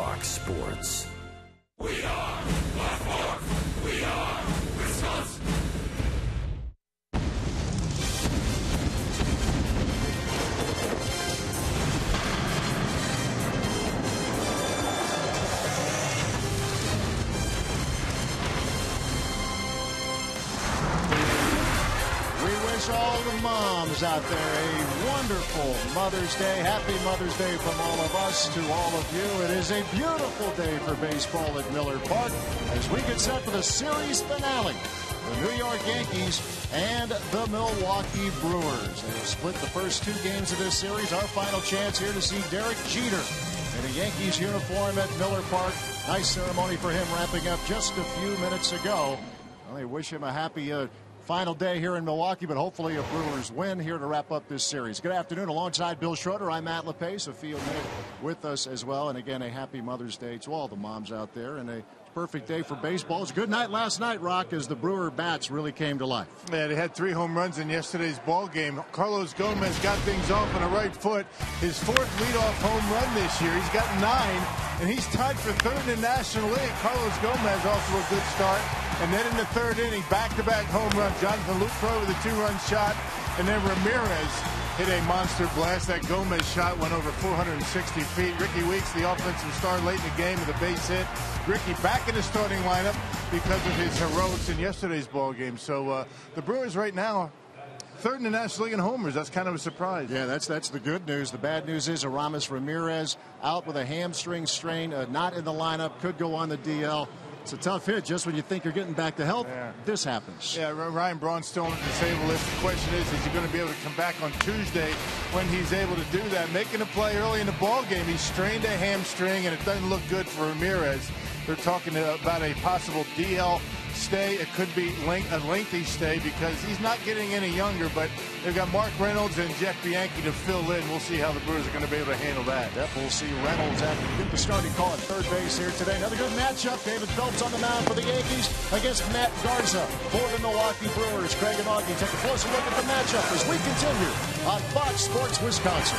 Fox Sports. We are Blackmore. We are Wisconsin. All the moms out there a wonderful Mother's Day. Happy Mother's Day from all of us to all of you. It is a beautiful day for baseball at Miller Park as we get set for the series finale. The New York Yankees and the Milwaukee Brewers. They have split the first two games of this series. Our final chance here to see Derek Jeter in a Yankees uniform at Miller Park. Nice ceremony for him wrapping up just a few minutes ago. Well, they wish him a happy final day here in Milwaukee, but hopefully a Brewers win here to wrap up this series. Good afternoon. Alongside Bill Schroeder, I'm Matt LePay. Sophia May with us as well. And again, a happy Mother's Day to all the moms out there. And a perfect day for baseball. It's a good night last night, Rock, as the Brewer bats really came to life. Yeah, they had 3 home runs in yesterday's ball game. Carlos Gomez got things off on the right foot. His 4th leadoff home run this year. He's got 9, and he's tied for 3rd in the National League. Carlos Gomez off to a good start. And then in the 3rd inning, back-to-back home run. Jonathan Lucroy with a 2-run shot. And then Ramirez hit a monster blast. That Gomez shot went over 460 feet. Ricky Weeks, the offensive star late in the game with a base hit. Ricky back in the starting lineup because of his heroics in yesterday's ball game. So the Brewers right now, 3rd in the National League in homers. That's kind of a surprise. Yeah, that's the good news. The bad news is Aramis Ramirez out with a hamstring strain, not in the lineup, could go on the DL. It's a tough hit just when you think you're getting back to health. Yeah. This happens. Yeah, Ryan Braun's still on the disabled list. The question is he going to be able to come back on Tuesday when he's able to do that? Making a play early in the ball game. He strained a hamstring, and it doesn't look good for Ramirez. They're talking about a possible DL stay. It could be a lengthy stay because he's not getting any younger, but they've got Mark Reynolds and Jeff Bianchi to fill in. We'll see how the Brewers are going to be able to handle that. Yep, we'll see Reynolds after the starting call at third base here today. Another good matchup. David Phelps on the mound for the Yankees against Matt Garza for the Milwaukee Brewers. Craig and Augie take a closer look at the matchup as we continue on Fox Sports Wisconsin.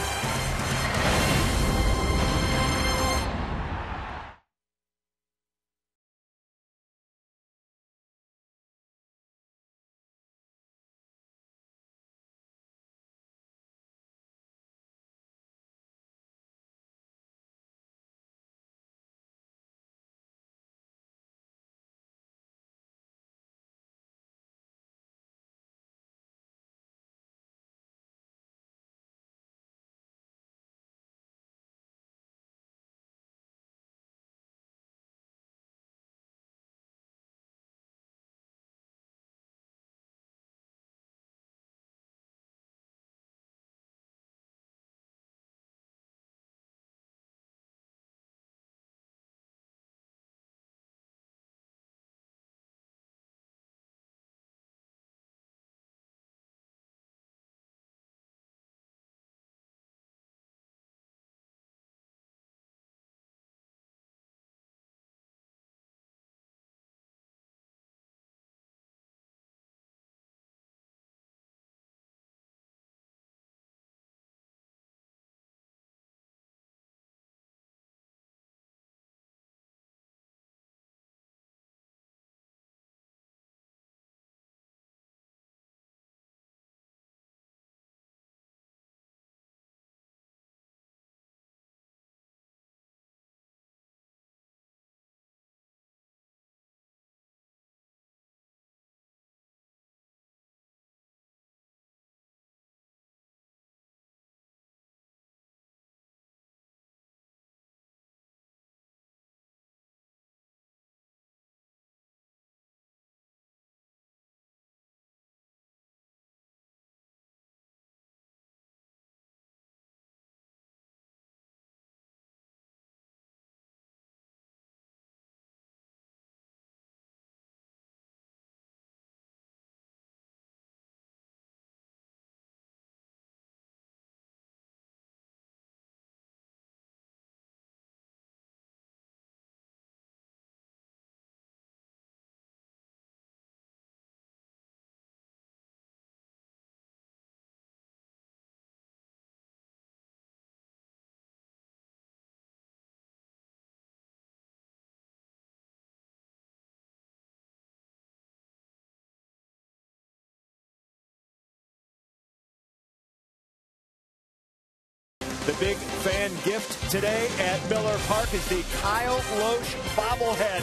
The big fan gift today at Miller Park is the Kyle Loesch bobblehead.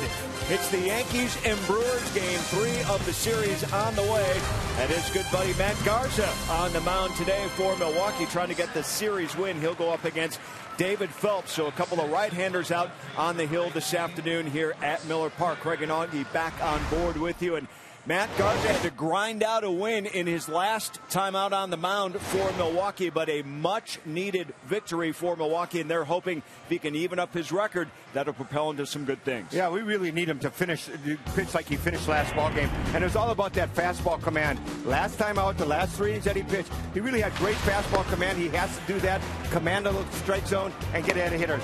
It's the Yankees and Brewers game 3 of the series on the way. And his good buddy Matt Garza on the mound today for Milwaukee, trying to get the series win. He'll go up against David Phelps. So a couple of right-handers out on the hill this afternoon here at Miller Park. Craig and Augie back on board with you. And Matt Garza had to grind out a win in his last time out on the mound for Milwaukee, but a much-needed victory for Milwaukee, and they're hoping if he can even up his record, that'll propel him to some good things. Yeah, we really need him to pitch like he finished last ball game, and it's all about that fastball command. Last time out, the last 3 innings that he pitched, he really had great fastball command. He has to do that, command the strike zone, and get ahead of hitters.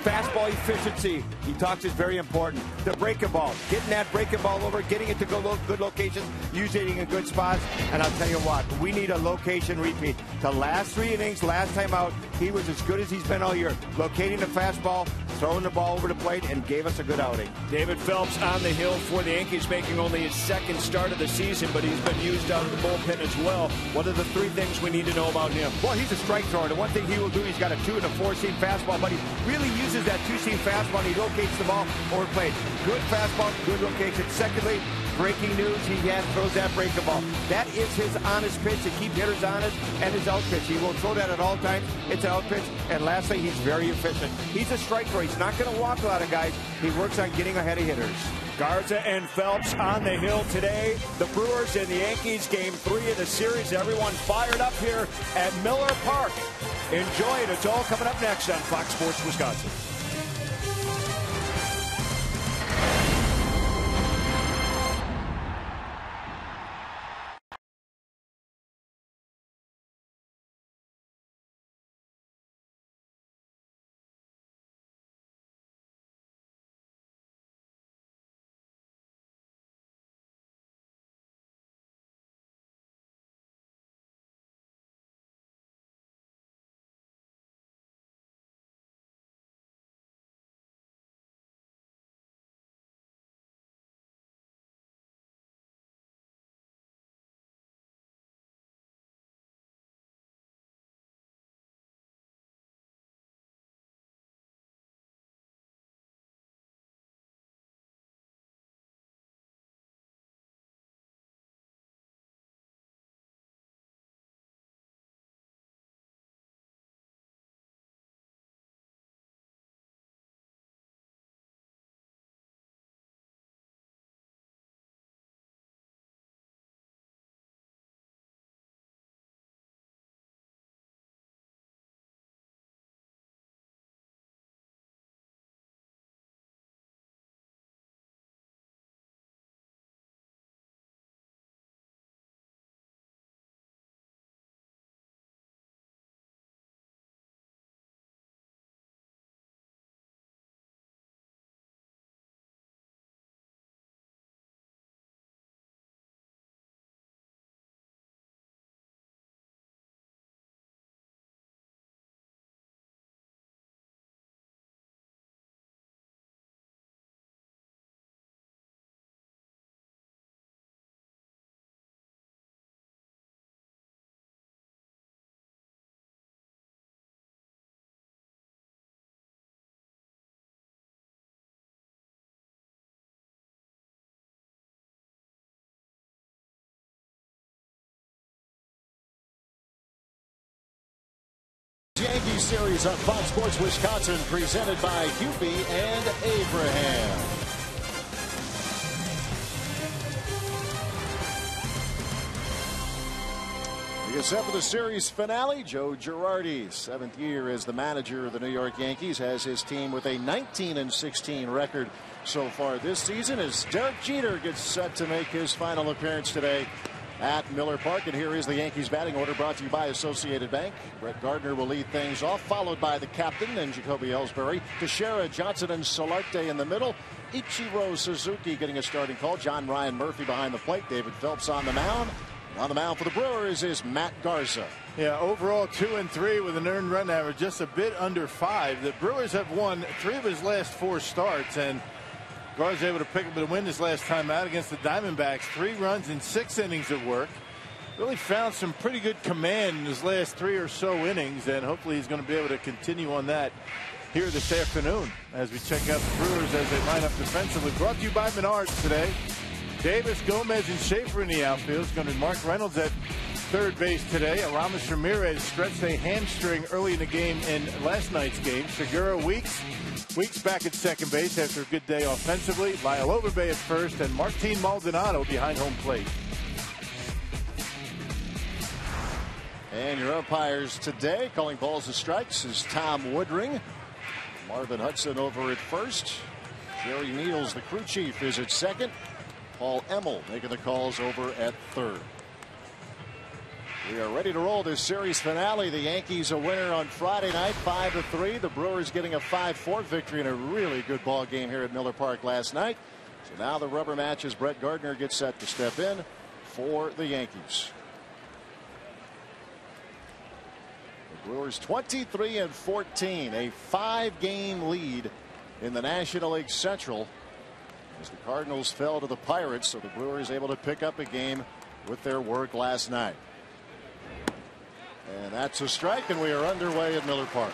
Fastball efficiency, he talks, is very important. The breaking ball, getting that breaking ball over, getting it to good locations, using it in good spots. And I'll tell you what, we need a location repeat. The last 3 innings, last time out, he was as good as he's been all year. Locating the fastball, throwing the ball over the plate, and gave us a good outing. David Phelps on the hill for the Yankees, making only his 2nd start of the season, but he's been used out of the bullpen as well. What are the 3 things we need to know about him? Well, he's a strike thrower. The one thing he will do, he's got a 2- and a 4-seam fastball, but he really uses that 2-seam fastball, and he locates the ball over plate. Good fastball, good location. Secondly, breaking news, he throws that breaking ball. That is his honest pitch to keep hitters honest, and his out pitch. He will throw that at all times. It's an out pitch. And lastly, he's very efficient. He's a strike thrower. He's not going to walk a lot of guys. He works on getting ahead of hitters. Garza and Phelps on the hill today. The Brewers and the Yankees, game 3 of the series. Everyone fired up here at Miller Park. Enjoy it. It's all coming up next on Fox Sports Wisconsin. Yankees series on Fox Sports Wisconsin, presented by Hupy and Abraham. We get set for the series finale. Joe Girardi, 7th year as the manager of the New York Yankees, has his team with a 19-16 record so far this season, as Derek Jeter gets set to make his final appearance today at Miller Park. And here is the Yankees batting order, brought to you by Associated Bank. Brett Gardner will lead things off, followed by the captain and Jacoby Ellsbury. Teixeira, Johnson, and Solarte in the middle. Ichiro Suzuki getting a starting call. John Ryan Murphy behind the plate. David Phelps on the mound. On the mound for the Brewers is Matt Garza. Yeah, overall 2-3 with an earned run average just a bit under 5. The Brewers have won 3 of his last 4 starts, and Garza able to pick up a win his last time out against the Diamondbacks. 3 runs in 6 innings of work. Really found some pretty good command in his last 3 or so innings, and hopefully he's going to be able to continue on that here this afternoon as we check out the Brewers as they line up defensively. Brought to you by Menards today. Davis, Gomez, and Schaefer in the outfield. It's going to be Mark Reynolds at third base today. Aramis Ramirez stretched a hamstring early in the game in last night's game. Segura Weeks back at second base after a good day offensively. Lyle Overbay at first, and Martin Maldonado behind home plate. And your umpires today calling balls and strikes is Tom Woodring. Marvin Hudson over at first. Jerry Neals, the crew chief, is at second. Paul Emmel making the calls over at third. We are ready to roll this series finale. The Yankees a winner on Friday night, 5-3. The Brewers getting a 5-4 victory in a really good ball game here at Miller Park last night. So now the rubber match as Brett Gardner gets set to step in for the Yankees. The Brewers 23-14, a 5-game lead in the National League Central as the Cardinals fell to the Pirates, so the Brewers able to pick up a game with their work last night. And that's a strike, and we are underway at Miller Park.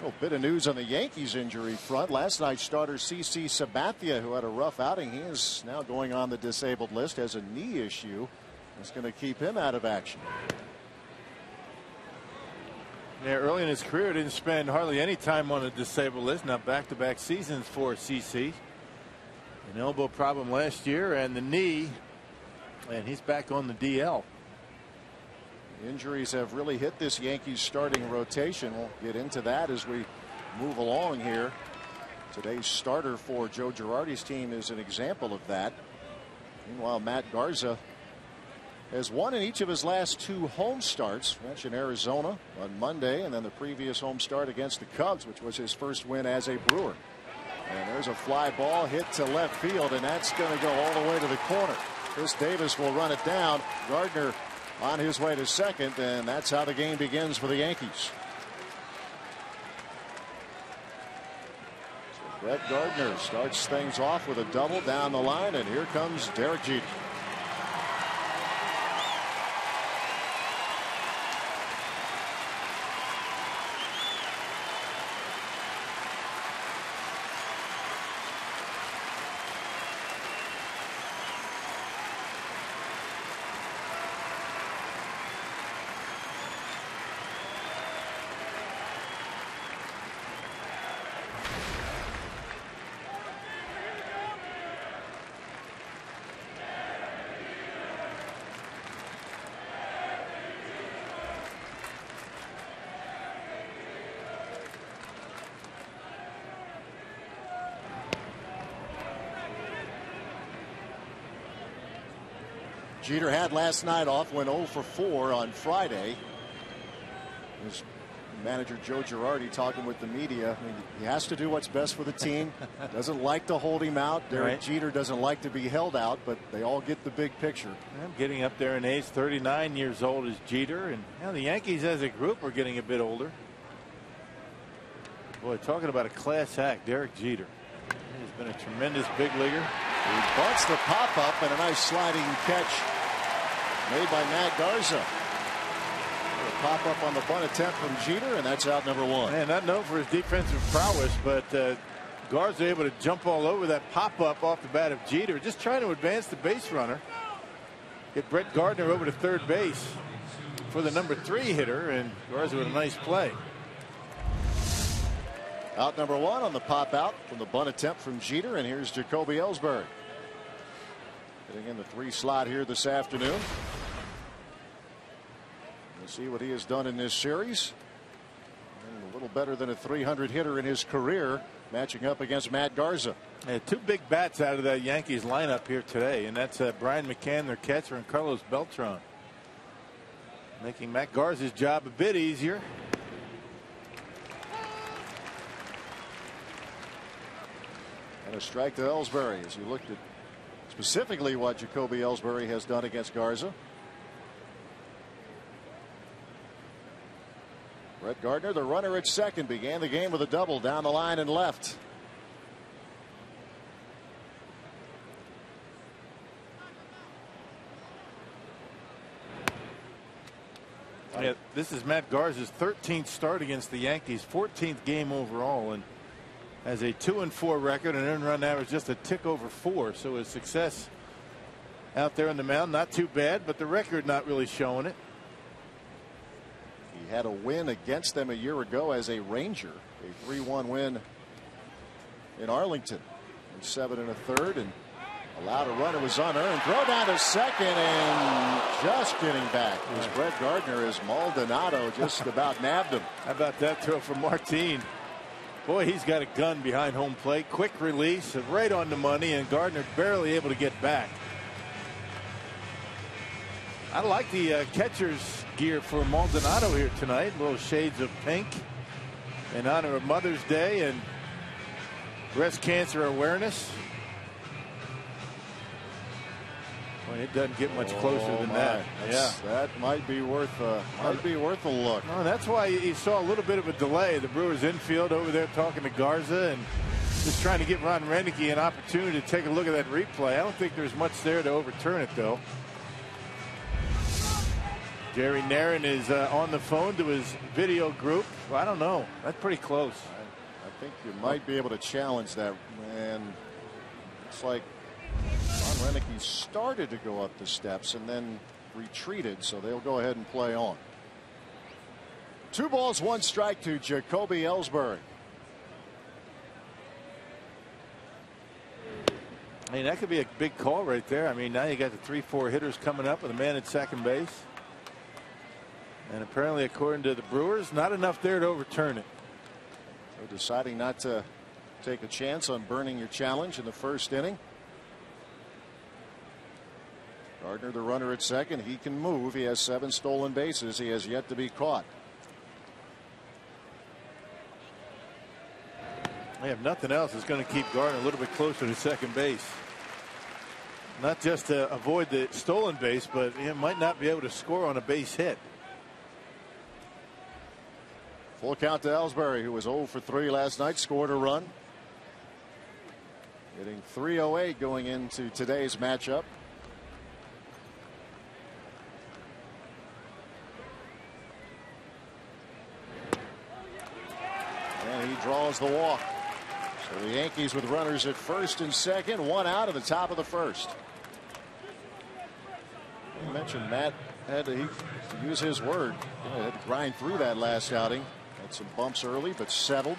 A little bit of news on the Yankees injury front. Last night starter CC Sabathia, who had a rough outing, he is now going on the disabled list, has a knee issue. It's going to keep him out of action. Yeah, early in his career didn't spend hardly any time on the disabled list. Now back-to-back seasons for CC. An elbow problem last year and the knee, and he's back on the DL. Injuries have really hit this Yankees starting rotation. We'll get into that as we move along here. Today's starter for Joe Girardi's team is an example of that. Meanwhile, Matt Garza has won in each of his last 2 home starts. Match in Arizona on Monday, and then the previous home start against the Cubs, which was his first win as a Brewer. And there's a fly ball hit to left field, and that's going to go all the way to the corner. Chris Davis will run it down. Gardner on his way to second, and that's how the game begins for the Yankees. So Brett Gardner starts things off with a double down the line, and here comes Derek Jeter. Jeter had last night off, went 0 for 4 on Friday. His manager Joe Girardi talking with the media. I mean, he has to do what's best for the team. Doesn't like to hold him out. Derek Jeter doesn't like to be held out, but they all get the big picture. I'm getting up there in age. 39 years old is Jeter, and now the Yankees as a group are getting a bit older. Boy, talking about a class act, Derek Jeter. He's been a tremendous big leaguer. He bunts the pop up, and a nice sliding catch made by Matt Garza. A pop up on the bunt attempt from Jeter, and that's out number 1. Man, not known for his defensive prowess, but Garza able to jump all over that pop up off the bat of Jeter, just trying to advance the base runner. Get Brett Gardner over to third base for the number 3 hitter, and Garza with a nice play. Out number 1 on the pop out from the bunt attempt from Jeter, and here's Jacoby Ellsbury. Getting in the 3 slot here this afternoon. We'll see what he has done in this series. And a little better than a 300 hitter in his career, matching up against Matt Garza. Yeah, 2 big bats out of that Yankees lineup here today, and that's Brian McCann, their catcher, and Carlos Beltran, making Matt Garza's job a bit easier. And a strike to Ellsbury as you looked at specifically what Jacoby Ellsbury has done against Garza. Brett Gardner, the runner at second, began the game with a double down the line and left. Yeah, this is Matt Garza's 13th start against the Yankees, 14th game overall, and has a 2-4 record, and earned run average just a tick over 4. So his success out there on the mound, not too bad, but the record not really showing it. He had a win against them a year ago as a Ranger, a 3-1 win in Arlington. 7 1/3 and allowed a run. It was unearned. Throw down to second and just getting back was Brett Gardner as Maldonado just about nabbed him. How about that throw from Martin? Boy, he's got a gun behind home plate. Quick release, right on the money, and Gardner barely able to get back. I like the catcher's gear for Maldonado here tonight. Little shades of pink in honor of Mother's Day and breast cancer awareness. Well, it doesn't get much closer than that. Yeah, that might be worth a look. Oh, that's why you saw a little bit of a delay. The Brewers infield over there talking to Garza and just trying to give Ron Renneke an opportunity to take a look at that replay. I don't think there's much there to overturn it, though. Jerry Narron is on the phone to his video group. Well, I don't know. That's pretty close. I think you might be able to challenge that, and it's like Ron Renneke started to go up the steps and then retreated, so they'll go ahead and play on. 2 balls, 1 strike to Jacoby Ellsbury. I mean, that could be a big call right there. I mean, now you got the 3-4 hitters coming up with a man at second base. And apparently, according to the Brewers, not enough there to overturn it. So deciding not to take a chance on burning your challenge in the first inning. Gardner, the runner at second, he can move. He has 7 stolen bases. He has yet to be caught. They have nothing else that's going to keep Gardner a little bit closer to second base. Not just to avoid the stolen base, but he might not be able to score on a base hit. Full count to Ellsbury, who was 0 for 3 last night, scored a run. Hitting .308 going into today's matchup. And he draws the walk. So the Yankees with runners at first and second, 1 out at the top of the first. You mentioned Matt had to use his word. He had to grind through that last outing. Had some bumps early, but settled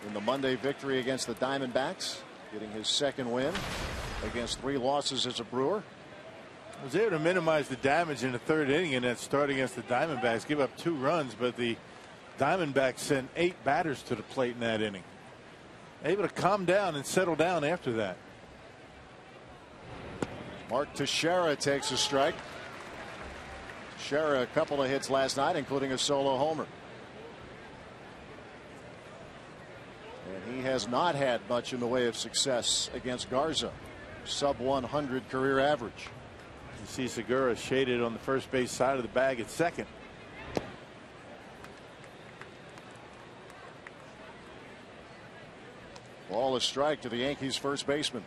in the Monday victory against the Diamondbacks, getting his second win against 3 losses as a Brewer. Was able to minimize the damage in the 3rd inning in that start against the Diamondbacks. Give up 2 runs, but the Diamondbacks sent 8 batters to the plate in that inning. Able to calm down and settle down after that. Mark Teixeira takes a strike. Teixeira, a couple of hits last night, including a solo homer. And he has not had much in the way of success against Garza. Sub 100 career average. You see Segura shaded on the first base side of the bag at second. Ball a strike to the Yankees first baseman.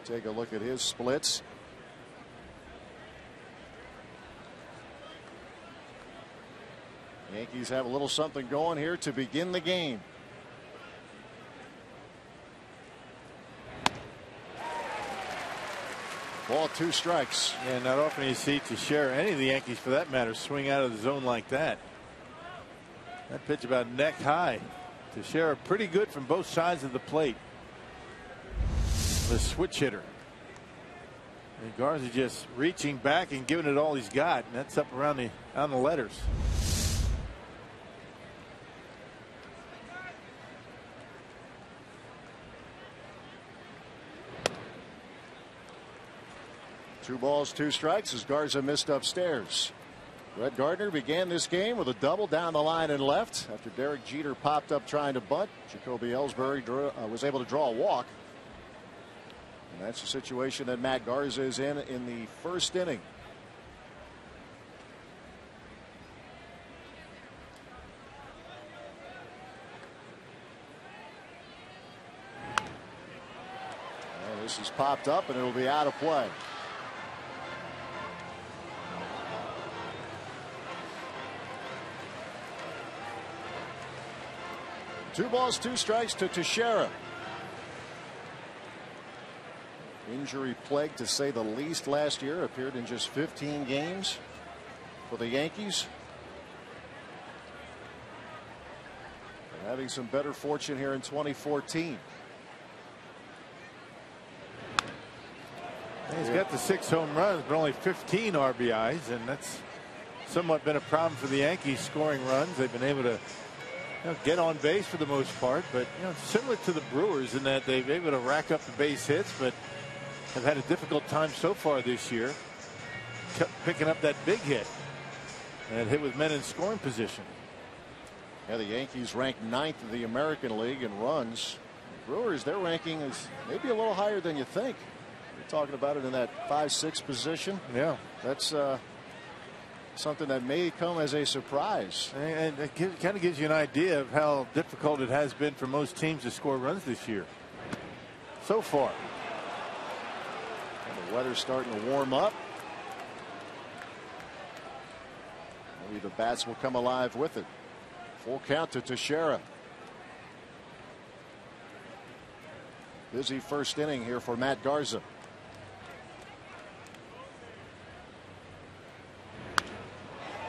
Take a look at his splits. Yankees have a little something going here to begin the game. Ball, 2 strikes. And not often you see Teixeira, any of the Yankees for that matter, swing out of the zone like that. That pitch about neck high. Teixeira pretty good from both sides of the plate. The switch hitter. And Garza just reaching back and giving it all he's got, and that's up around on the letters. Two balls, 2 strikes as Garza missed upstairs. Brett Gardner began this game with a double down the line and left after Derek Jeter popped up trying to bunt. Jacoby Ellsbury was able to draw a walk. And that's the situation that Matt Garza is in the first inning. This is popped up and it'll be out of play. Two balls, two strikes to Teixeira. Injury plagued to say the least last year. Appeared in just 15 games for the Yankees. They're having some better fortune here in 2014. He's got the 6 home runs, but only 15 RBIs, and that's somewhat been a problem for the Yankees scoring runs. They've been able to get on base for the most part, but similar to the Brewers in that they've been able to rack up the base hits, but have had a difficult time so far this year picking up that big hit and hit with men in scoring position. Yeah, the Yankees ranked 9th in the American League in runs. The Brewers, their ranking is maybe a little higher than you think. You're talking about it in that 5-6 position. Yeah, that's something that may come as a surprise. And it kind of gives you an idea of how difficult it has been for most teams to score runs this year so far. And the weather's starting to warm up. Maybe the bats will come alive with it. Full count to Teixeira. Busy first inning here for Matt Garza.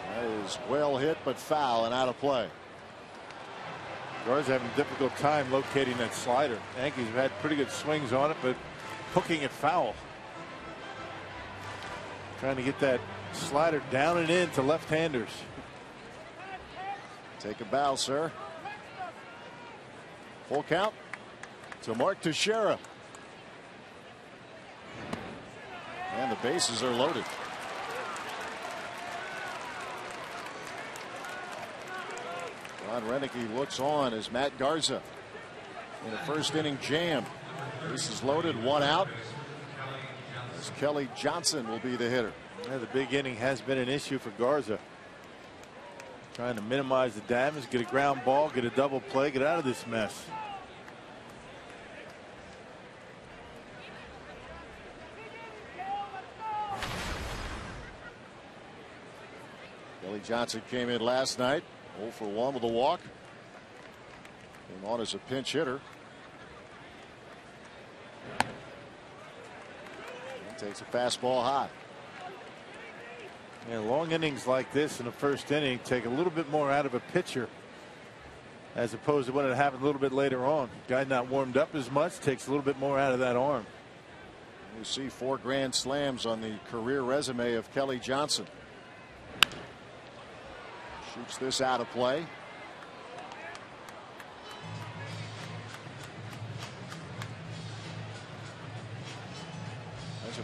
That is well hit, but foul and out of play. Garza having a difficult time locating that slider. Yankees have had pretty good swings on it, but hooking it foul. Trying to get that slider down and in to left-handers. Take a bow, sir. Full count to Mark Teixeira. And the bases are loaded. Ron Renneke looks on as Matt Garza in a first inning jam. Bases loaded, one out. As Kelly Johnson will be the hitter. Yeah, the big inning has been an issue for Garza. Trying to minimize the damage, get a ground ball, get a double play, get out of this mess. Kelly Johnson came in last night, 0 for 1 with a walk. Came on as a pinch hitter. And takes a fastball high. Yeah, long innings like this in the first inning take a little bit more out of a pitcher as opposed to when it happened a little bit later on. Guy not warmed up as much, takes a little bit more out of that arm. You see 4 grand slams on the career resume of Kelly Johnson. Shoots this out of play.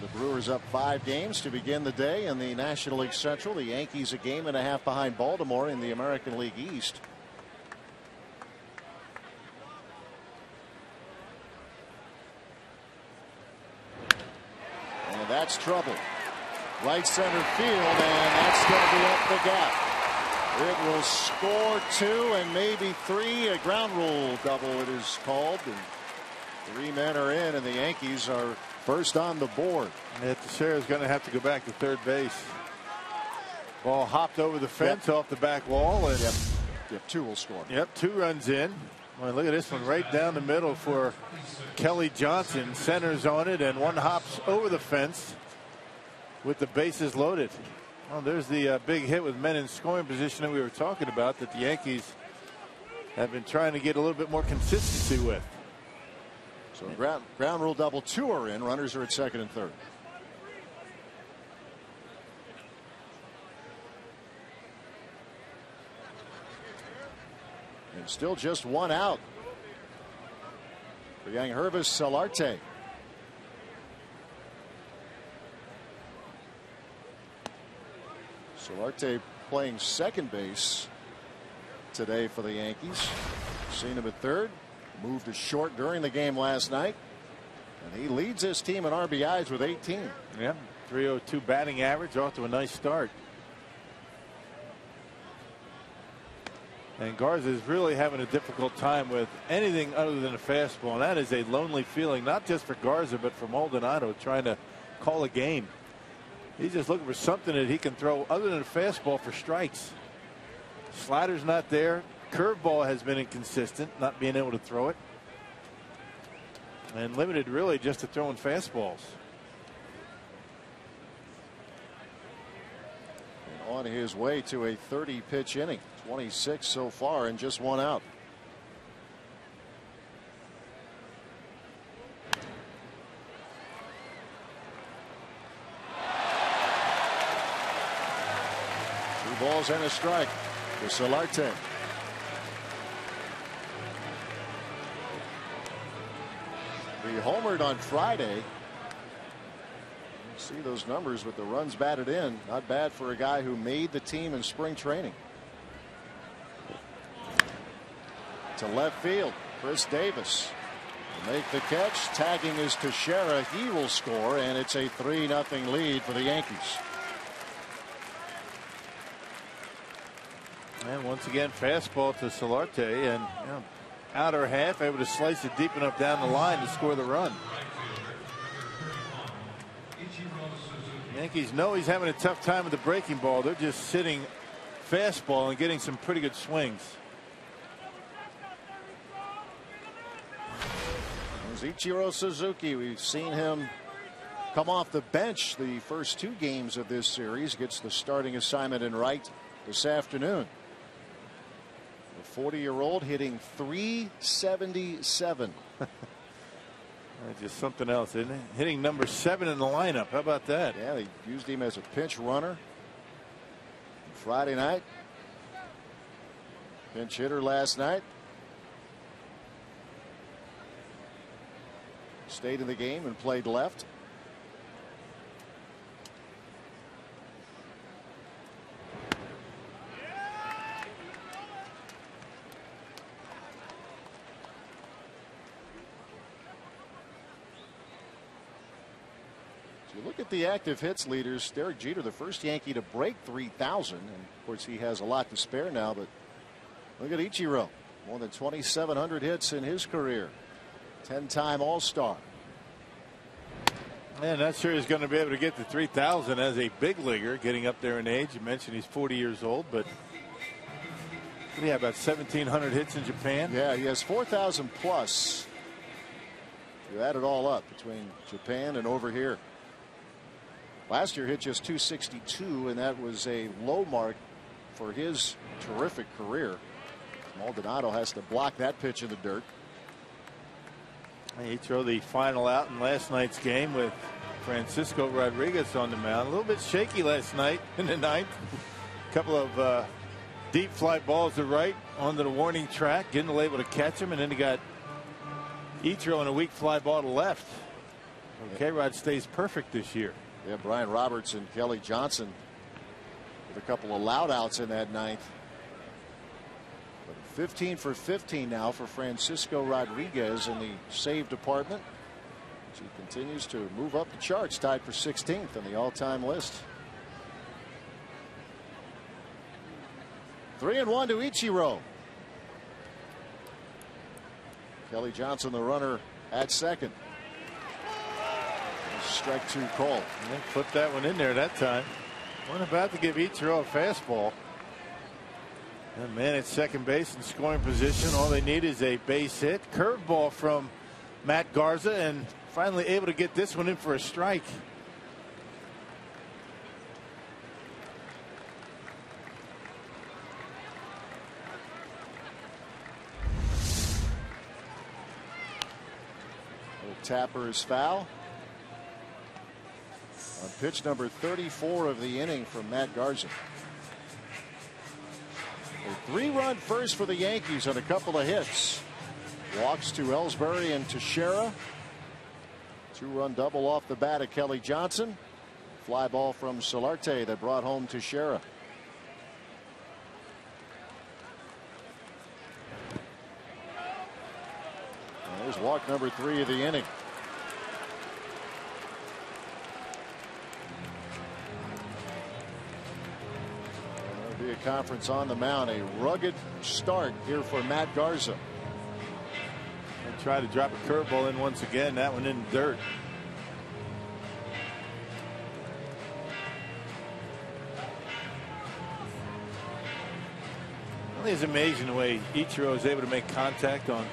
The Brewers up 5 games to begin the day in the National League Central. The Yankees a game and a half behind Baltimore in the American League East. And that's trouble. Right center field, and that's going to be up the gap. It will score 2 and maybe 3. A ground rule double it is called. And 3 men are in, and the Yankees are first on the board. Teixeira's going to have to go back to third base. Ball hopped over the fence off the back wall. And Yep, 2 will score. Yep, 2 runs in. Well, look at this one right down the middle for Kelly Johnson. Centers on it, and one hops over the fence with the bases loaded. Well, there's the big hit with men in scoring position that we were talking about that the Yankees have been trying to get a little bit more consistency with. So ground rule double, 2 are in. Runners are at second and third. And still just 1 out for young Hervis Solarte. Solarte playing second base today for the Yankees. Seen him at third. Moved to short during the game last night. And he leads his team in RBIs with 18. Yeah, 302 batting average, off to a nice start. And Garza is really having a difficult time with anything other than a fastball. And that is a lonely feeling, not just for Garza, but for Maldonado trying to call a game. He's just looking for something that he can throw other than a fastball for strikes. Slider's not there. Curveball has been inconsistent, not being able to throw it. And limited really just to throwing fastballs. And on his way to a 30-pitch inning. 26 so far and just one out. Two balls and a strike for Solarte. He homered on Friday. See those numbers with the runs batted in. Not bad for a guy who made the team in spring training. To left field, Chris Davis will make the catch. Tagging is Teixeira. He will score, and it's a 3-0 lead for the Yankees. And once again, fastball to Solarte, and outer half able to slice it deep enough down the line to score the run. Yankees know he's having a tough time with the breaking ball. They're just sitting fastball and getting some pretty good swings. Ichiro Suzuki, we've seen him come off the bench the first two games of this series. Gets the starting assignment in right this afternoon. The 40-year-old hitting .377. Just something else, isn't it? Hitting number 7 in the lineup. How about that? Yeah, they used him as a pinch runner Friday night. Pinch hitter last night. Stayed in the game and played left. So you look at the active hits leaders. Derek Jeter, the first Yankee to break 3,000, and of course he has a lot to spare now. But look at Ichiro, more than 2,700 hits in his career. 10-time All-Star. Man, not sure he's going to be able to get to 3,000 as a big leaguer, getting up there in age. You mentioned he's 40 years old, but he had about 1,700 hits in Japan. Yeah, he has 4,000 plus. You add it all up between Japan and over here. Last year hit just 262, and that was a low mark for his terrific career. Maldonado has to block that pitch in the dirt. He threw the final out in last night's game with Francisco Rodriguez on the mound. A little bit shaky last night in the ninth. A couple of deep fly balls to right onto the warning track. Getting able to catch him, and then he got Ichiro on a weak fly ball to left. K-Rod stays perfect this year. Yeah, Brian Roberts and Kelly Johnson with a couple of loud outs in that ninth. 15 for 15 now for Francisco Rodriguez in the save department. He continues to move up the charts, tied for 16th on the all-time list. 3-1 to Ichiro. Kelly Johnson, the runner, at second. Strike two call. Put that one in there that time. One about to give Ichiro a fastball. And man at second base in scoring position. All they need is a base hit. Curveball from Matt Garza, and finally able to get this one in for a strike. Tapper is foul. On pitch number 34 of the inning from Matt Garza. A 3-run first for the Yankees on a couple of hits. Walks to Ellsbury and Teixeira. 2-run double off the bat of Kelly Johnson. Fly ball from Solarte that brought home Teixeira. And there's walk number 3 of the inning. It'll be a conference on the mound. A rugged start here for Matt Garza. And try to drop a curveball in once again. That one in the dirt. I think it's amazing the way Ichiro is able to make contact on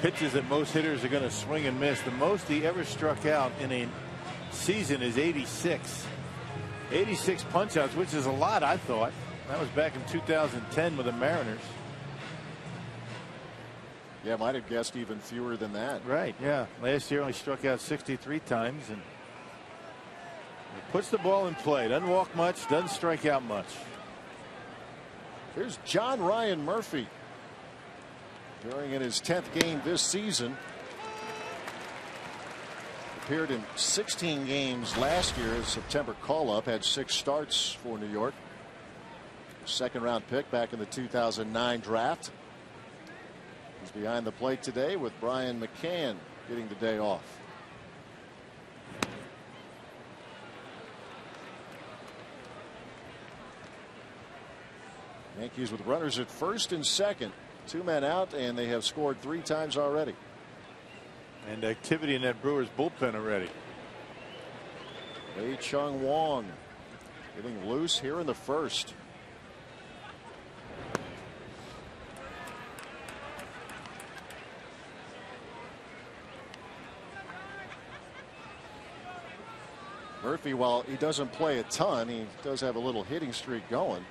pitches that most hitters are going to swing and miss. The most he ever struck out in a season is 86. 86 punch outs, which is a lot, I thought. That was back in 2010 with the Mariners. Yeah, might have guessed even fewer than that. Right, yeah. Last year only struck out 63 times, and puts the ball in play. Doesn't walk much, doesn't strike out much. Here's John Ryan Murphy. Appearing in his 10th game this season. Appeared in 16 games last year as September call-up. Had 6 starts for New York. Second-round pick back in the 2009 draft. He's behind the plate today with Brian McCann getting the day off. Yankees with runners at first and second. 2 men out, and they have scored 3 times already. And activity in that Brewers bullpen already. Wei Chung Wong getting loose here in the first. Murphy, while he doesn't play a ton, he does have a little hitting streak going.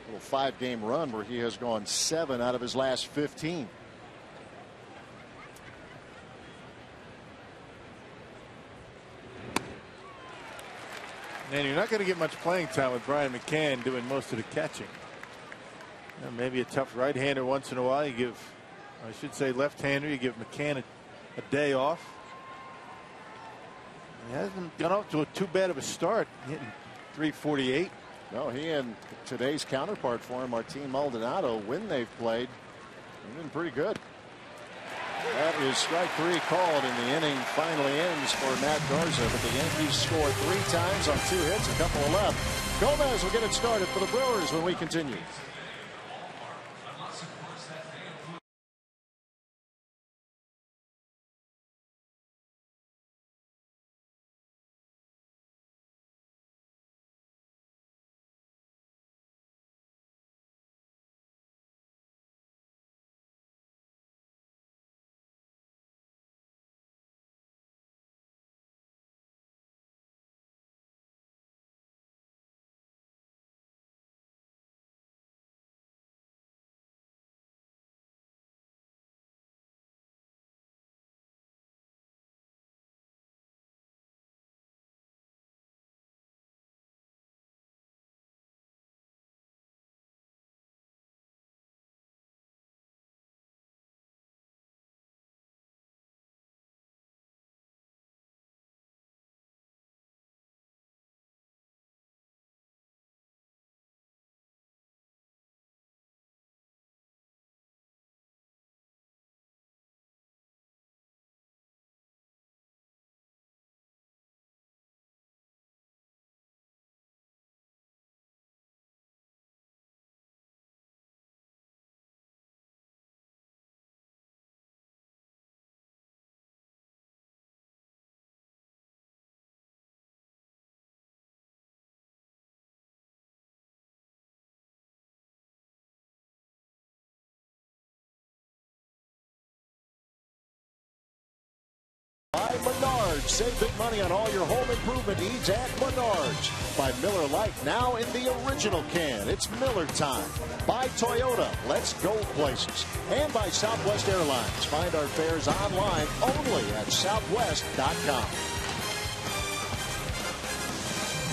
A little 5-game run where he has gone 7 out of his last 15. And you're not going to get much playing time with Brian McCann doing most of the catching. Maybe a tough right-hander once in a while. You give, I should say left-hander, you give McCann a day off. He hasn't gone off to too bad of a start, hitting .348. No, he and today's counterpart for him, Martin Maldonado, when they've played, they've been pretty good. That is strike 3 called, and the inning finally ends for Matt Garza. But the Yankees score 3 times on 2 hits, a couple left. Gomez will get it started for the Brewers when we continue. By Menards. Save big money on all your home improvement needs at Menards. By Miller Lite, now in the original can. It's Miller time. By Toyota. Let's go places. And by Southwest Airlines. Find our fares online only at southwest.com.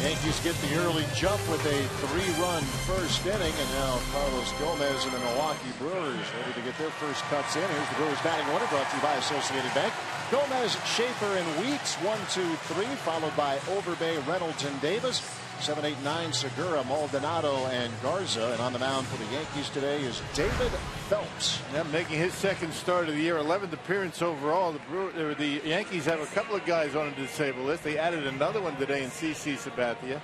Yankees get the early jump with a 3-run first inning, and now Carlos Gomez and the Milwaukee Brewers ready to get their first cuts in. Here's the Brewers batting order brought to you by Associated Bank. Gomez, Schaefer, and Weeks, 1, 2, 3, followed by Overbay, Reynolds, and Davis. 7, 8, 9, Segura, Maldonado, and Garza. And on the mound for the Yankees today is David Phelps. Yeah, making his second start of the year, 11th appearance overall. The Yankees have a couple of guys on the disabled list. They added another one today in CC Sabathia.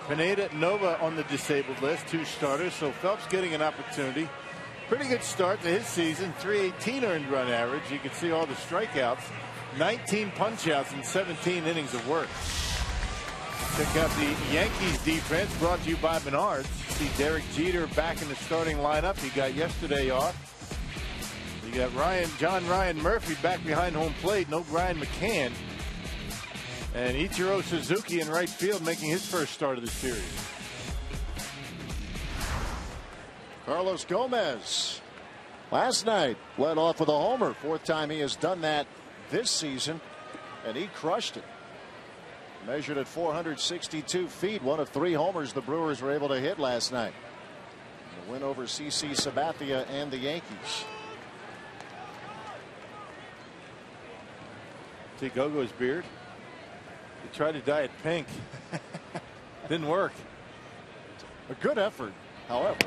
Pineda, Nova on the disabled list, 2 starters. So Phelps getting an opportunity. Pretty good start to his season. 318 earned run average. You can see all the strikeouts. 19 punch-outs and 17 innings of work. Check out the Yankees defense, brought to you by Menards. See Derek Jeter back in the starting lineup. He got yesterday off. You got John Ryan Murphy back behind home plate. No Brian McCann. And Ichiro Suzuki in right field making his first start of the series. Carlos Gomez last night led off with a homer. 4th time he has done that this season, and he crushed it. Measured at 462 feet, one of 3 homers the Brewers were able to hit last night. The win over CC Sabathia and the Yankees. See Gogo's beard. He tried to dye it pink. Didn't work. A good effort, however.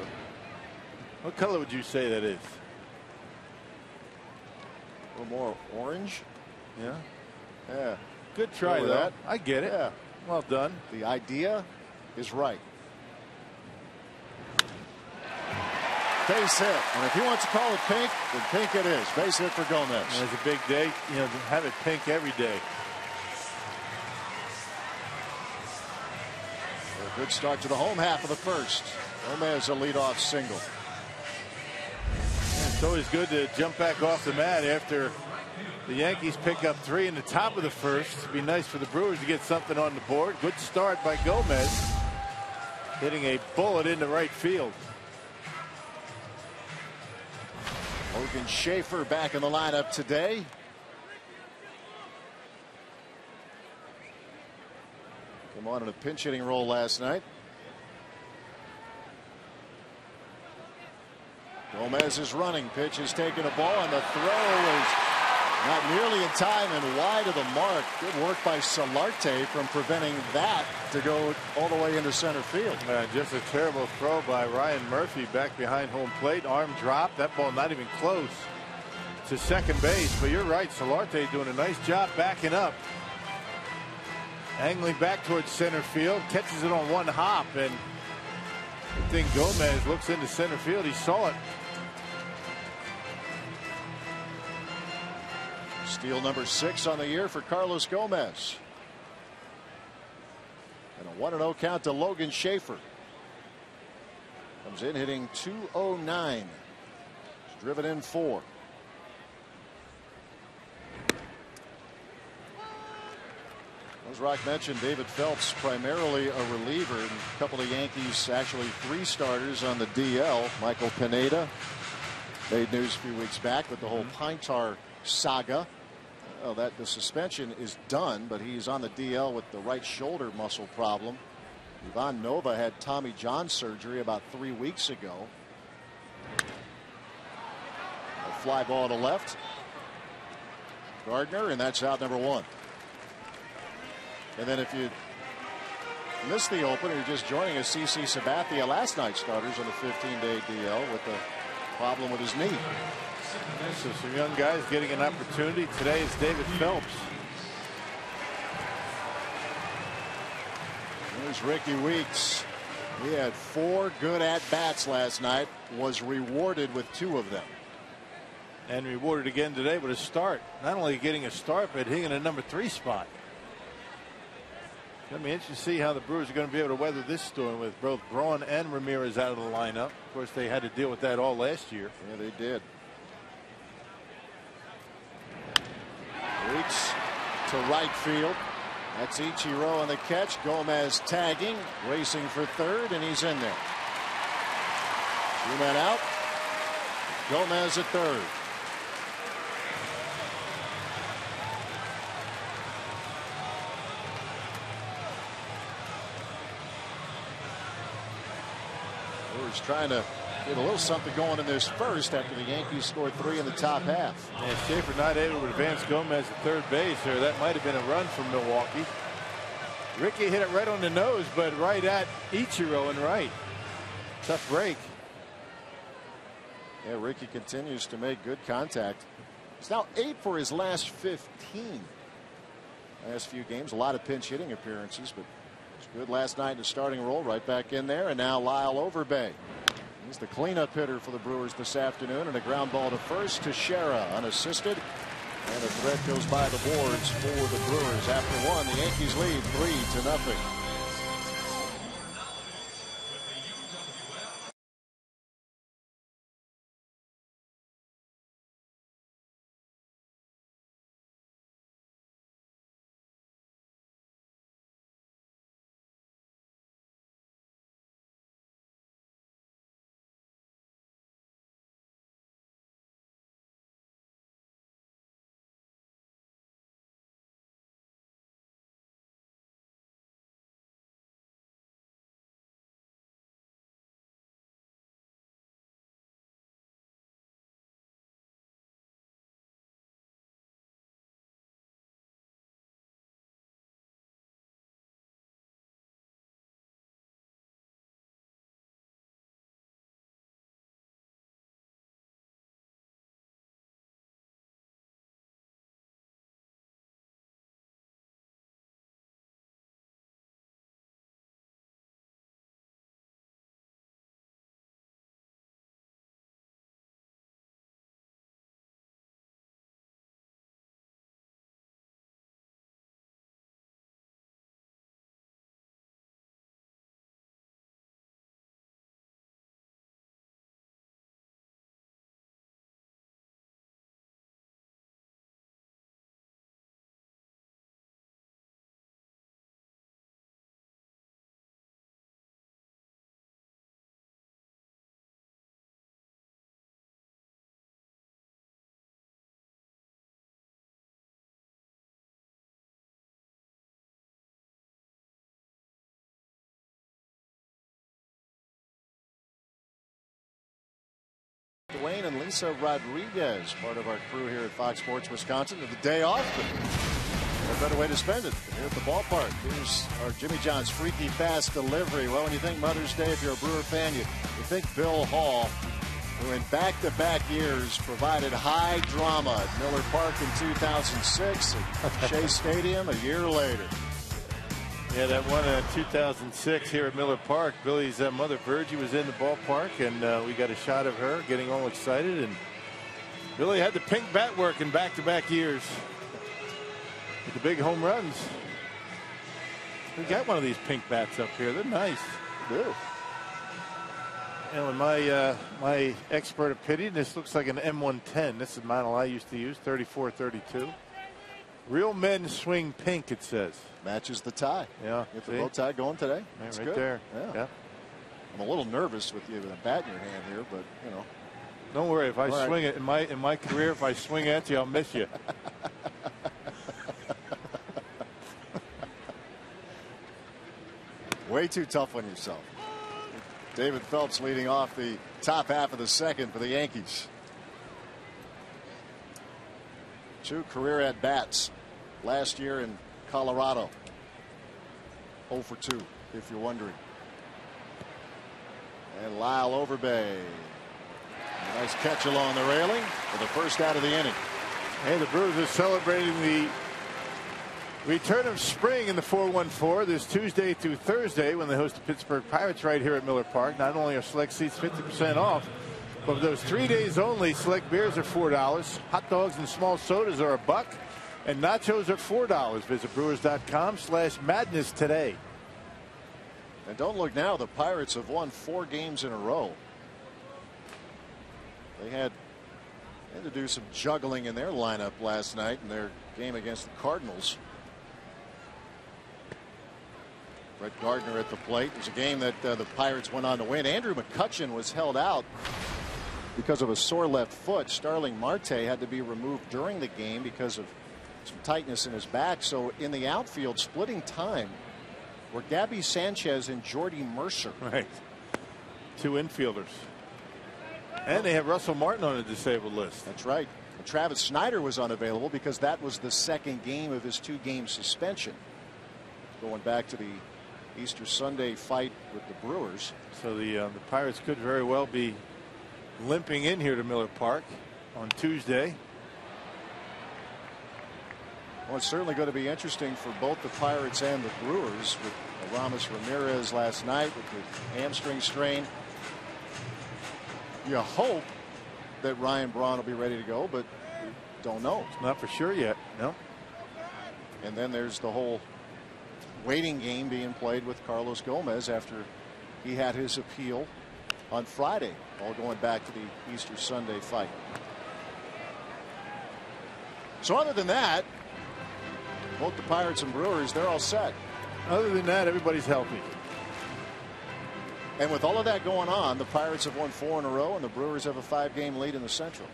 What color would you say that is? A little more orange. Yeah. Yeah. Good try, though. That. I get it. Yeah. Well done. The idea is right. Base hit. And if he wants to call it pink, then pink it is. Base hit for Gomez. And it's a big day. You know, have it pink every day. A good start to the home half of the first. Gomez a leadoff single. It's always good to jump back off the mat after the Yankees pick up 3 in the top of the first. It'd be nice for the Brewers to get something on the board. Good start by Gomez, hitting a bullet into right field. Logan Schaefer back in the lineup today. Came on in a pinch hitting role last night. Gomez is running. Pitch is taking a ball, and the throw is not nearly in time and wide of the mark. Good work by Solarte from preventing that to go all the way into center field. Just a terrible throw by Ryan Murphy back behind home plate. Arm drop. That ball not even close to second base. But you're right. Solarte doing a nice job backing up. Angling back towards center field. Catches it on one hop. And I think Gomez looks into center field. He saw it. Steal number 6 on the year for Carlos Gomez. And a 1-0 count to Logan Schaefer. Comes in hitting .209. He's driven in 4. As Rock mentioned, David Phelps primarily a reliever, and a couple of Yankees, actually 3 starters on the DL. Michael Pineda made news a few weeks back with the whole pine tar saga. That the suspension is done, but he's on the DL with the right shoulder muscle problem. Ivan Nova had Tommy John surgery about 3 weeks ago. A fly ball to left. Gardner, and that's out number 1. And then if you missed the opener, you're just joining us. CC Sabathia, last night's starters on the 15-day DL with a problem with his knee. So some young guys getting an opportunity. Today is David Phelps. There's Ricky Weeks. He had 4 good at-bats last night. Was rewarded with 2 of them. And rewarded again today with a start. Not only getting a start, but hitting a number 3 spot. It's going to be interesting to see how the Brewers are going to be able to weather this storm with both Braun and Ramirez out of the lineup. Of course, they had to deal with that all last year. Yeah, they did. Weeks to right field. That's Ichiro on the catch. Gomez tagging, racing for third, and he's in there. 2 men out. Gomez at third. Brewers trying to get a little something going in this first after the Yankees scored 3 in the top half. And Schaefer not able to advance Gomez to third base here. That might have been a run from Milwaukee. Ricky hit it right on the nose, but right at Ichiro and right. Tough break. Yeah, Ricky continues to make good contact. He's now 8 for his last 15. Last few games, a lot of pinch hitting appearances, but Good last night in the starting role, right back in there. And now Lyle Overbay. He's the cleanup hitter for the Brewers this afternoon, and a ground ball to first to Shera, unassisted. And a threat goes by the boards for the Brewers. After one, the Yankees lead 3-0. Dwayne and Lisa Rodriguez, part of our crew here at Fox Sports Wisconsin, with the day off. But what better way to spend it than here at the ballpark? Here's our Jimmy John's freaky fast delivery. Well, when you think Mother's Day, if you're a Brewer fan, you think Bill Hall, who in back-to-back years provided high drama at Miller Park in 2006, at Shea Stadium a year later. Yeah, that one in 2006 here at Miller Park. Billy's mother Virgie was in the ballpark, and we got a shot of her getting all excited. And Billy had the pink bat work in back-to-back years with the big home runs. We got one of these pink bats up here. They're nice. They do. And in my expert opinion, this looks like an M110. This is the model I used to use, 34-32. Real men swing pink, it says. Matches the tie. Yeah. Get the bow tie going today. Yeah, That's right good. there. Yeah. I'm a little nervous with you with a bat in your hand here, but you know. Don't worry. If I All swing it in my career, if I swing at you, I'll miss you. Way too tough on yourself. David Phelps leading off the top half of the second for the Yankees. 2 career at bats last year in Colorado. 0 for 2, if you're wondering. And Lyle Overbay. A nice catch along the railing for the first out of the inning. Hey, the Brewers are celebrating the return of spring in the 414 this Tuesday through Thursday when they host the Pittsburgh Pirates right here at Miller Park. Not only are select seats 50% off, but for those 3 days only, select beers are $4. Hot dogs and small sodas are $1. And nachos are $4. Visit brewers.com/madness today. And don't look now, the Pirates have won 4 games in a row. They had to do some juggling in their lineup last night in their game against the Cardinals. Brett Gardner at the plate. It was a game that the Pirates went on to win. Andrew McCutchen was held out because of a sore left foot. Starling Marte had to be removed during the game because of some tightness in his back. So in the outfield, splitting time, were Gabby Sanchez and Jordy Mercer. Right. 2 infielders. And they have Russell Martin on a disabled list. That's right. And Travis Snyder was unavailable because that was the second game of his 2-game suspension. Going back to the Easter Sunday fight with the Brewers. So the Pirates could very well be limping in here to Miller Park on Tuesday. Well, it's certainly going to be interesting for both the Pirates and the Brewers with Ramos Ramirez last night with the hamstring strain. You hope that Ryan Braun will be ready to go, but don't know. It's not for sure yet. No. And then there's the whole waiting game being played with Carlos Gomez after he had his appeal on Friday, all going back to the Easter Sunday fight. So other than that, both the Pirates and Brewers, they're all set. Other than that, everybody's healthy. And with all of that going on, the Pirates have won 4 in a row, and the Brewers have a 5-game lead in the Central.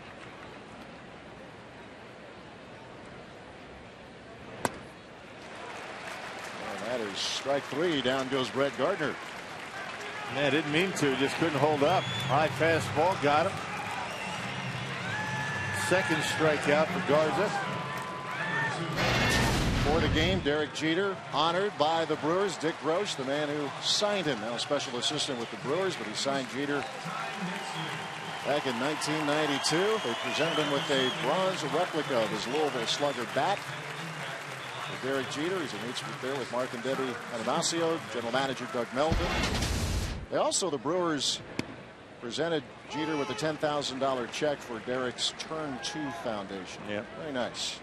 And that is strike 3. Down goes Brett Gardner. Man, didn't mean to, just couldn't hold up. High fastball, got him. Second strikeout for Garza. For the game, Derek Jeter honored by the Brewers. Dick Gross, the man who signed him, now a special assistant with the Brewers, but he signed Jeter back in 1992. They presented him with a bronze replica of his Louisville Slugger bat. For Derek Jeter, he's an each there with Mark and Debbie Anastasio, general manager Doug Melvin. They also, the Brewers, presented Jeter with a $10,000 check for Derek's Turn 2 Foundation. Yeah, very nice.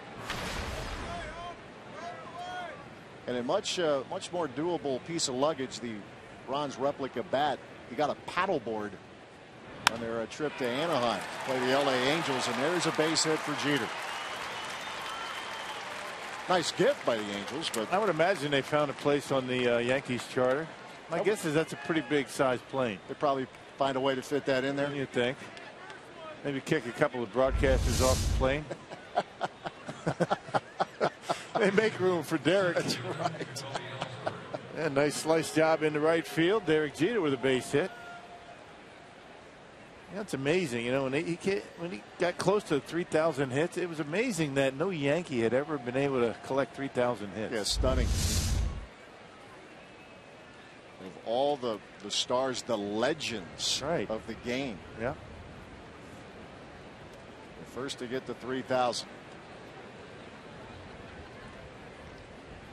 And a much more doable piece of luggage, the bronze replica bat. He got a paddleboard on their trip to Anaheim to play the LA Angels, and there's a base hit for Jeter. Nice gift by the Angels, but I would imagine they found a place on the Yankees charter. My guess is that's a pretty big size plane. They probably find a way to fit that in there. You'd think. Maybe kick a couple of broadcasters off the plane. They make room for Derek. That's right. Yeah, nice slice job in the right field. Derek Jeter with a base hit. Yeah, it's amazing, you know, when he got close to 3,000 hits, it was amazing that no Yankee had ever been able to collect 3,000 hits. Yeah, stunning. Of all the stars, the legends of the game. Yeah. The first to get to 3,000.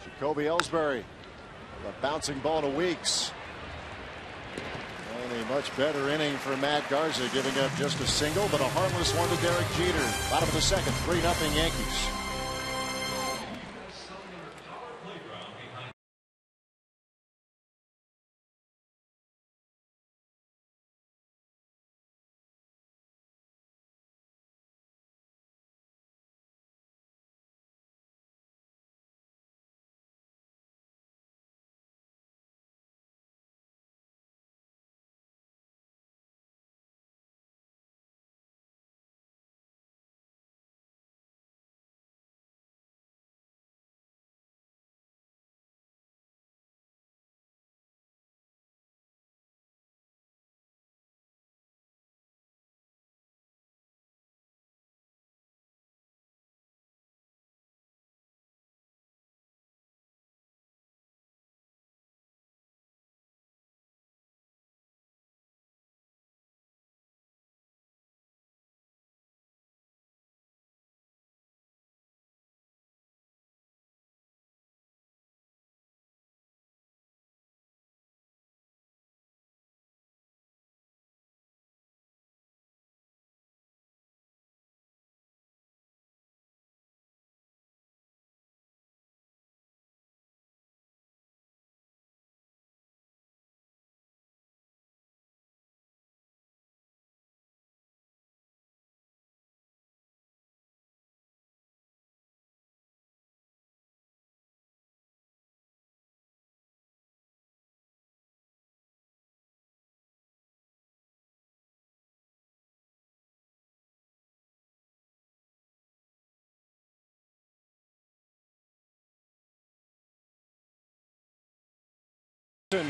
Jacoby Ellsbury, a bouncing ball to Weeks. And a much better inning for Matt Garza, giving up just a single, but a harmless one to Derek Jeter. Bottom of the second, 3-0 Yankees.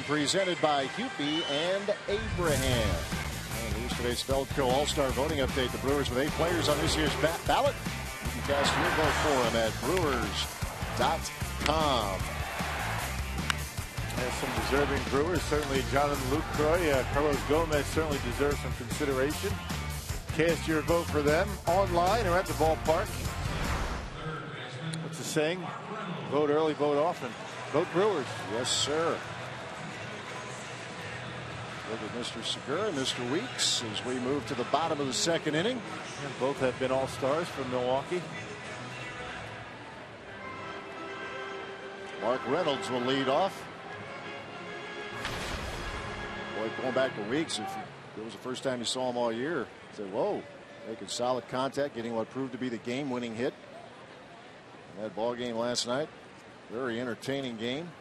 Presented by Hupy and Abraham. And here's today's Feldco All-Star voting update. The Brewers with 8 players on this year's ballot. You can cast your vote for them at Brewers.com. Some deserving Brewers. Certainly Jonathan Lucroy. Carlos Gomez certainly deserves some consideration. Cast your vote for them online or at the ballpark. What's the saying? Vote early, vote often. Vote Brewers. Yes, sir. Look at Mr. Segura, Mr. Weeks, as we move to the bottom of the second inning. And both have been all-stars from Milwaukee. Mark Reynolds will lead off. Boy, going back to Weeks, if it was the first time you saw him all year, say, whoa, making solid contact, getting what proved to be the game-winning hit in that ball game last night. Very entertaining game.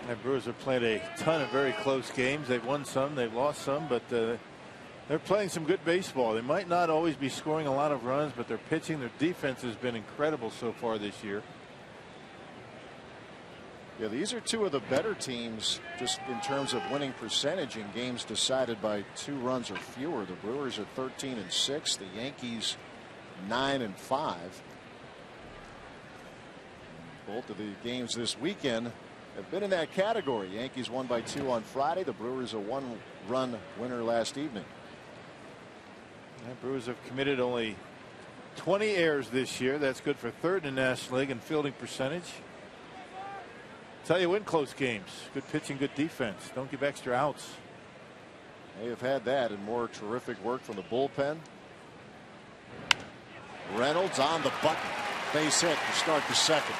The Brewers have played a ton of very close games. They've won some, they've lost some, but they're playing some good baseball. They might not always be scoring a lot of runs, but their pitching, their defense has been incredible so far this year. Yeah, these are two of the better teams just in terms of winning percentage in games decided by 2 runs or fewer. The Brewers are 13-6, the Yankees 9-5. Both of the games this weekend have been in that category. Yankees won by 2 on Friday. The Brewers a 1-run winner last evening. The Brewers have committed only 20 errors this year. That's good for 3rd in the National League in fielding percentage. Tell you, win close games. Good pitching, good defense. Don't give extra outs. They have had that and more terrific work from the bullpen. Reynolds on the button. Base hit to start the second.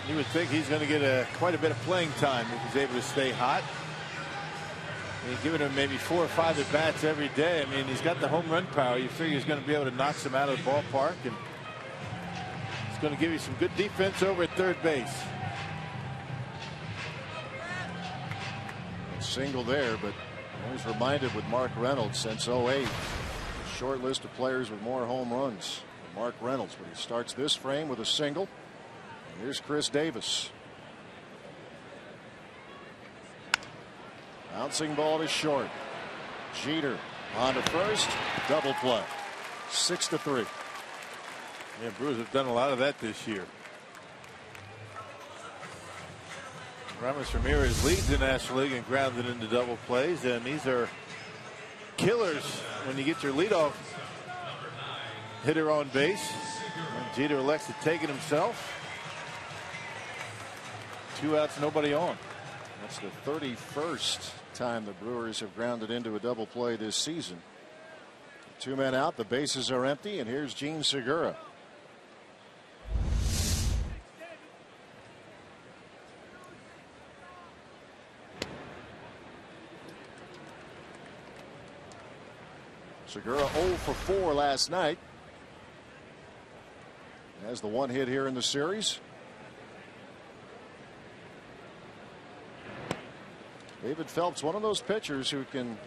You would think he's going to get quite a bit of playing time if he's able to stay hot. He's giving him maybe 4 or 5 at bats every day. I mean, he's got the home run power. You figure he's going to be able to knock some out of the ballpark, and he's going to give you some good defense over at third base. A single there, but I was reminded with Mark Reynolds since 08. A short list of players with more home runs than Mark Reynolds, but he starts this frame with a single. And here's Chris Davis. Bouncing ball to short. Jeter on to first. Double play. 6-3. Yeah, Brewers have done a lot of that this year. Ramos Ramirez leads the National League and grounded into double plays, and these are killers when you get your leadoff hitter on base. And Jeter elects to take it himself. 2 outs, nobody on. That's the 31st time the Brewers have grounded into a double play this season. 2 men out, the bases are empty, and here's Gene Segura. Segura 0 for 4 last night. Has the 1 hit here in the series. David Phelps, one of those pitchers who can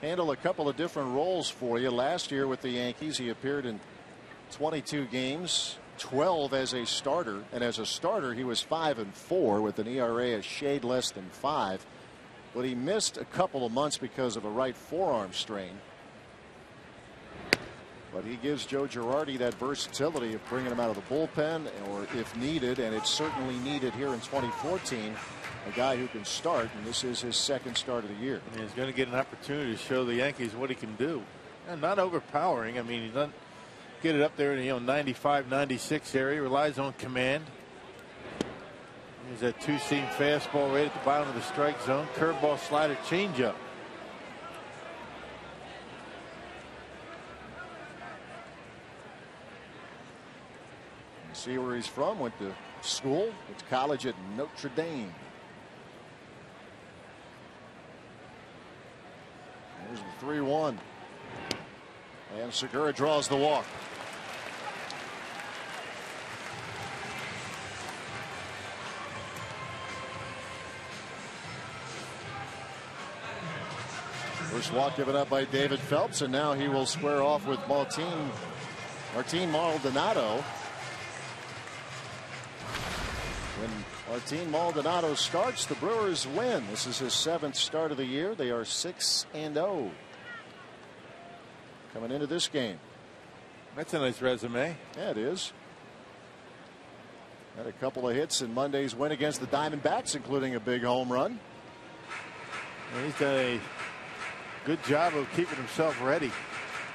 handle a couple of different roles for you. Last year with the Yankees, he appeared in 22 games, 12 as a starter, and as a starter he was 5-4 with an ERA a shade less than 5. But he missed a couple of months because of a right forearm strain. But he gives Joe Girardi that versatility of bringing him out of the bullpen, or if needed, and it's certainly needed here in 2014, a guy who can start, and this is his 2nd start of the year. And he's going to get an opportunity to show the Yankees what he can do. And not overpowering. I mean, he doesn't get it up there in the 95, 96 area. He relies on command. He's that 2-seam fastball right at the bottom of the strike zone. Curveball, slider, changeup. See where he's from. Went to school, went to college at Notre Dame. There's the 3-1. And Segura draws the walk. First walk given up by David Phelps, and now he will square off with Martin Maldonado. When Martin Maldonado starts, the Brewers win. This is his 7th start of the year. They are 6-0 coming into this game. That's a nice resume. Yeah, it is. Had a couple of hits in Monday's win against the Diamondbacks, including a big home run. And he's done a good job of keeping himself ready.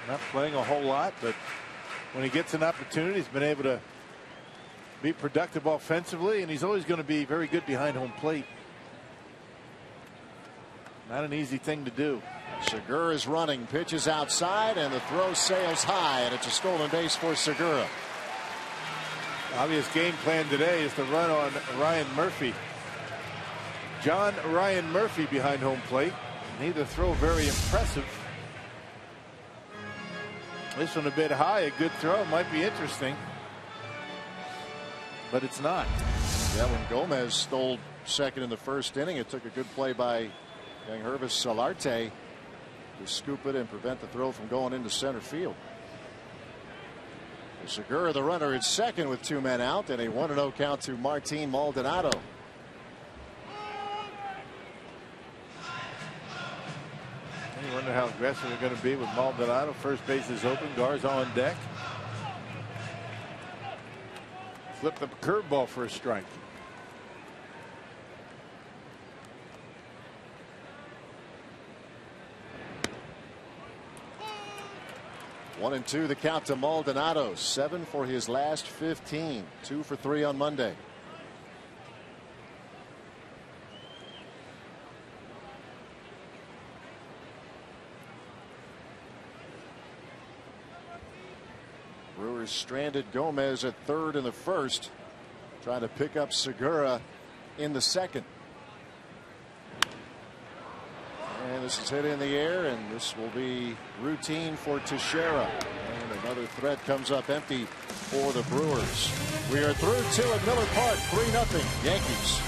Not playing a whole lot, but when he gets an opportunity, he's been able to be productive offensively, and he's always going to be very good behind home plate. Not an easy thing to do. Segura is running, pitches outside, and the throw sails high, and it's a stolen base for Segura. Obvious game plan today is to run on Ryan Murphy. John Ryan Murphy behind home plate. Neither throw very impressive. This one a bit high, a good throw, might be interesting. But it's not. Yeah, when Gomez stole second in the first inning, it took a good play by Yangervis Solarte to scoop it and prevent the throw from going into center field. Segura, the runner, at second with 2 men out, and a 1-0 count to Martin Maldonado. You wonder how aggressive they're going to be with Maldonado. First base is open. Garza on deck. Flip the curveball for a strike. One and two, the count to Maldonado. 7 for his last 15. 2 for 3 on Monday. Brewers stranded Gomez at third in the first, trying to pick up Segura in the second. And this is hit in the air, and this will be routine for Teixeira. And another threat comes up empty for the Brewers. We are through 2 at Miller Park. 3-0 Yankees.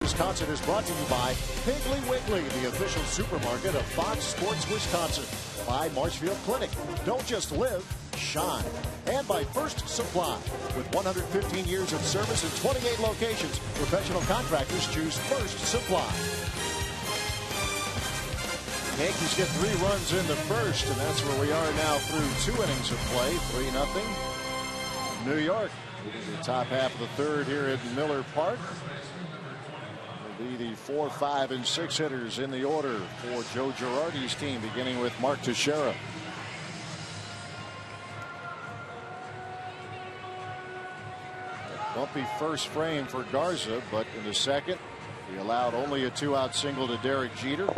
Wisconsin is brought to you by Piggly Wiggly, the official supermarket of Fox Sports Wisconsin. By Marshfield Clinic. Don't just live, shine. And by First Supply. With 115 years of service in 28 locations, professional contractors choose First Supply. Yankees get 3 runs in the first, and that's where we are now through 2 innings of play. 3-0. New York. The top half of the third here at Miller Park. Be the 4, 5, and 6 hitters in the order for Joe Girardi's team, beginning with Mark Teixeira. Bumpy first frame for Garza, but in the second, he allowed only a 2-out single to Derek Jeter.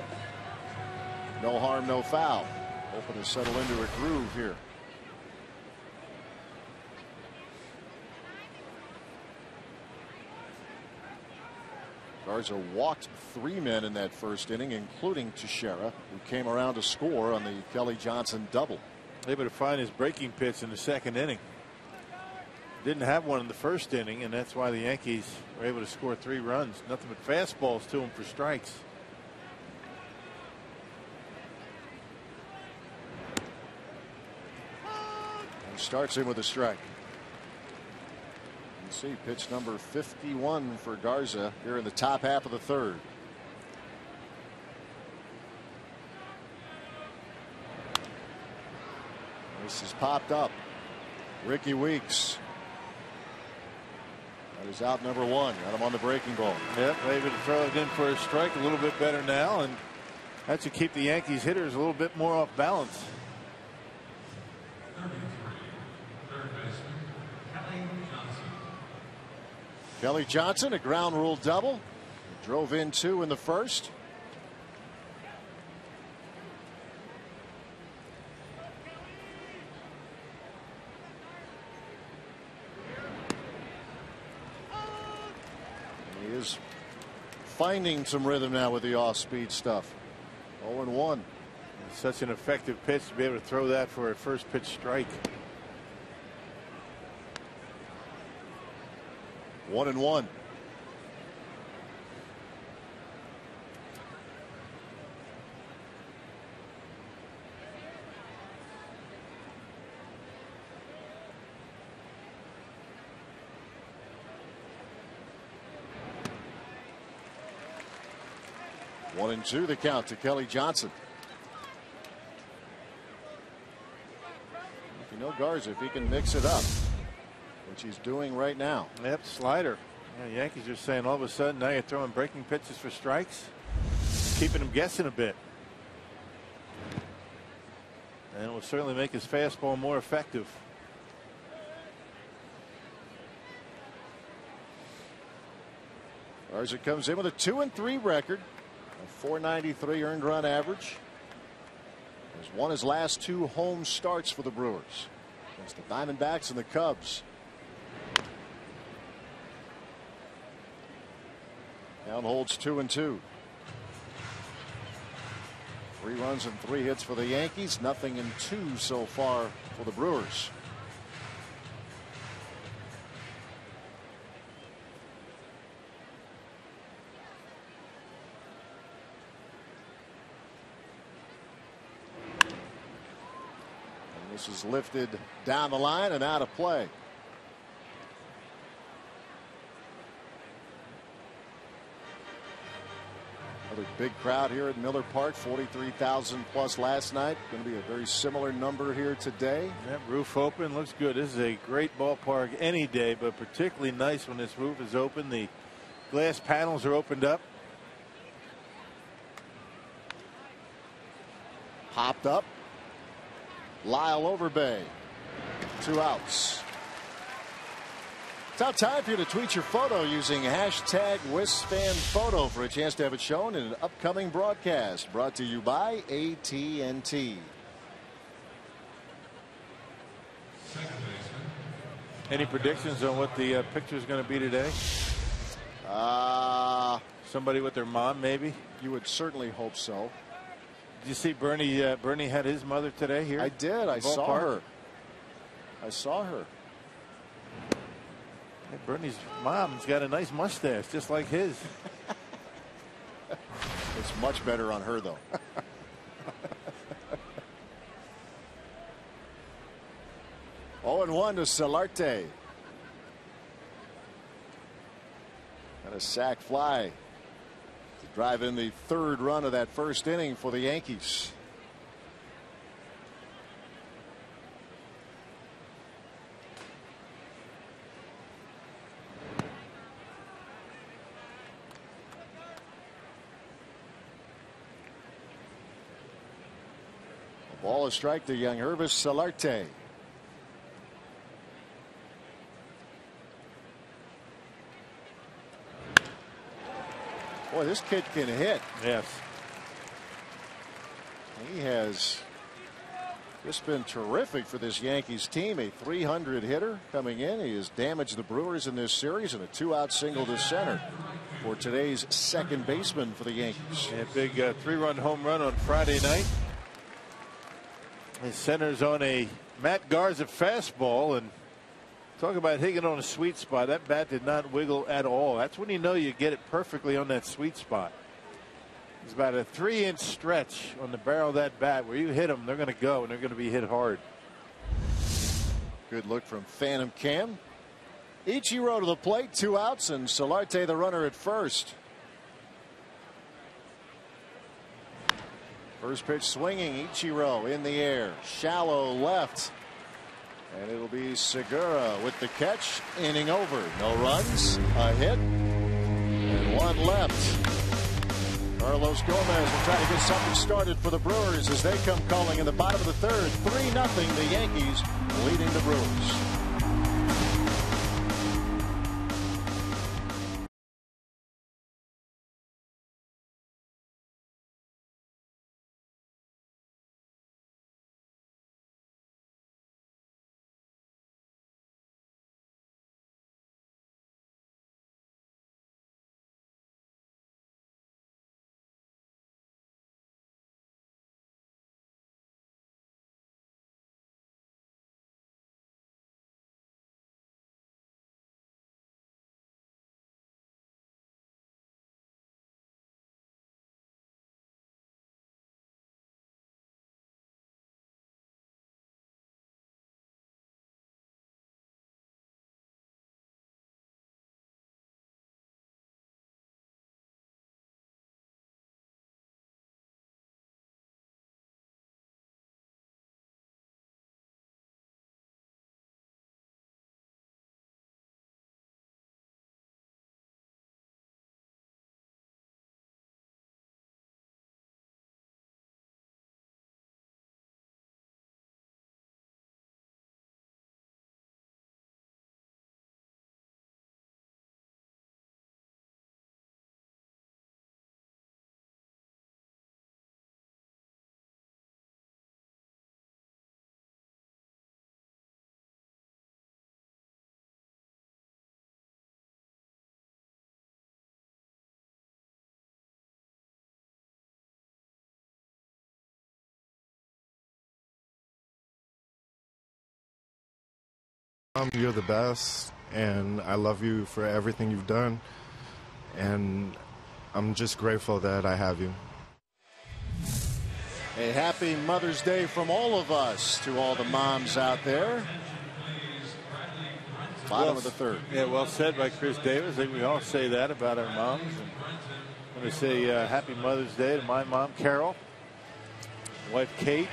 No harm, no foul. Hoping to settle into a groove here. Garza walked 3 men in that first inning, including Teixeira, who came around to score on the Kelly Johnson double. Able to find his breaking pitch in the second inning. Didn't have one in the first inning, and that's why the Yankees were able to score 3 runs. Nothing but fastballs to him for strikes. starts him with a strike. You see pitch number 51 for Garza here in the top half of the third. This is popped up. Ricky Weeks. That is out number one. Got him on the breaking ball. Yep, able to throw it in for a strike. A little bit better now, and that should keep the Yankees hitters a little bit more off balance. Kelly Johnson, a ground rule double. Drove in 2 in the first. He is finding some rhythm now with the off-speed stuff. 0-1. It's such an effective pitch to be able to throw that for a first pitch strike. 1-1. One and two the count to Kelly Johnson. If you know Garza, if he can mix it up, which he's doing right now. Yep, slider. Yeah, Yankees are saying all of a sudden now you're throwing breaking pitches for strikes, keeping him guessing a bit. And it will certainly make his fastball more effective. Garza comes in with a 2-3 record, a .493 earned run average. He's won his last 2 home starts for the Brewers against the Diamondbacks and the Cubs. Down holds 2-2. 3 runs and 3 hits for the Yankees. Nothing in 2 so far for the Brewers. And this is lifted down the line and out of play. Another big crowd here at Miller Park, 43,000 plus last night. Going to be a very similar number here today. That roof open looks good. This is a great ballpark any day, but particularly nice when this roof is open. The glass panels are opened up. Popped up. Lyle Overbay. 2 outs. It's now time for you to tweet your photo using hashtag WisFanPhoto for a chance to have it shown in an upcoming broadcast. Brought to you by AT&T. Any predictions on what the picture is going to be today? Somebody with their mom, maybe? You would certainly hope so. Did you see Bernie? Bernie had his mother today here? I did. I saw her. I saw her. Hey, Bernie's mom's got a nice mustache, just like his. It's much better on her, though. Oh, and 1 to Solarte. And a sac fly to drive in the 3rd run of that first inning for the Yankees. Ball a strike to young Hervis Solarte. Boy, this kid can hit. Yes. He has just been terrific for this Yankees team. A .300 hitter coming in. He has damaged the Brewers in this series, and a 2-out single to center for today's second baseman for the Yankees. A big 3-run home run on Friday night. His center's on a Matt Garza fastball, and talk about hitting on a sweet spot. That bat did not wiggle at all. That's when you know you get it perfectly on that sweet spot. It's about a 3-inch stretch on the barrel of that bat where you hit them, they're going to go, and they're going to be hit hard. Good look from Phantom Cam. Ichiro to the plate, 2 outs, and Solarte the runner at first. First pitch swinging, Ichiro in the air, shallow left, and it'll be Segura with the catch. Inning over, no runs, a hit, and 1 left. Carlos Gomez will try to get something started for the Brewers as they come calling in the bottom of the 3rd. 3-0, the Yankees leading the Brewers. You're the best, and I love you for everything you've done, and I'm just grateful that I have you. A happy Mother's Day from all of us to all the moms out there. Bottom of the 3rd. Yeah, well said by Chris Davis. I think we all say that about our moms. And I'm going to say happy Mother's Day to my mom, Carol, wife, Kate,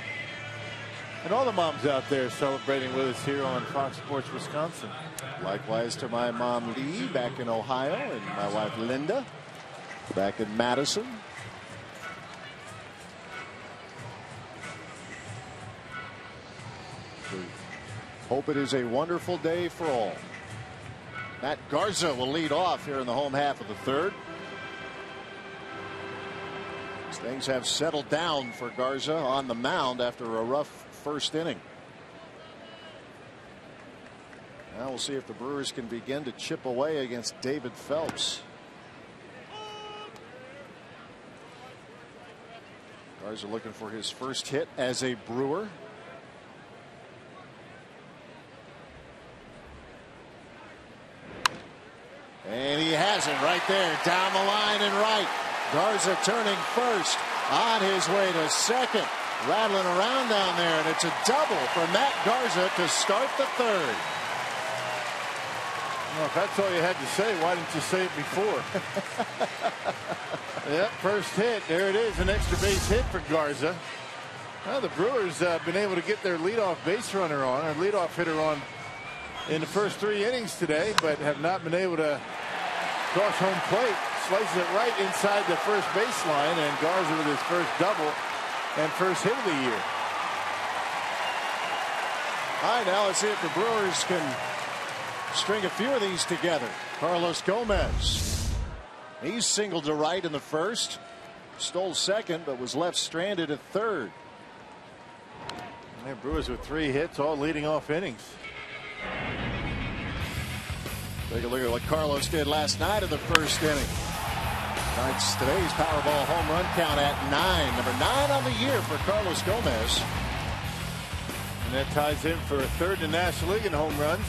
and all the moms out there celebrating with us here on Fox Sports Wisconsin. Likewise to my mom, Lee, back in Ohio, and my wife, Linda, back in Madison. We hope it is a wonderful day for all. Matt Garza will lead off here in the home half of the 3rd. As things have settled down for Garza on the mound after a rough first inning. Now we'll see if the Brewers can begin to chip away against David Phelps. Garza looking for his first hit as a Brewer. And he has it right there, down the line and right. Garza turning first, on his way to second. Rattling around down there, and it's a double for Matt Garza to start the 3rd. Well, if that's all you had to say, why didn't you say it before? Yep, first hit. There it is, an extra base hit for Garza. Well, the Brewers been able to get their leadoff base runner on, or leadoff hitter on, in the first 3 innings today, but have not been able to cross home plate. Slices it right inside the first baseline, and Garza with his first double and first hit of the year. All right, now let's see if the Brewers can string a few of these together. Carlos Gomez. He's singled to right in the first. Stole second, but was left stranded at 3rd. And Brewers with 3 hits, all leading off innings. Take a look at what Carlos did last night of the first inning. That's today's Powerball home run count at 9. Number 9 on the year for Carlos Gomez. And that ties him for 3rd in the National League in home runs.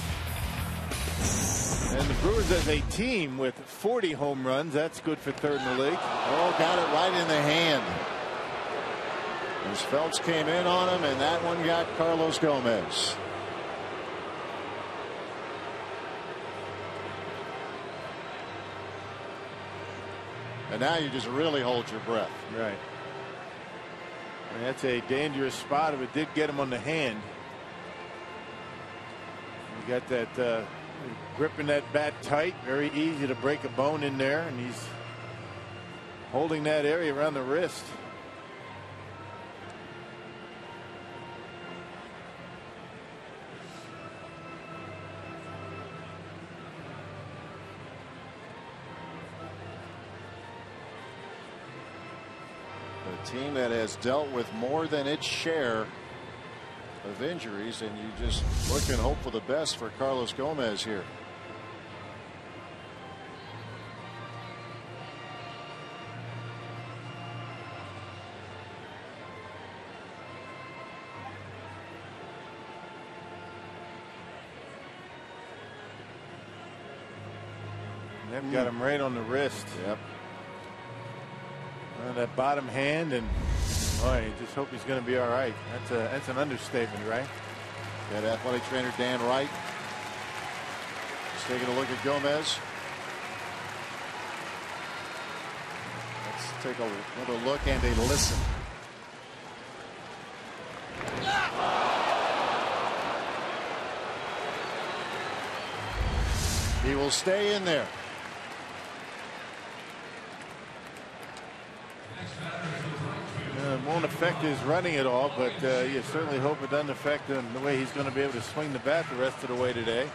And the Brewers as a team with 40 home runs. That's good for 3rd in the league. Oh, got it right in the hand. As Phelps came in on him, and that one got Carlos Gomez. And now you just really hold your breath. Right. And that's a dangerous spot if it did get him on the hand. You got that gripping that bat tight, very easy to break a bone in there, and he's holding that area around the wrist. A team that has dealt with more than its share of injuries, and you just look and hope for the best for Carlos Gomez here. They've got him right on the wrist. Yep. That bottom hand, and boy, you just hope he's going to be all right. That's an understatement, right? Got athletic trainer Dan Wright. Just taking a look at Gomez. Let's take another look and a listen. He will stay in there. It won't affect his running at all, but you certainly hope it doesn't affect him the way he's going to be able to swing the bat the rest of the way today.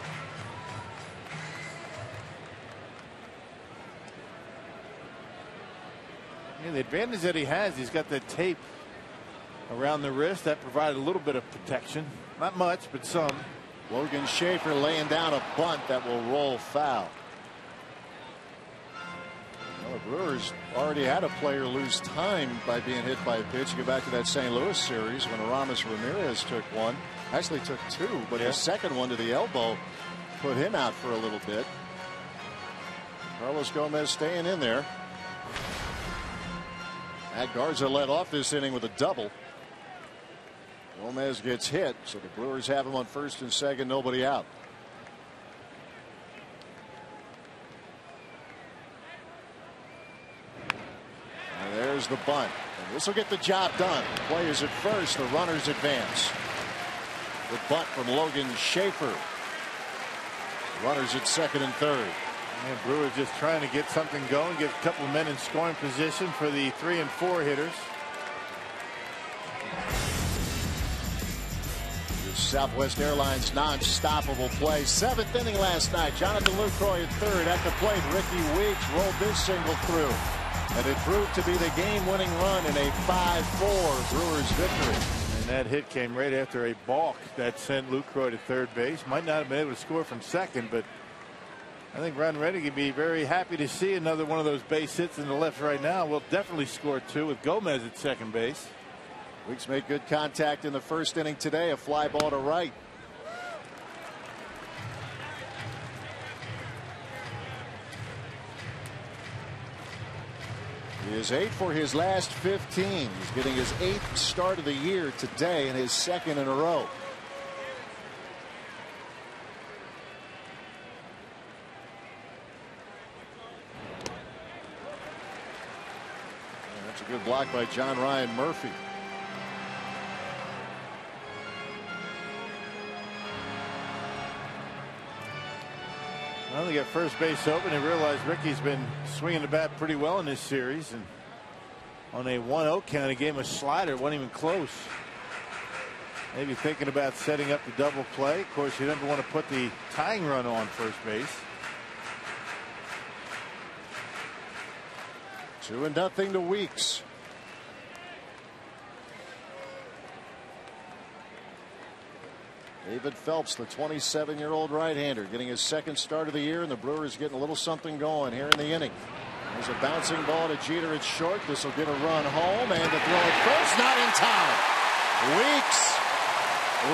Yeah, the advantage that he has, he's got that tape around the wrist that provided a little bit of protection. Not much, but some. Logan Schaefer laying down a bunt that will roll foul. Well, the Brewers already had a player lose time by being hit by a pitch. You go back to that St. Louis series when Aramis Ramirez took one. Actually took two, but the second one to the elbow put him out for a little bit. Carlos Gomez staying in there. Matt Garza led off this inning with a double. Gomez gets hit, so the Brewers have him on first and second, nobody out. And there's the bunt. And this will get the job done. Players at first, the runners advance. The bunt from Logan Schaefer. Runners at second and third. And Brewers just trying to get something going, get a couple of men in scoring position for the 3 and 4 hitters. Southwest Airlines non-stoppable play. 7th inning last night. Jonathan Lucroy at third. At the plate, Ricky Weeks rolled this single through. And it proved to be the game-winning run in a 5-4 Brewers victory. And that hit came right after a balk that sent Lucroy to third base. Might not have been able to score from second, but I think Ron Reddick would be very happy to see another one of those base hits in the left right now. We'll definitely score 2 with Gomez at second base. Weeks made good contact in the first inning today. A fly ball to right. He is 8 for his last 15. He's getting his 8th start of the year today and his 2nd in a row. And that's a good block by John Ryan Murphy. Well, they got first base open. They realized Ricky's been swinging the bat pretty well in this series, and on a 1-0 count, he gave him a slider. Wasn't even close. Maybe thinking about setting up the double play. Of course, you never want to put the tying run on first base. 2-0 to Weeks. David Phelps, the 27-year-old right-hander, getting his 2nd start of the year, and the Brewers getting a little something going here in the inning. There's a bouncing ball to Jeter at short. This will get a run home, and to throw it first, not in time. Weeks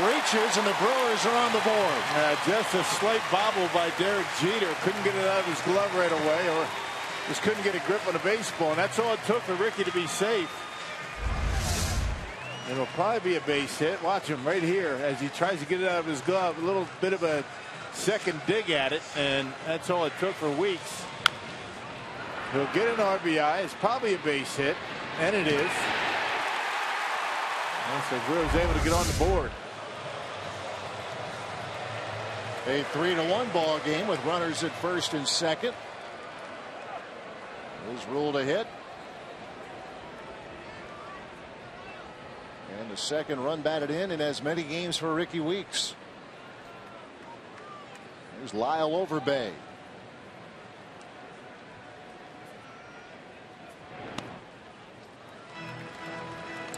reaches, and the Brewers are on the board. Just a slight bobble by Derek Jeter. Couldn't get it out of his glove right away, or just couldn't get a grip on the baseball, and that's all it took for Ricky to be safe. It'll probably be a base hit. Watch him right here as he tries to get it out of his glove. A little bit of a second dig at it, and that's all it took for Weeks. He'll get an RBI. It's probably a base hit, and it is. And so Brewers able to get on the board. A 3-1 ball game with runners at first and second. Is ruled a hit. And the second run batted in as many games for Ricky Weeks. There's Lyle Overbay.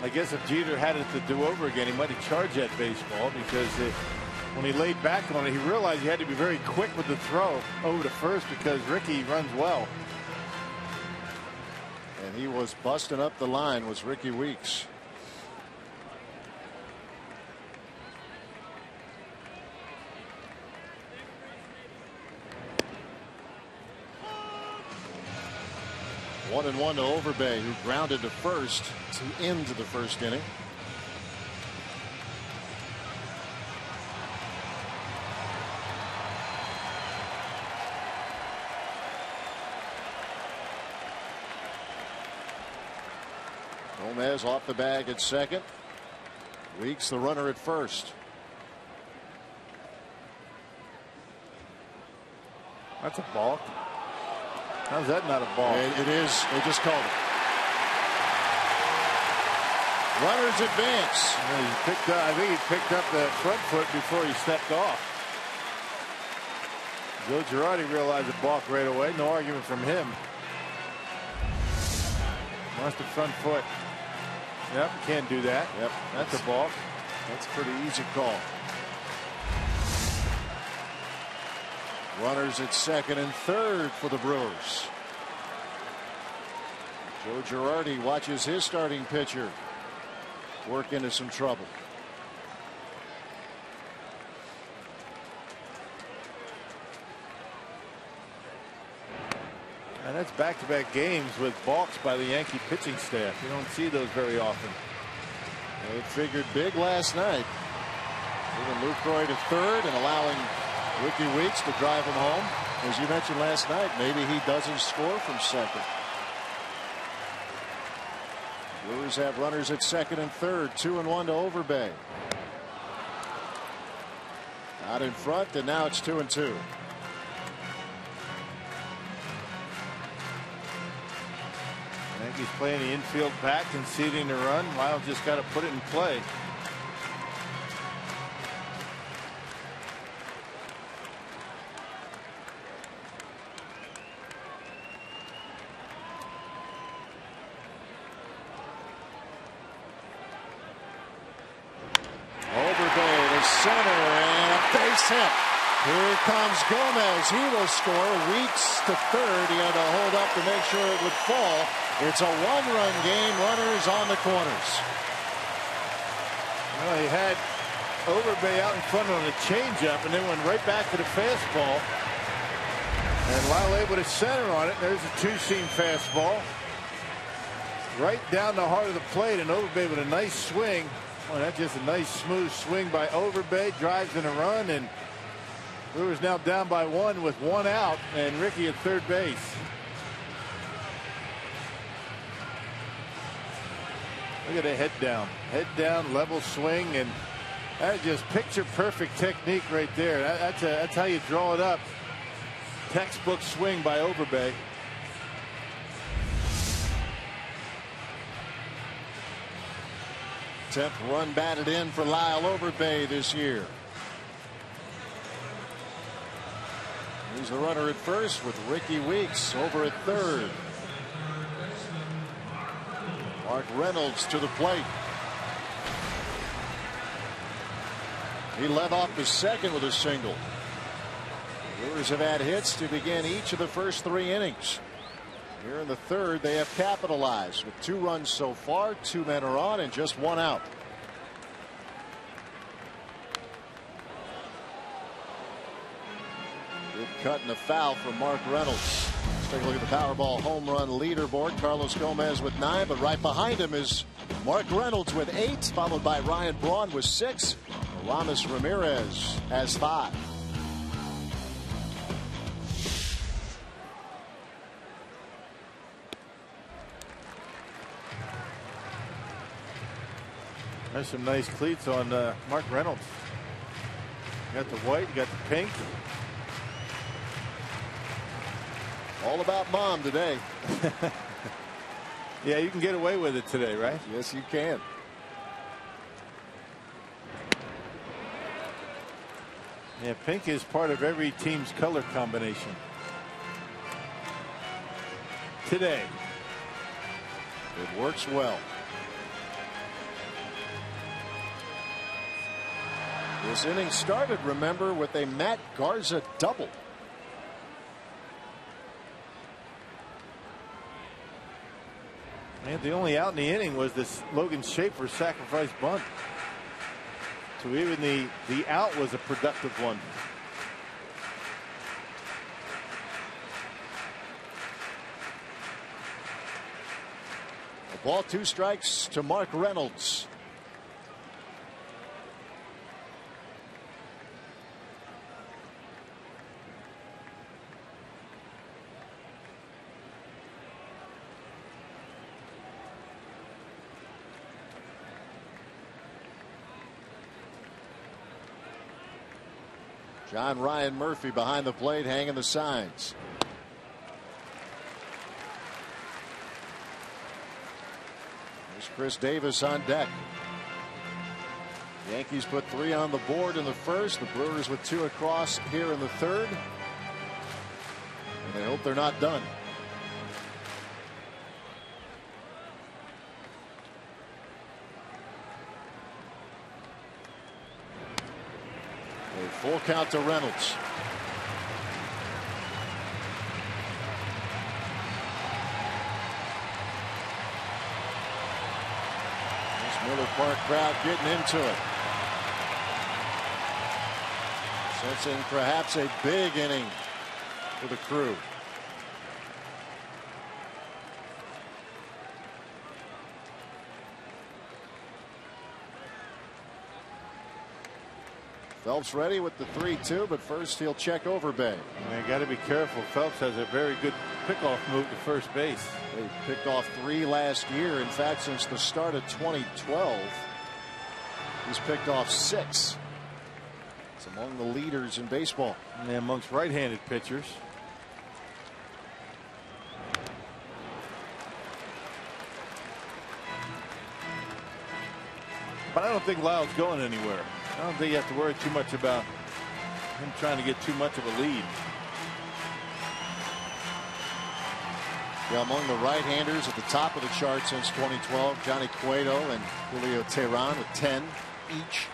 I guess if Jeter had it to do over again, he might have charged that baseball, because when he laid back on it, he realized he had to be very quick with the throw over to first, because Ricky runs well. And he was busting up the line, was Ricky Weeks. One and one to Overbay, who grounded to first to end the first inning. Gomez off the bag at second. Weeks the runner at first. That's a balk. How's that not a ball? It is. They just called it. Runners advance. Yeah, he picked up, I think he picked up the front foot before he stepped off. Joe Girardi realized the balk right away. No argument from him. Lost the front foot. Yep, can't do that. Yep, that's a balk. That's a pretty easy call. Runners at second and third for the Brewers. Joe Girardi watches his starting pitcher work into some trouble. And that's back-to-back games with balks by the Yankee pitching staff. You don't see those very often. They figured big last night. Moving Lucroy to third and allowing Ricky Weeks to drive him home. As you mentioned last night, maybe he doesn't score from second. Brewers have runners at second and third. 2-1 to Overbay. Out in front, and now it's 2-2. Yankees playing the infield back, conceding the run. Lyle just got to put it in play. Center and a base hit. Here comes Gomez. He will score. Weeks to third. He had to hold up to make sure it would fall. It's a one-run game. Runners on the corners. Well, he had Overbay out in front on a changeup and then went right back to the fastball. And Lyle able to center on it. There's a two-seam fastball. Right down the heart of the plate, and Overbay with a nice swing. Well, that's just a nice smooth swing by Overbay. Drives in a run, and Brewers now down by one with one out, and Ricky at third base. Look at the head down, level swing, and that's just picture perfect technique right there. That's how you draw it up. Textbook swing by Overbay. 10th run batted in for Lyle Overbay this year. He's the runner at first with Ricky Weeks over at third. Mark Reynolds to the plate. He led off the second with a single. The Brewers have had hits to begin each of the first 3 innings. Here in the third, they have capitalized with 2 runs so far. 2 men are on and just 1 out. Good cut and a foul from Mark Reynolds. Let's take a look at the Powerball home run leaderboard. Carlos Gomez with 9, but right behind him is Mark Reynolds with 8, followed by Ryan Braun with 6. Aramis Ramirez has 5. There's some nice cleats on Mark Reynolds. You got the white, you got the pink. All about mom today. Yeah, you can get away with it today, right? Yes, you can. Yeah, pink is part of every team's color combination. Today. It works well. This inning started, remember, with a Matt Garza double. And the only out in the inning was this Logan Schaefer sacrifice bunt. So even the out was a productive one. A ball, 2 strikes to Mark Reynolds. John Ryan Murphy behind the plate, hanging the signs. There's Chris Davis on deck. The Yankees put 3 on the board in the first. The Brewers with 2 across here in the third. And they hope they're not done. Full count to Reynolds. This Miller Park crowd getting into it. Sensing perhaps a big inning for the Crew. Phelps ready with the 3-2, but first he'll check over Bay. You got to be careful. Phelps has a very good pickoff move to first base. They picked off 3 last year. In fact, since the start of 2012, he's picked off 6. It's among the leaders in baseball. And amongst right-handed pitchers. But I don't think Lyle's going anywhere. I don't think you have to worry too much about him trying to get too much of a lead. Yeah, among the right-handers at the top of the chart since 2012, Johnny Cueto and Julio Teheran with 10 each.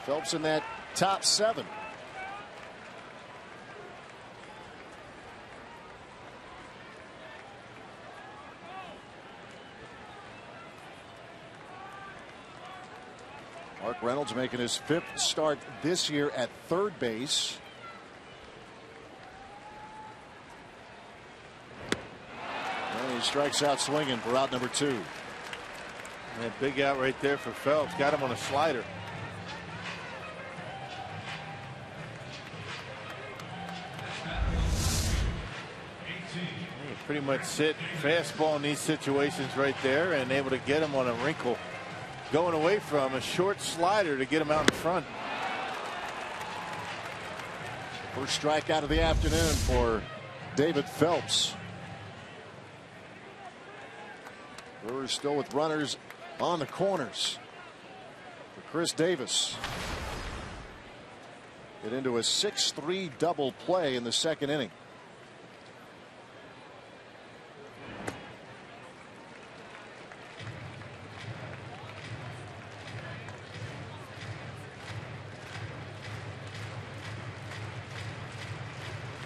Phelps in that top 7. Mark Reynolds making his 5th start this year at third base. And he strikes out swinging for out number 2. That big out right there for Phelps. Got him on a slider. You pretty much sit fastball in these situations right there and able to get him on a wrinkle. Going away from a short slider to get him out in front. First strikeout of the afternoon for David Phelps. Brewers still with runners on the corners for Chris Davis. Get into a 6-3 double play in the second inning.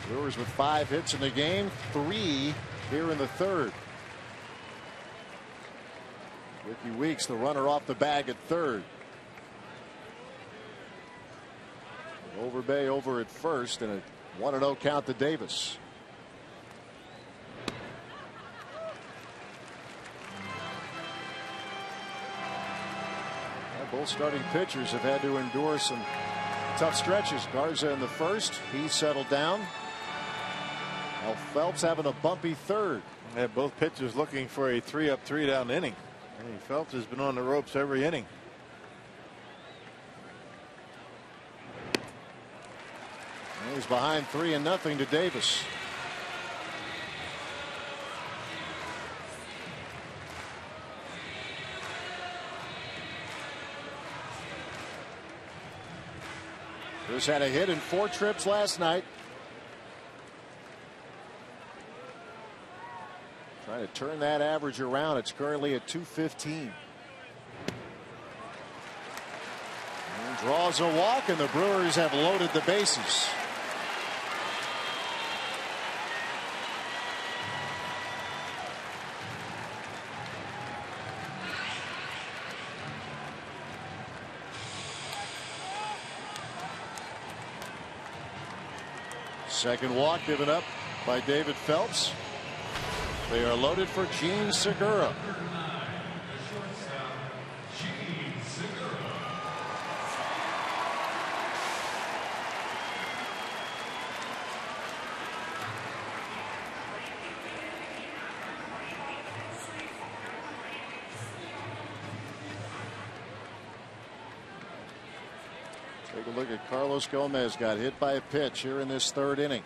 Brewers with 5 hits in the game, 3 here in the third. Ricky Weeks, the runner off the bag at third. Overbay over at first, and a 1-0 count to Davis. Both starting pitchers have had to endure some tough stretches. Garza in the first, he settled down. Now Phelps having a bumpy third. Yeah, both pitchers looking for a 3-up, 3-down inning. Hey, Phelps has been on the ropes every inning. He's behind 3-0 to Davis. Cruz had a hit in 4 trips last night. Trying to turn that average around. It's currently at 215. And draws a walk, and the Brewers have loaded the bases. Second walk given up by David Phelps. They are loaded for Gene Segura. Take a look at Carlos Gomez. Got hit by a pitch here in this 3rd inning.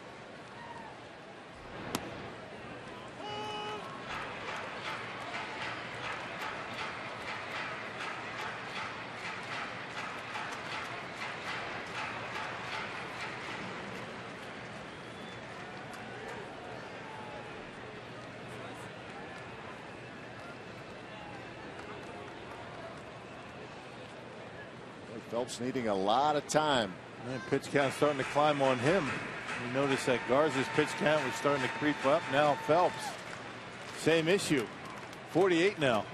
Phelps needing a lot of time. Man, pitch count starting to climb on him. You notice that Garza's pitch count was starting to creep up. Now Phelps, same issue. 48 now.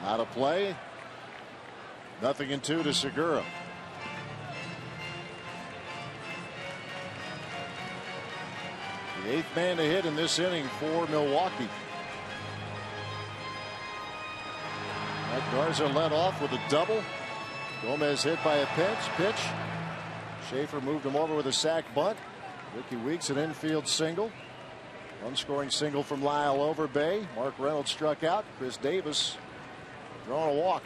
Out of play. 0-2 to Segura. The 8th man to hit in this inning for Milwaukee. That Garza led off with a double. Gomez hit by a pitch. Schaefer moved him over with a sac bunt. Ricky Weeks an infield single. Unscoring single from Lyle Overbay. Mark Reynolds struck out. Chris Davis drawing a walk.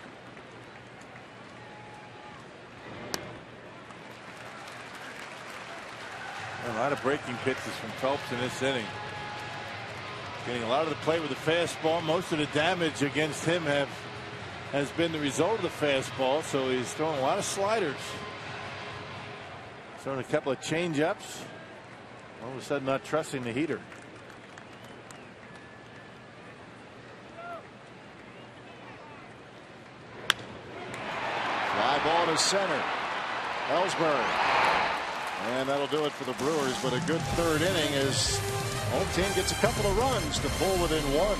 A lot of breaking pitches from Phelps in this inning. Getting a lot of the play with the fastball. Most of the damage against him has been the result of the fastball. So he's throwing a lot of sliders. Throwing a couple of change-ups. All of a sudden not trusting the heater. Fly ball to center. Ellsbury. And that'll do it for the Brewers, but a good 3rd inning as home team gets a couple of runs to pull within 1.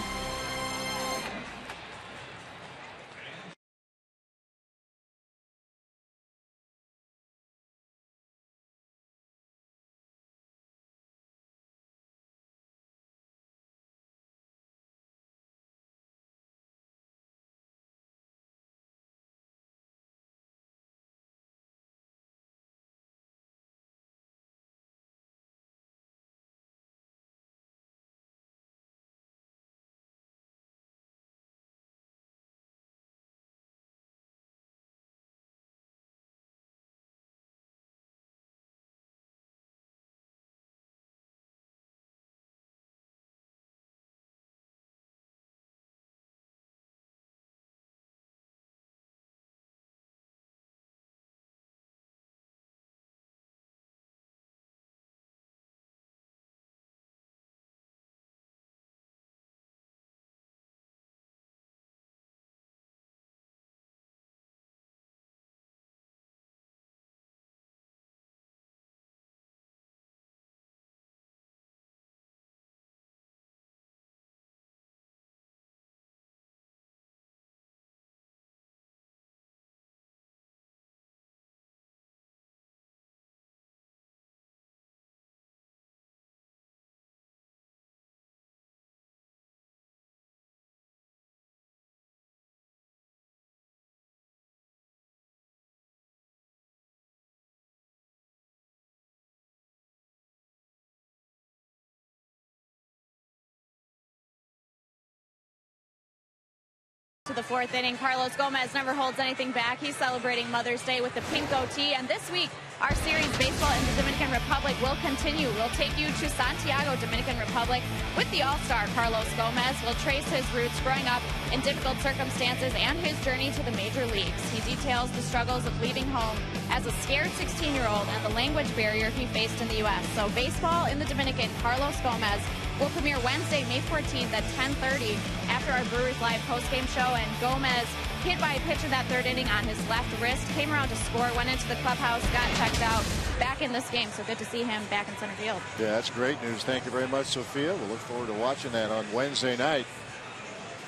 To the fourth inning, Carlos Gomez never holds anything back. He's celebrating Mother's Day with the pink goatee. And this week, our series baseball in the Dominican Republic will continue. We'll take you to Santiago, Dominican Republic with the All-Star Carlos Gomez. We'll trace his roots growing up in difficult circumstances and his journey to the major leagues. He details the struggles of leaving home as a scared 16-year-old and the language barrier he faced in the U.S. So baseball in the Dominican, Carlos Gomez will premiere Wednesday, May 14th at 10:30 after our Brewers Live postgame show. And Gomez hit by a pitch in that third inning on his left wrist, came around to score, went into the clubhouse, got checked out, back in this game. So good to see him back in center field. Yeah, that's great news. Thank you very much, Sophia. We'll look forward to watching that on Wednesday night.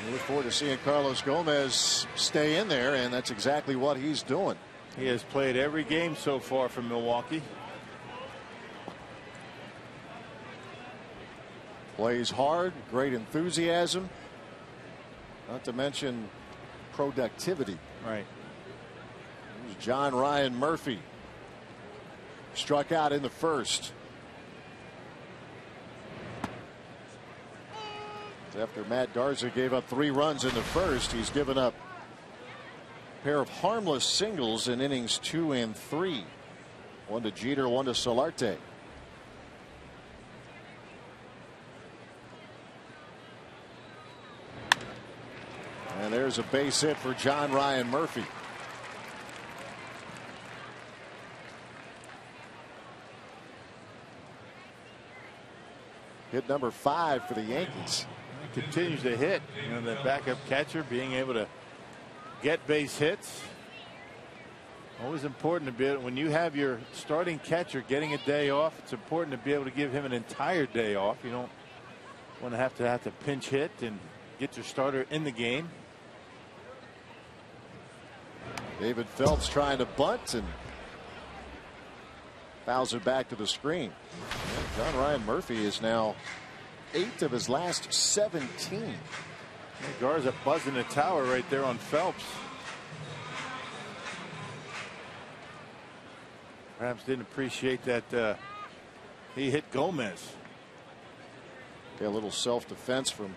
We look forward to seeing Carlos Gomez stay in there, and that's exactly what he's doing. He has played every game so far for Milwaukee. Plays hard, great enthusiasm, not to mention productivity. Right. Here's John Ryan Murphy. Struck out in the first. After Matt Garza gave up 3 runs in the first, he's given up a pair of harmless singles in innings 2 and 3. One to Jeter, one to Solarte. And there's a base hit for John Ryan Murphy. Hit number 5 for the Yankees. He continues to hit. You know, the backup catcher being able to get base hits. Always important to be able, when you have your starting catcher getting a day off, it's important to be able to give him an entire day off. You don't want to have to pinch hit and get your starter in the game. David Phelps trying to bunt and fouls it back to the screen. John Ryan Murphy is now 8 of his last 17. Garza buzzing the tower right there on Phelps. Perhaps didn't appreciate that he hit Gomez. A little self-defense from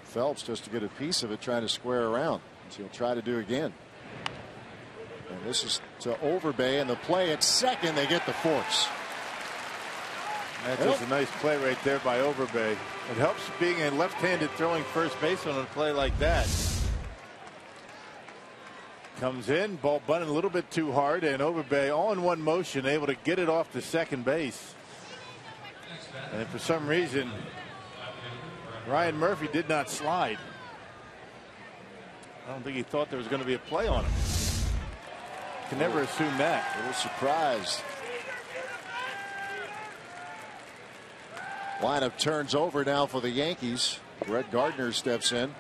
Phelps just to get a piece of it, trying to square around. So he'll try to do again. And this is to Overbay, and the play at second, they get the force. That's just a nice play right there by Overbay. It helps being a left-handed throwing first baseman on a play like that. Comes in, ball bunted a little bit too hard, and Overbay all in one motion able to get it off to second base. And for some reason Ryan Murphy did not slide. I don't think he thought there was going to be a play on him. Can never assume that. A little surprised. Lineup turns over now for the Yankees. Brett Gardner steps in.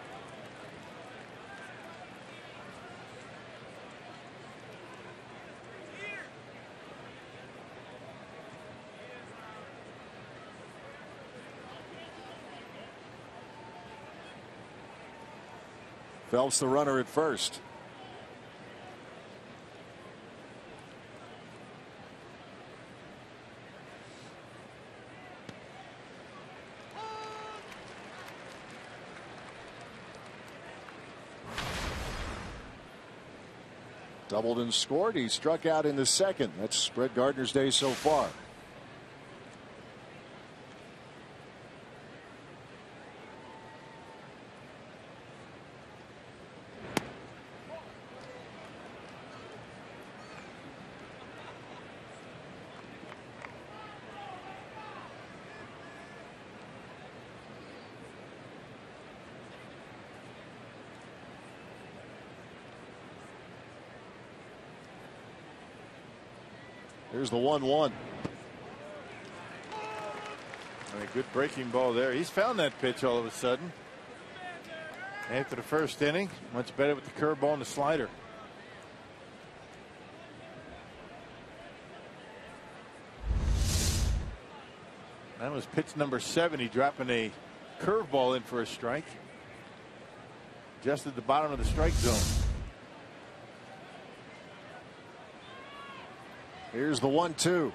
Phelps the runner at first. Doubled and scored. He struck out in the second. That's Brett Gardner's day so far. Here's the 1-1. A good breaking ball there. He's found that pitch all of a sudden. After the first inning, much better with the curveball and the slider. That was pitch number 7. He dropping a curveball in for a strike. Just at the bottom of the strike zone. Here's the 1-2.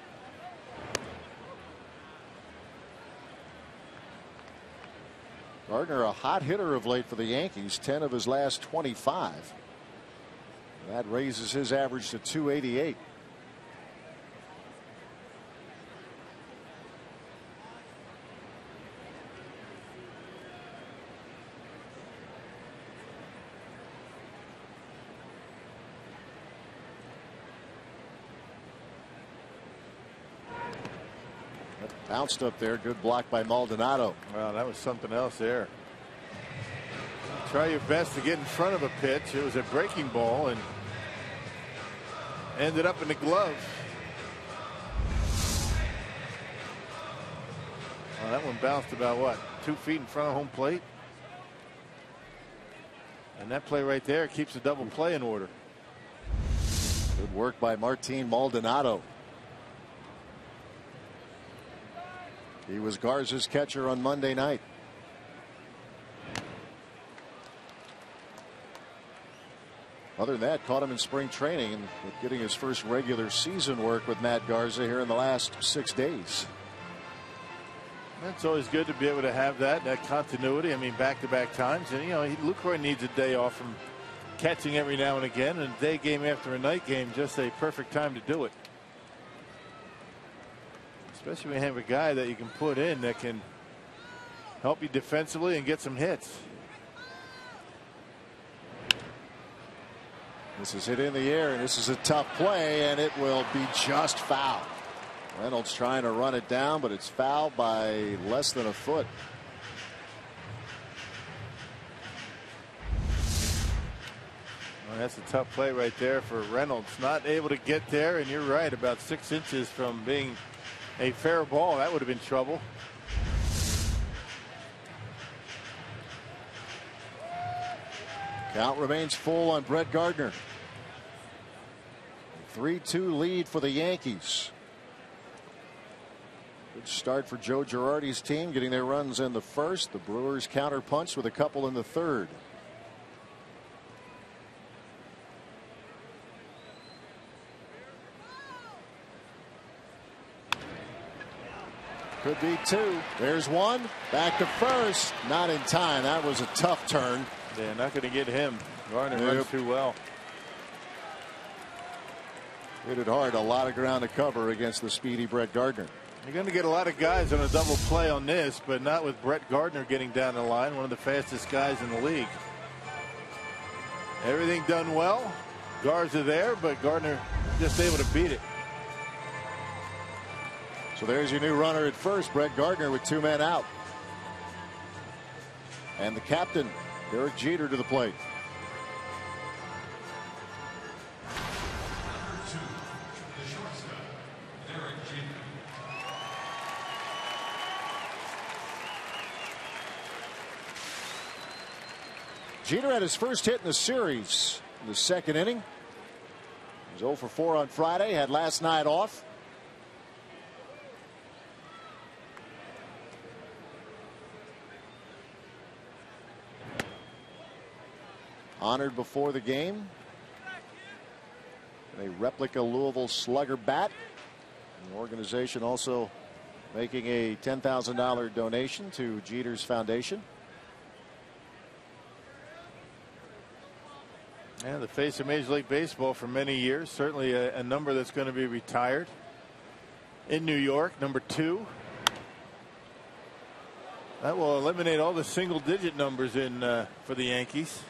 A 1-1 Gardner, a hot hitter of late for the Yankees, 10 of his last 25. That raises his average to 288. Bounced up there. Good block by Maldonado. Well, that was something else there. Try your best to get in front of a pitch. It was a breaking ball and ended up in the glove. Well, that one bounced about what, 2 feet in front of home plate? And that play right there keeps the double play in order. Good work by Martin Maldonado. He was Garza's catcher on Monday night. Other than that, caught him in spring training and getting his first regular season work with Matt Garza here in the last 6 days. It's always good to be able to have that continuity. I mean, back-to-back times. And, you know, Lucroy needs a day off from catching every now and again. And a day game after a night game, just a perfect time to do it. Especially when you have a guy that you can put in that can help you defensively and get some hits. This is hit in the air, and this is a tough play, and it will be just foul. Reynolds trying to run it down, but it's fouled by less than a foot. Well, that's a tough play right there for Reynolds. Not able to get there, and you're right, about 6 inches from being a fair ball. That would have been trouble. Count remains full on Brett Gardner. 3-2 lead for the Yankees. Good start for Joe Girardi's team, getting their runs in the first. The Brewers counterpunched with a couple in the third. Could be two. There's one. Back to first. Not in time. That was a tough turn. They're not going to get him. Gardner runs too well. Hit it hard. A lot of ground to cover against the speedy Brett Gardner. You're going to get a lot of guys on a double play on this, but not with Brett Gardner getting down the line, one of the fastest guys in the league. Everything done well. Garza there, but Gardner just able to beat it. So there's your new runner at first, Brett Gardner, with 2 men out. And the captain, Derek Jeter, to the plate. Jeter had his first hit in the series in the second inning. He was 0 for 4 on Friday, had last night off. Honored before the game. A replica Louisville Slugger bat. The organization also making a $10,000 donation to Jeter's foundation. And the face of Major League Baseball for many years. Certainly a number that's going to be retired in New York. Number 2. That will eliminate all the single-digit numbers in for the Yankees.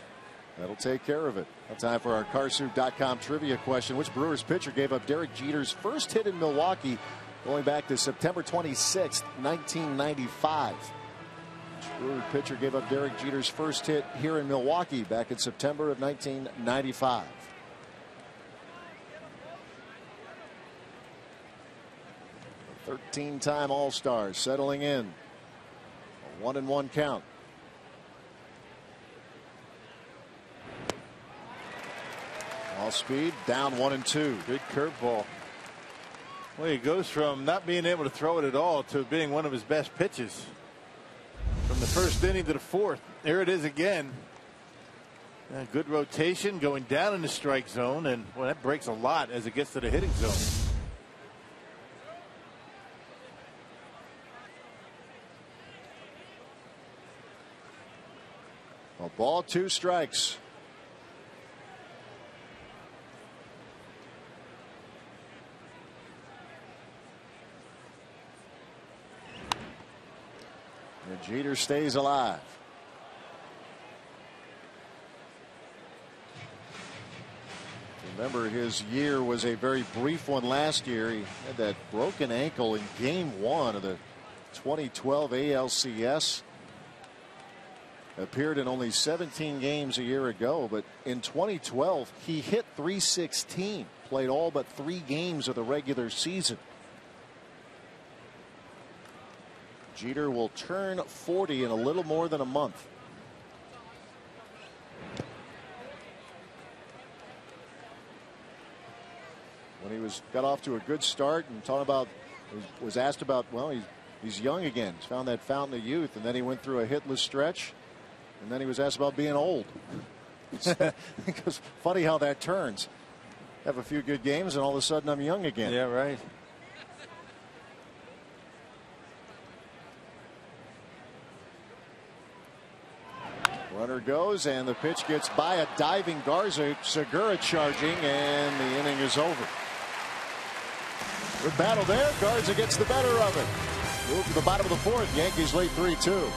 That'll take care of it. Time for our Carsoup.com trivia question. Which Brewers pitcher gave up Derek Jeter's first hit in Milwaukee going back to September 26, 1995? Which Brewer pitcher gave up Derek Jeter's first hit here in Milwaukee back in September of 1995? A 13-time All-Star settling in. A 1-1 count. All speed, down 1-2. Good curveball. Well, he goes from not being able to throw it at all to being one of his best pitches. From the first inning to the fourth. There it is again. Good rotation going down in the strike zone, and well, that breaks a lot as it gets to the hitting zone. Ball, 2 strikes. And Jeter stays alive. Remember, his year was a very brief one last year. He had that broken ankle in Game 1 of the 2012 ALCS. Appeared in only 17 games a year ago, but in 2012 he hit .316, played all but 3 games of the regular season. Jeter will turn 40 in a little more than a month. When he got off to a good start and was asked about, well, he's young again. He's found that fountain of youth, and then he went through a hitless stretch, and then he was asked about being old. Because funny how that turns. Have a few good games, and all of a sudden I'm young again. Yeah, right. Runner goes, and the pitch gets by a diving Garza. Segura charging, and the inning is over. Good battle there. Garza gets the better of it. Move to the bottom of the 4th. Yankees lead 3-2.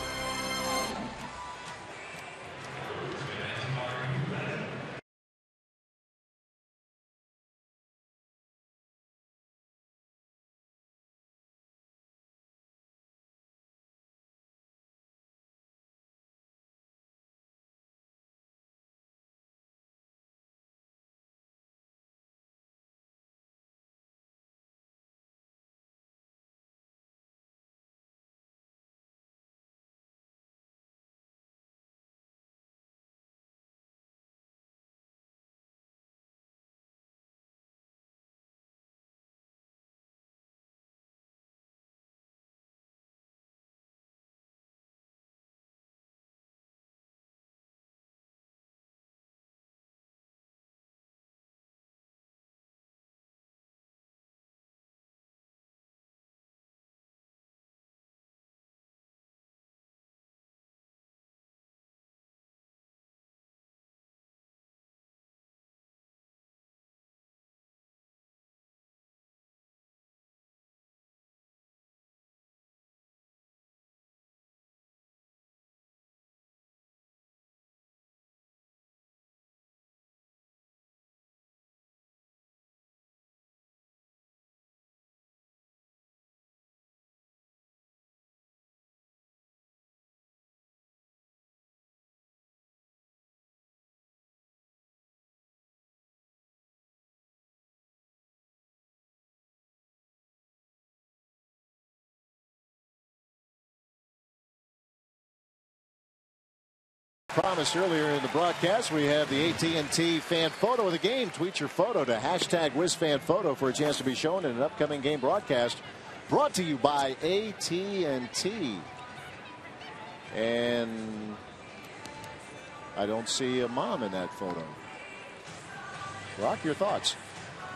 Promised earlier in the broadcast, we have the AT&T fan photo of the game. Tweet your photo to #WizFanPhoto for a chance to be shown in an upcoming game broadcast. Brought to you by AT&T. And I don't see a mom in that photo. Rock, your thoughts?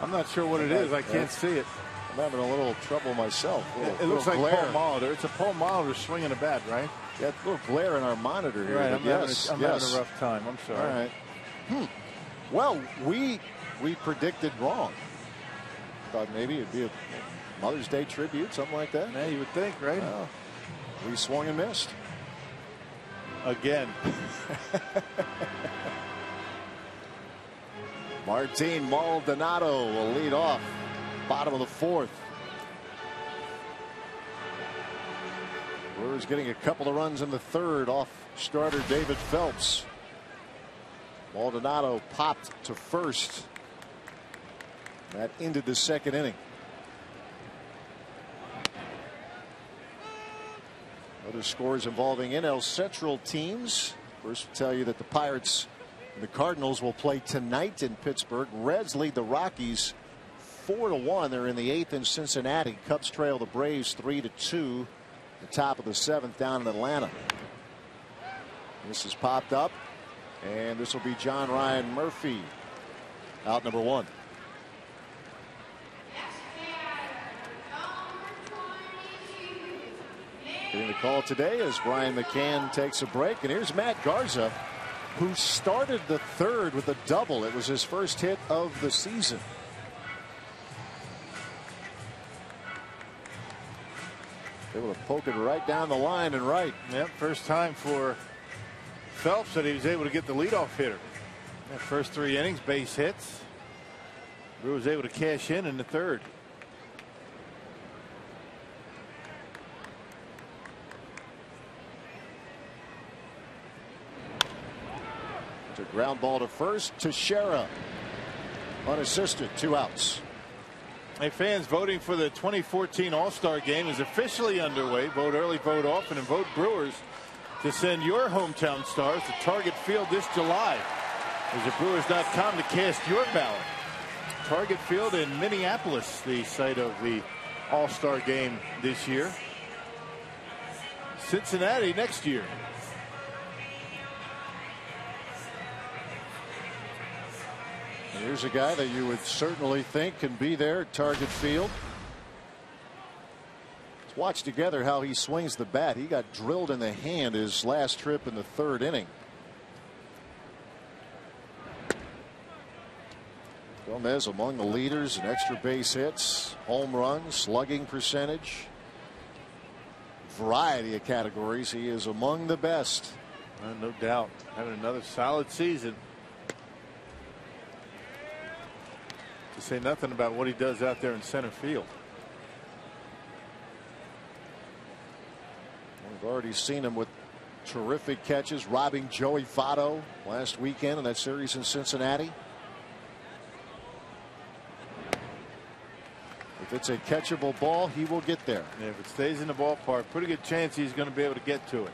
I'm not sure what it is. I can't see it. I'm having a little trouble myself. It looks like Paul Molitor. It's a Paul Molitor swinging a bat, right? Yeah, a little glare in our monitor here. Right, I'm having a rough time. I'm sorry. All right. Well, we predicted wrong. Thought maybe it'd be a Mother's Day tribute, something like that. Yeah, you would think, right? Well, we swung and missed. Again. Martin Maldonado will lead off. Bottom of the 4th. Brewers getting a couple of runs in the 3rd off starter David Phelps. Maldonado popped to first. That ended the 2nd inning. Other scores involving NL Central teams. First, we'll tell you that the Pirates and the Cardinals will play tonight in Pittsburgh. Reds lead the Rockies 4-1. They're in the 8th in Cincinnati. Cubs trail the Braves 3-2. The top of the 7th down in Atlanta. This has popped up, and this will be John Ryan Murphy, out number 1. Getting the call today as Brian McCann takes a break, and here's Matt Garza. who started the third with a double. It was his first hit of the season. Able to poke it right down the line and right. Yep, first time for Phelps that he was able to get the leadoff hitter. That first 3 innings, base hits. Brewers able to cash in the third. It's a ground ball to first. Teixeira unassisted, 2 outs. Hey, fans, voting for the 2014 All-Star Game is officially underway. Vote early, vote often, and vote Brewers to send your hometown stars to Target Field this July. Visit Brewers.com to cast your ballot. Target Field in Minneapolis, the site of the All-Star Game this year. Cincinnati next year. Here's a guy that you would certainly think can be there at Target Field. Let's watch together how he swings the bat. He got drilled in the hand his last trip in the 3rd inning. Gomez among the leaders in extra base hits, home runs, slugging percentage, variety of categories. He is among the best. No doubt, having another solid season. To say nothing about what he does out there in center field. We've already seen him with terrific catches, robbing Joey Votto last weekend in that series in Cincinnati. If it's a catchable ball, he will get there. Yeah, if it stays in the ballpark, pretty good chance he's going to be able to get to it.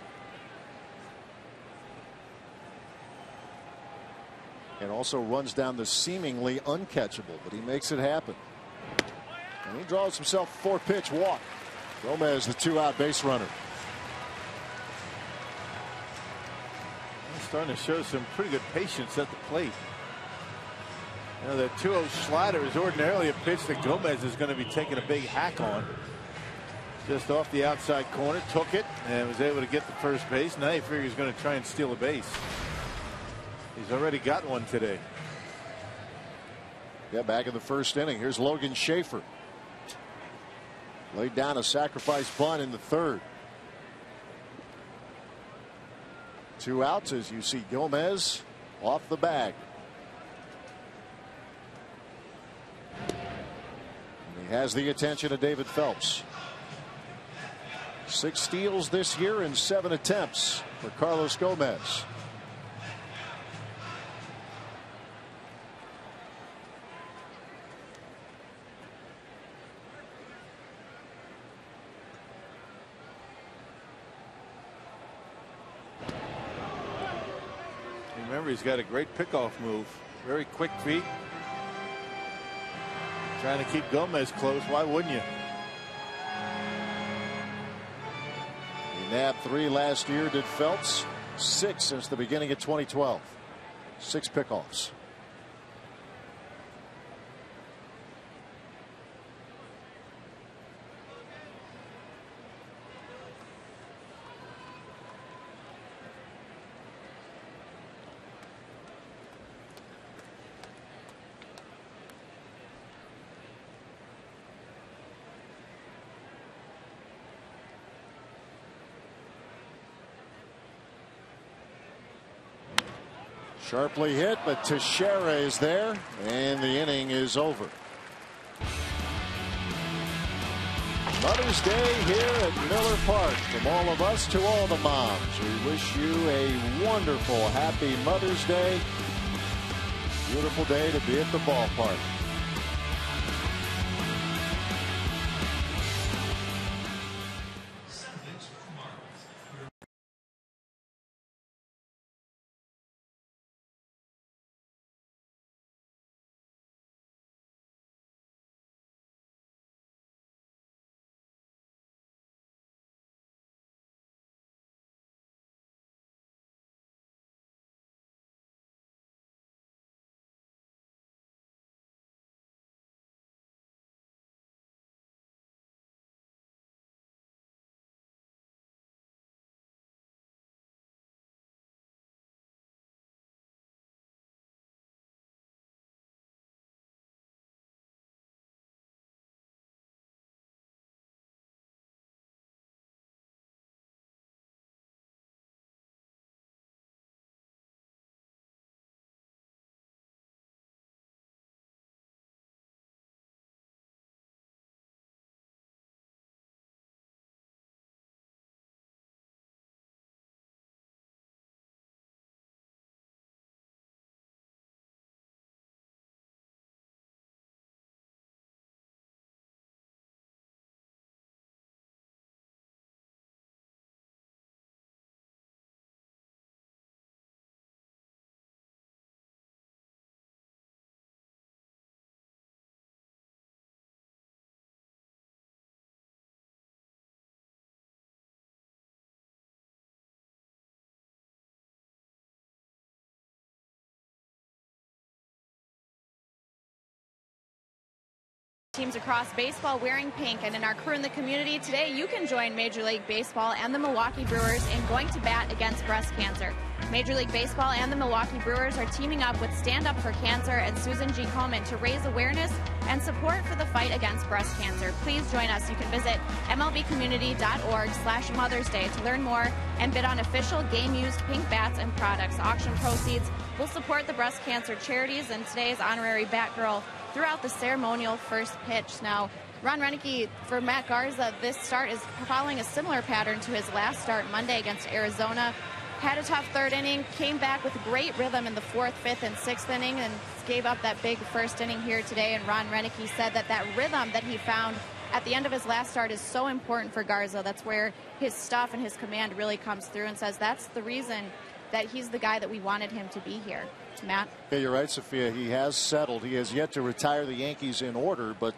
And also runs down the seemingly uncatchable, but he makes it happen. And he draws himself a 4-pitch walk. Gomez, the 2-out base runner. He's starting to show some pretty good patience at the plate. You know, that 2-0 slider is ordinarily a pitch that Gomez is going to be taking a big hack on. Just off the outside corner, took it and was able to get the first base. Now you figure he's going to try and steal a base. He's already got one today. Yeah, back in the 1st inning. Here's Logan Schaefer. Laid down a sacrifice bunt in the 3rd. 2 outs as you see Gomez off the bag. And he has the attention of David Phelps. 6 steals this year in 7 attempts for Carlos Gomez. Remember, he's got a great pickoff move. Very quick feet. Trying to keep Gomez close. Why wouldn't you? He nabbed 3 last year, did Phelps. 6 since the beginning of 2012. 6 pickoffs. Sharply hit, but Teixeira is there, and the inning is over. Mother's Day here at Miller Park. From all of us to all the moms, we wish you a wonderful, happy Mother's Day. Beautiful day to be at the ballpark. Teams across baseball wearing pink, and in our Crew in the Community today, you can join Major League Baseball and the Milwaukee Brewers in going to bat against breast cancer. Major League Baseball and the Milwaukee Brewers are teaming up with Stand Up for Cancer and Susan G. Komen to raise awareness and support for the fight against breast cancer. Please join us. You can visit mlbcommunity.org/Mother's Day to learn more and bid on official game-used pink bats and products. Auction proceeds will support the breast cancer charities and today's honorary Batgirl throughout the ceremonial first pitch. Now, Ron Renneke, for Matt Garza, this start is following a similar pattern to his last start Monday against Arizona. Had a tough third inning, came back with great rhythm in the fourth, fifth, and sixth inning, and gave up that big first inning here today. And Ron Renneke said that that rhythm that he found at the end of his last start is so important for Garza. That's where his stuff and his command really comes through, and says that's the reason that he's the guy that we wanted him to be here. Matt? Yeah, you're right, Sophia. He has settled. He has yet to retire the Yankees in order, but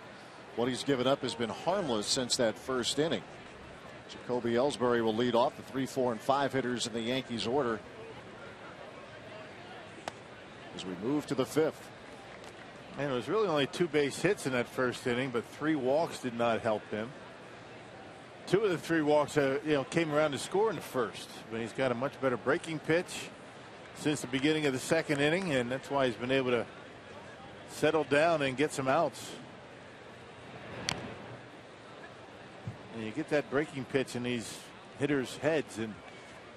what he's given up has been harmless since that first inning. Jacoby Ellsbury will lead off the 3, 4, and 5 hitters in the Yankees order as we move to the fifth. And it was really only 2 base hits in that first inning, but 3 walks did not help him. 2 of the 3 walks came around to score in the first, but he's got a much better breaking pitch since the beginning of the second inning, and that's why he's been able to settle down and get some outs. And you get that breaking pitch in these hitters' heads, and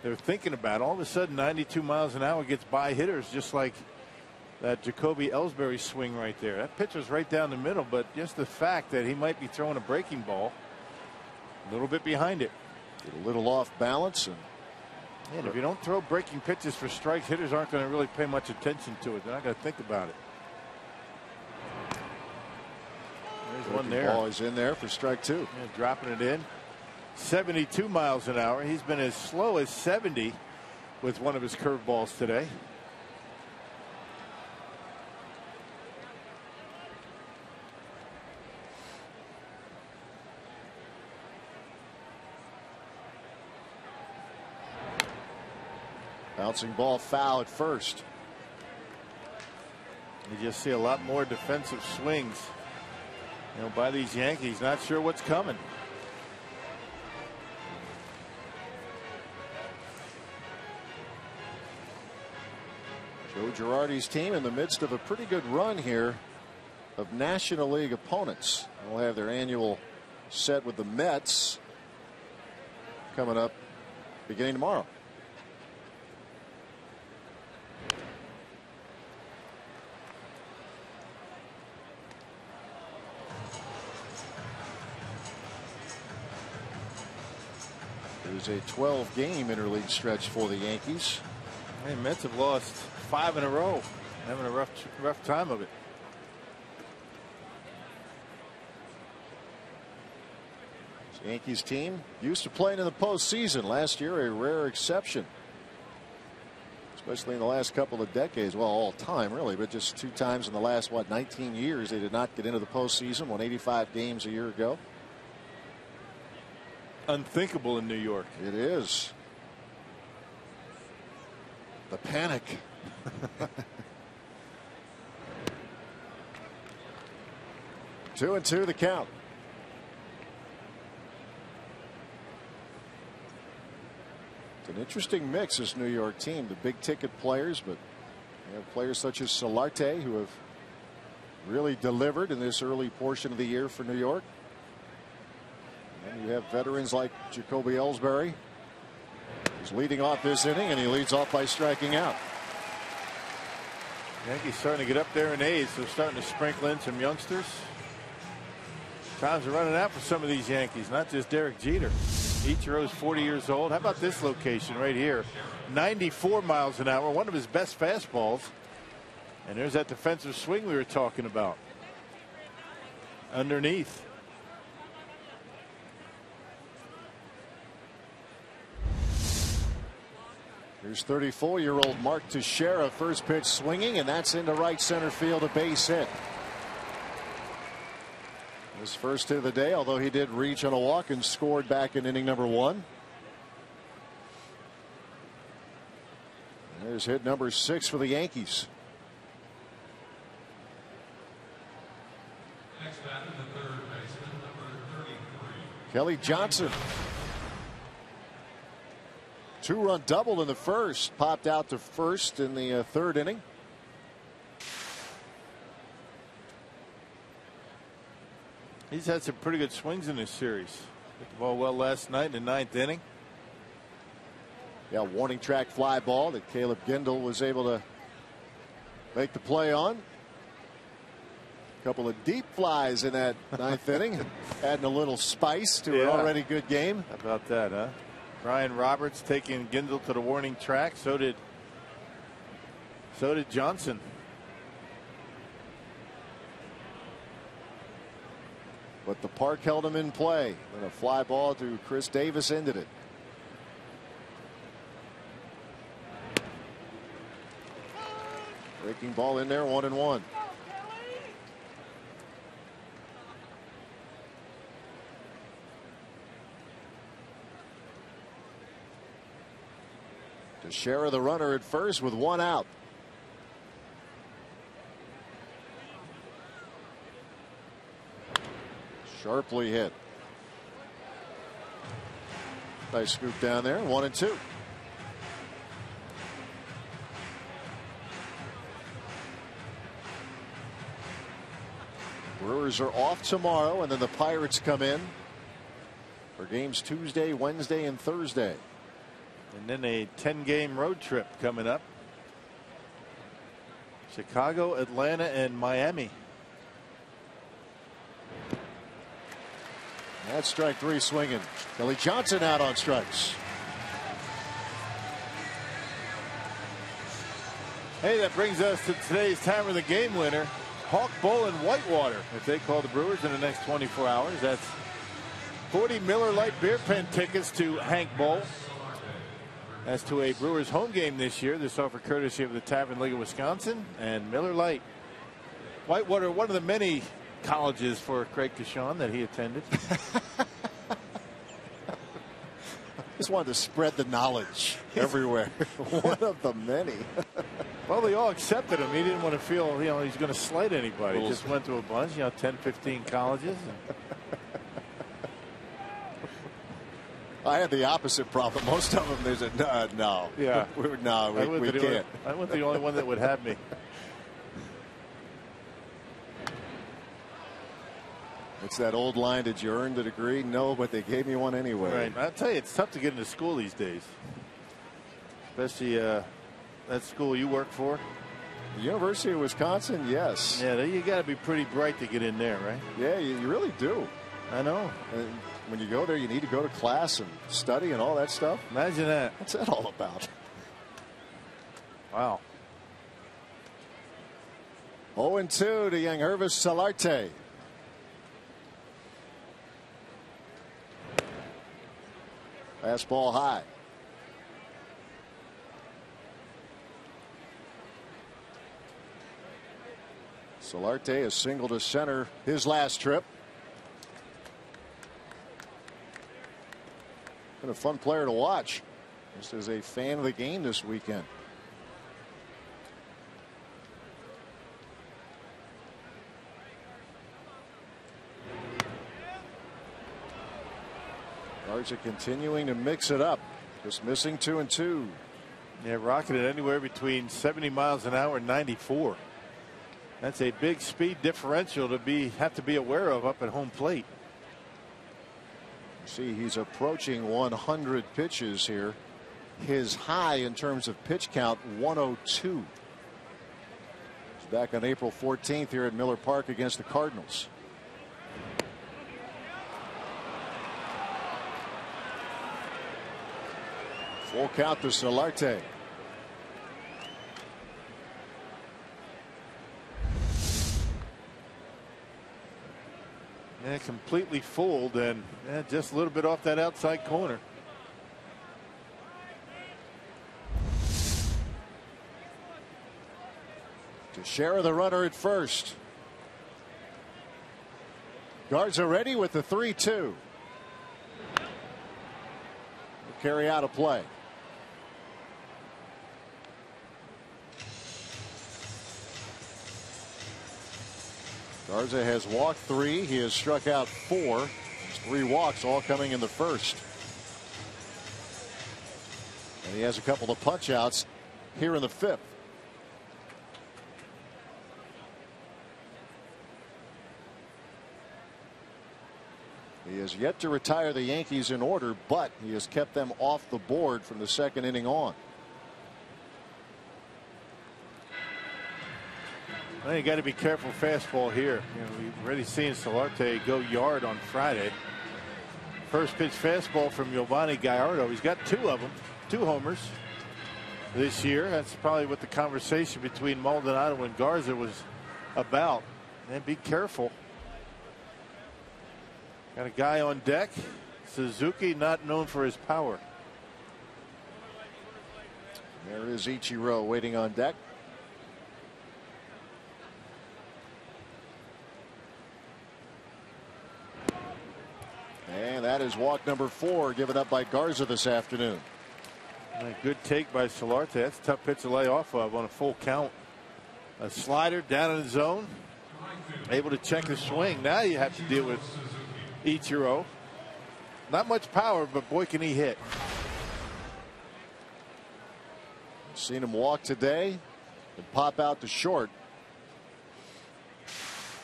they're thinking about it. All of a sudden 92 miles an hour gets by hitters, just like that Jacoby Ellsbury swing right there. That pitch was right down the middle, but just the fact that he might be throwing a breaking ball a little bit behind it. Get a little off balance, and if you don't throw breaking pitches for strikes, hitters aren't going to really pay much attention to it. They're not going to think about it. There's one there. Ball is in there for strike 2. Yeah, dropping it in. 72 miles an hour. He's been as slow as 70 with one of his curveballs today. Bouncing ball foul at first. You just see a lot more defensive swings, by these Yankees. Not sure what's coming. Joe Girardi's team in the midst of a pretty good run here of National League opponents. They'll have their annual set with the Mets coming up beginning tomorrow. It was a 12-game interleague stretch for the Yankees. The Mets have lost 5 in a row, having a rough time of it. This Yankees team used to playing in the postseason. Last year, a rare exception, especially in the last couple of decades. Well, all time really, but just 2 times in the last 19 years they did not get into the postseason. Won 85 games a year ago. Unthinkable in New York. It is. The panic. 2-2 the count. It's an interesting mix, this New York team. The big ticket players, but you have players such as Solarte who have really delivered in this early portion of the year for New York. And you have veterans like Jacoby Ellsbury. He's leading off this inning, and he leads off by striking out. Yankees starting to get up there in age, so starting to sprinkle in some youngsters. Times are running out for some of these Yankees, not just Derek Jeter. Ichiro's 40 years old. How about this location right here? 94 miles an hour, one of his best fastballs. And there's that defensive swing we were talking about. Underneath. Here's 34-year-old Mark Teixeira, first pitch swinging, and that's into right center field, a base hit. His first hit of the day, although he did reach on a walk and scored back in inning number 1. There's hit number 6 for the Yankees. Next batter, the Kelly Johnson. 2-run double in the first. Popped out to first in the third inning. He's had some pretty good swings in this series. Hit the ball well last night in the ninth inning. Yeah, warning track fly ball that Caleb Gindel was able to make the play on. A couple of deep flies in that ninth inning, adding a little spice to an already good game. How about that, huh? Brian Roberts taking Gindel to the warning track. So did Johnson. But the park held him in play. And a fly ball to Chris Davis ended it. Breaking ball in there, 1-1. Teixeira the runner at first with 1 out. Sharply hit. Nice scoop down there, 1-2. Brewers are off tomorrow, and then the Pirates come in for games Tuesday, Wednesday, and Thursday. And then a 10-game road trip coming up. Chicago, Atlanta, and Miami. That's strike 3 swinging. Kelly Johnson out on strikes. Hey, that brings us to today's time of the game winner. Hawk Bowl in Whitewater, if they call the Brewers in the next 24 hours. That's 40 Miller Lite beer pen tickets to Hank Bowl. As to a Brewers home game this year, this offer courtesy of the Tavern League of Wisconsin and Miller Lite. Whitewater, one of the many colleges for Craig Kashan that he attended. Just wanted to spread the knowledge everywhere. One of the many. Well, they all accepted him. He didn't want to feel, he's going to slight anybody. He just went to a bunch, 10, 15 colleges. I had the opposite problem. Most of them, they said, no. Yeah. we can't. I went the only one that would have me. It's that old line, did you earn the degree? No, but they gave me one anyway. Right. I'll tell you, it's tough to get into school these days. Especially that school you work for. The University of Wisconsin, yes. Yeah, you got to be pretty bright to get in there, right? Yeah, you really do. I know. And when you go there, you need to go to class and study and all that stuff. Imagine that. What's that all about? Wow. 0-2 to young Hervis Solarte. Fastball high. Solarte has singled to center his last trip. Been a fun player to watch. Just as a fan of the game this weekend. Cards are continuing to mix it up. Just missing 2-2. Yeah, rocketed anywhere between 70 miles an hour and 94. That's a big speed differential to have to be aware of up at home plate. See, he's approaching 100 pitches here. His high in terms of pitch count, 102. He's back on April 14th here at Miller Park against the Cardinals. Full count to Solarte. Yeah, completely fooled and just a little bit off that outside corner. Teixeira the runner at first. Guards are ready with the 3-2. Carry out a play. Garza has walked 3. He has struck out 4. There's 3 walks, all coming in the first. And he has a couple of punch outs here in the 5th. He has yet to retire the Yankees in order, but he has kept them off the board from the 2nd inning on. I think you got to be careful fastball here. You know, we've already seen Solarte go yard on Friday. First pitch fastball from Giovanni Gallardo. He's got 2 of them, 2 homers this year. That's probably what the conversation between Maldonado and Garza was about. And be careful. Got a guy on deck. Suzuki, not known for his power. There is Ichiro waiting on deck. And that is walk number 4 given up by Garza this afternoon. And a good take by Solarte. That's a tough pitch to lay off of on a full count. A slider down in the zone. Able to check the swing. Now you have to deal with Ichiro. Not much power, but boy can he hit. Seen him walk today and pop out to short.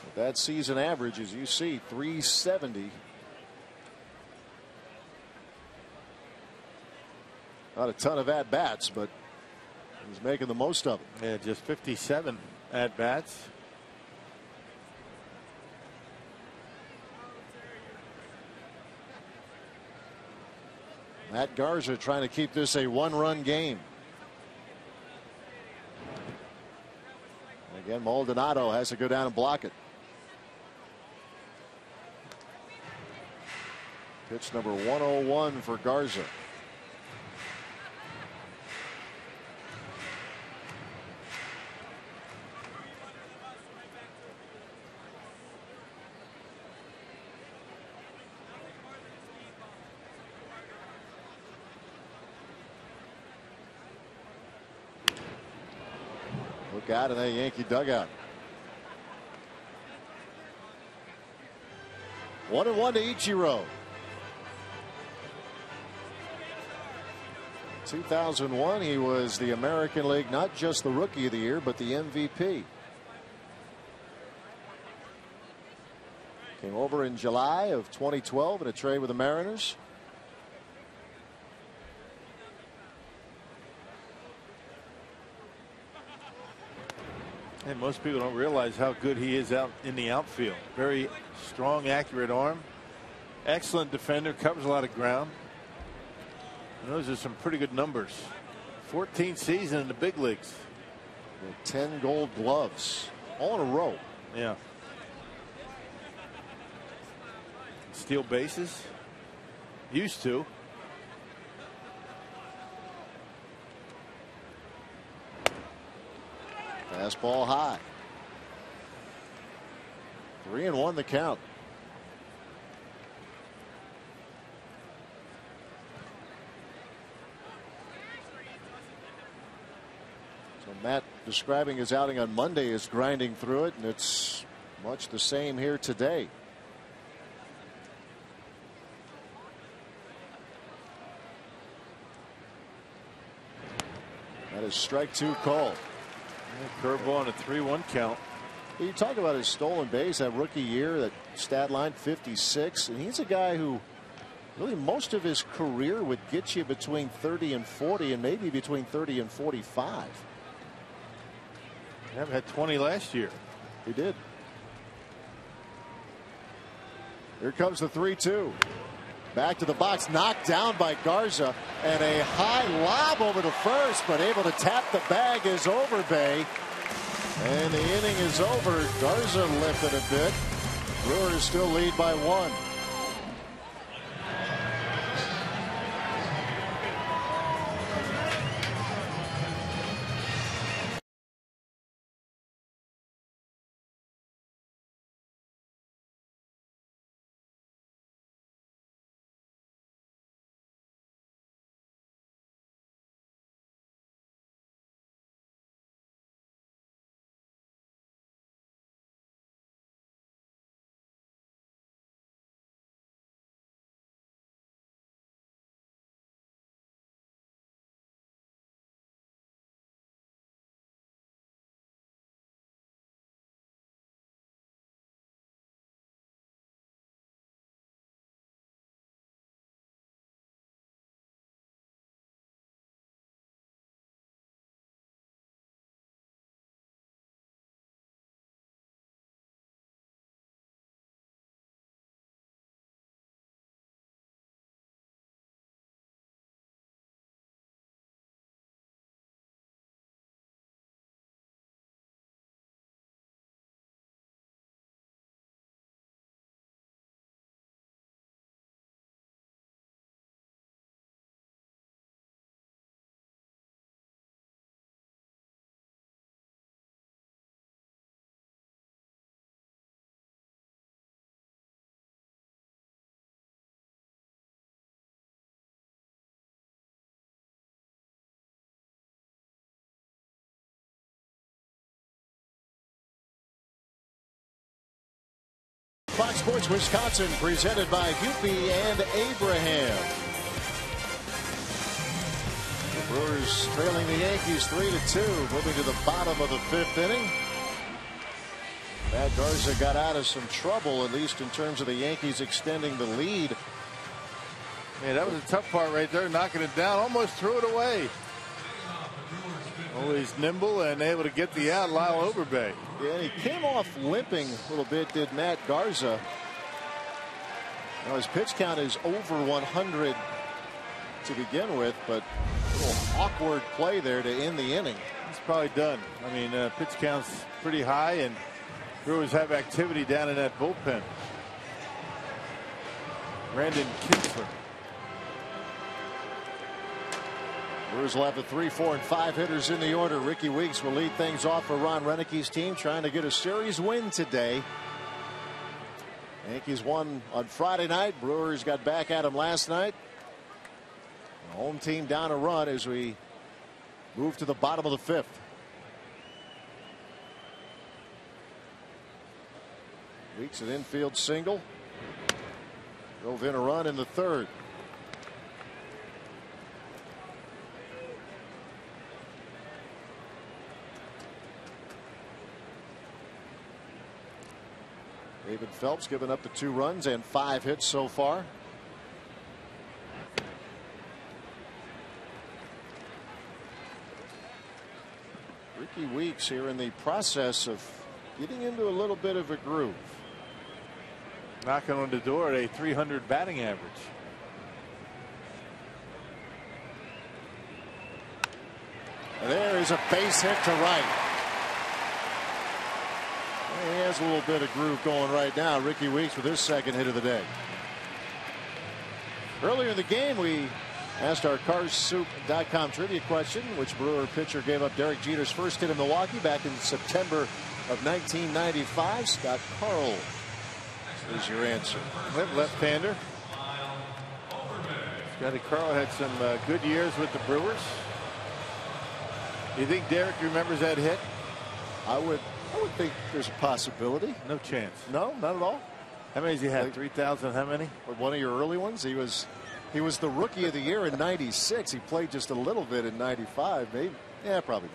But that season average, as you see, 370. Not a ton of at bats, but he's making the most of it. Yeah, just 57 at bats. Matt Garza trying to keep this a 1-run game. Again, Maldonado has to go down and block it. Pitch number 101 for Garza. Look out in that Yankee dugout. 1-1 to Ichiro. 2001, he was the American League, not just the Rookie of the Year, but the MVP. Came over in July of 2012 in a trade with the Mariners. And most people don't realize how good he is out in the outfield. Very strong, accurate arm. Excellent defender, covers a lot of ground. And those are some pretty good numbers. 14th season in the big leagues. 10 gold gloves, all in a row. Yeah. Steal bases. Used to. Fastball high. 3-1 the count. So Matt describing his outing on Monday as grinding through it, and it's much the same here today. That is strike 2 called. Curveball on a 3-1 count. You talk about his stolen base, that rookie year, that stat line 56, and he's a guy who really most of his career would get you between 30 and 40 and maybe between 30 and 45. Never had 20 last year. He did. Here comes the 3-2. Back to the box, knocked down by Garza, and a high lob over to first, but able to tap the bag is Overbay. And the inning is over. Garza lifted a bit. Brewers still lead by 1. Fox Sports Wisconsin, presented by Hupy and Abraham. The Brewers trailing the Yankees 3-2, moving to the bottom of the 5th inning. Matt Garza got out of some trouble, at least in terms of the Yankees extending the lead. Yeah, that was a tough part right there, knocking it down, almost threw it away. Always nimble and able to get the out, Lyle Overbay. Yeah, he came off limping a little bit, did Matt Garza. Now his pitch count is over 100 to begin with, but a little awkward play there to end the inning. It's probably done. I mean, pitch count's pretty high, and Brewers have activity down in that bullpen. Brandon Kinsler. Brewers will have the 3, 4, and 5 hitters in the order. Ricky Weeks will lead things off for Ron Renick's team, trying to get a series win today. Yankees won on Friday night. Brewers got back at them last night. The home team down a run as we move to the bottom of the 5th. Weeks an infield single. Drove in a run in the 3rd. David Phelps giving up the 2 runs and 5 hits so far. Ricky Weeks here in the process of getting into a little bit of a groove. Knocking on the door at a 300 batting average. And there is a base hit to right. He has a little bit of groove going right now. Ricky Weeks with his 2nd hit of the day. Earlier in the game, we asked our Carsoup.com trivia question, which Brewer pitcher gave up Derek Jeter's first hit in Milwaukee back in September of 1995. Scott Carl is your answer. Left-hander. Scotty Carl had some good years with the Brewers. You think Derek remembers that hit? I would think there's a possibility. No chance. No, not at all. How many has he had? 3,000. How many? One of your early ones. He was the rookie of the year in '96. He played just a little bit in '95. Maybe. Yeah, probably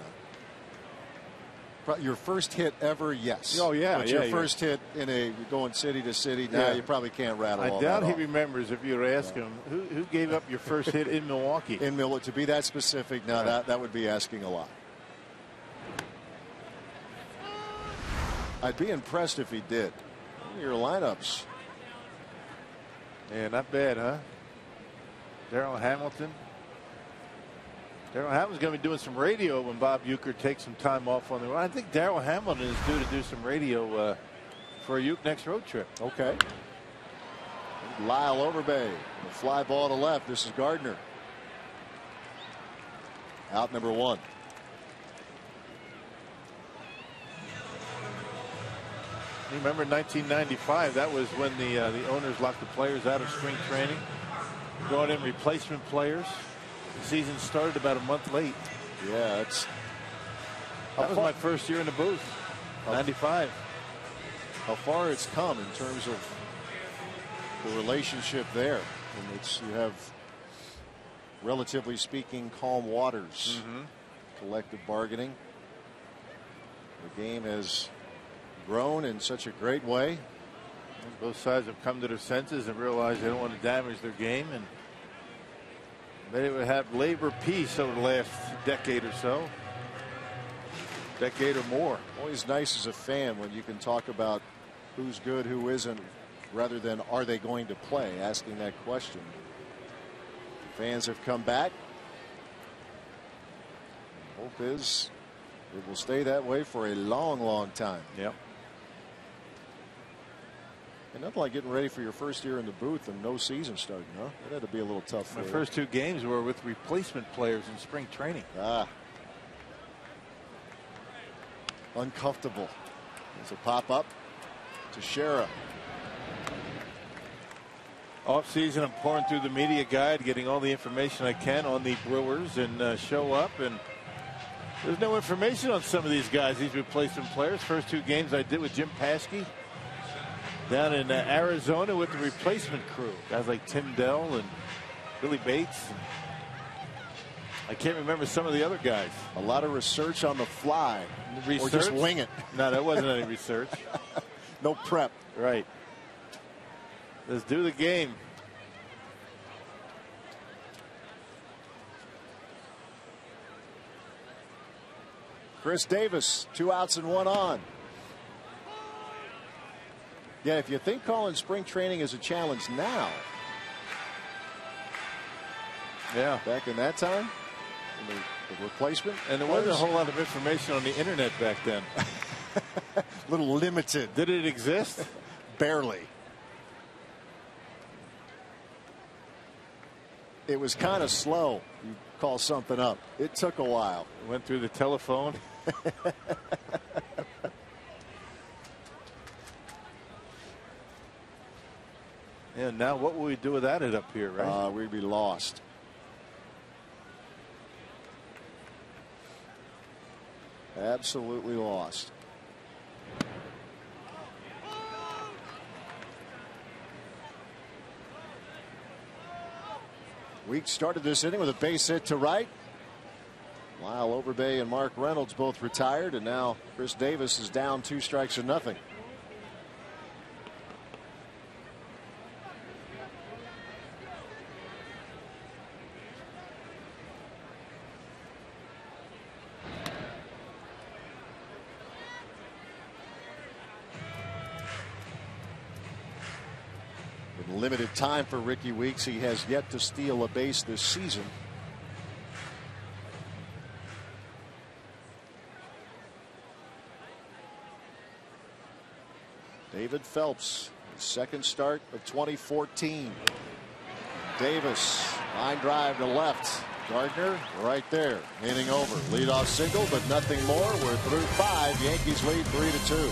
not. Your first hit ever, yes. Oh yeah. But your first hit in a going city to city. Now you probably can't rattle. I doubt he remembers. If you were to ask him, who gave up your first hit in Milwaukee? In Milwaukee, to be that specific, now that would be asking a lot. I'd be impressed if he did. Your lineups. Yeah, not bad, huh? Darrell Hamilton. Darrell Hamilton's going to be doing some radio when Bob Uecker takes some time off on the road. I think Darrell Hamilton is due to do some radio for a Uecker next road trip. Okay. Lyle Overbay. The fly ball to left. This is Gardner. Out number 1. You remember 1995, that was when the owners locked the players out of spring training, brought in replacement players. The season started about a month late. Yeah, that was my first year in the booth, 95. How far it's come in terms of the relationship there. And you have, relatively speaking, calm waters. Collective bargaining. The game has grown in such a great way. Both sides have come to their senses and realized they don't want to damage their game, and they would have labor peace over the last decade or so, decade or more. Always nice as a fan when you can talk about who's good, who isn't, rather than are they going to play, asking that question. Fans have come back. Hope is it will stay that way for a long time. Yep. And nothing like getting ready for your first year in the booth and no season starting, huh? That had to be a little tough. My first 2 games were with replacement players in spring training. Uncomfortable. There's a pop up to Shera. Off season, I'm pouring through the media guide, getting all the information I can on the Brewers, and show up, and there's no information on some of these guys, these replacement players. First 2 games I did with Jim Paskey. Down in Arizona with the replacement crew. Guys like Tim Dell and Billy Bates. I can't remember some of the other guys. A lot of research on the fly. Research? Or just wing it. No, that wasn't any research. No prep. Right. Let's do the game. Chris Davis, 2 outs and 1 on. Yeah, if you think calling spring training is a challenge now. Yeah. Back in that time, the replacement. And there wasn't a whole lot of information on the internet back then. A little limited. Did it exist? Barely. It was kind of slow. You call something up. It took a while. Went through the telephone. And now what will we do without it up here, right? We'd be lost. Absolutely lost. Weeks started this inning with a base hit to right. Lyle Overbay and Mark Reynolds both retired, and now Chris Davis is down 2 strikes to nothing. Limited time for Ricky Weeks. He has yet to steal a base this season. David Phelps, his second start of 2014. Davis, line drive to left. Gardner right there. Inning over. Leadoff single, but nothing more. We're through 5. Yankees lead 3-2.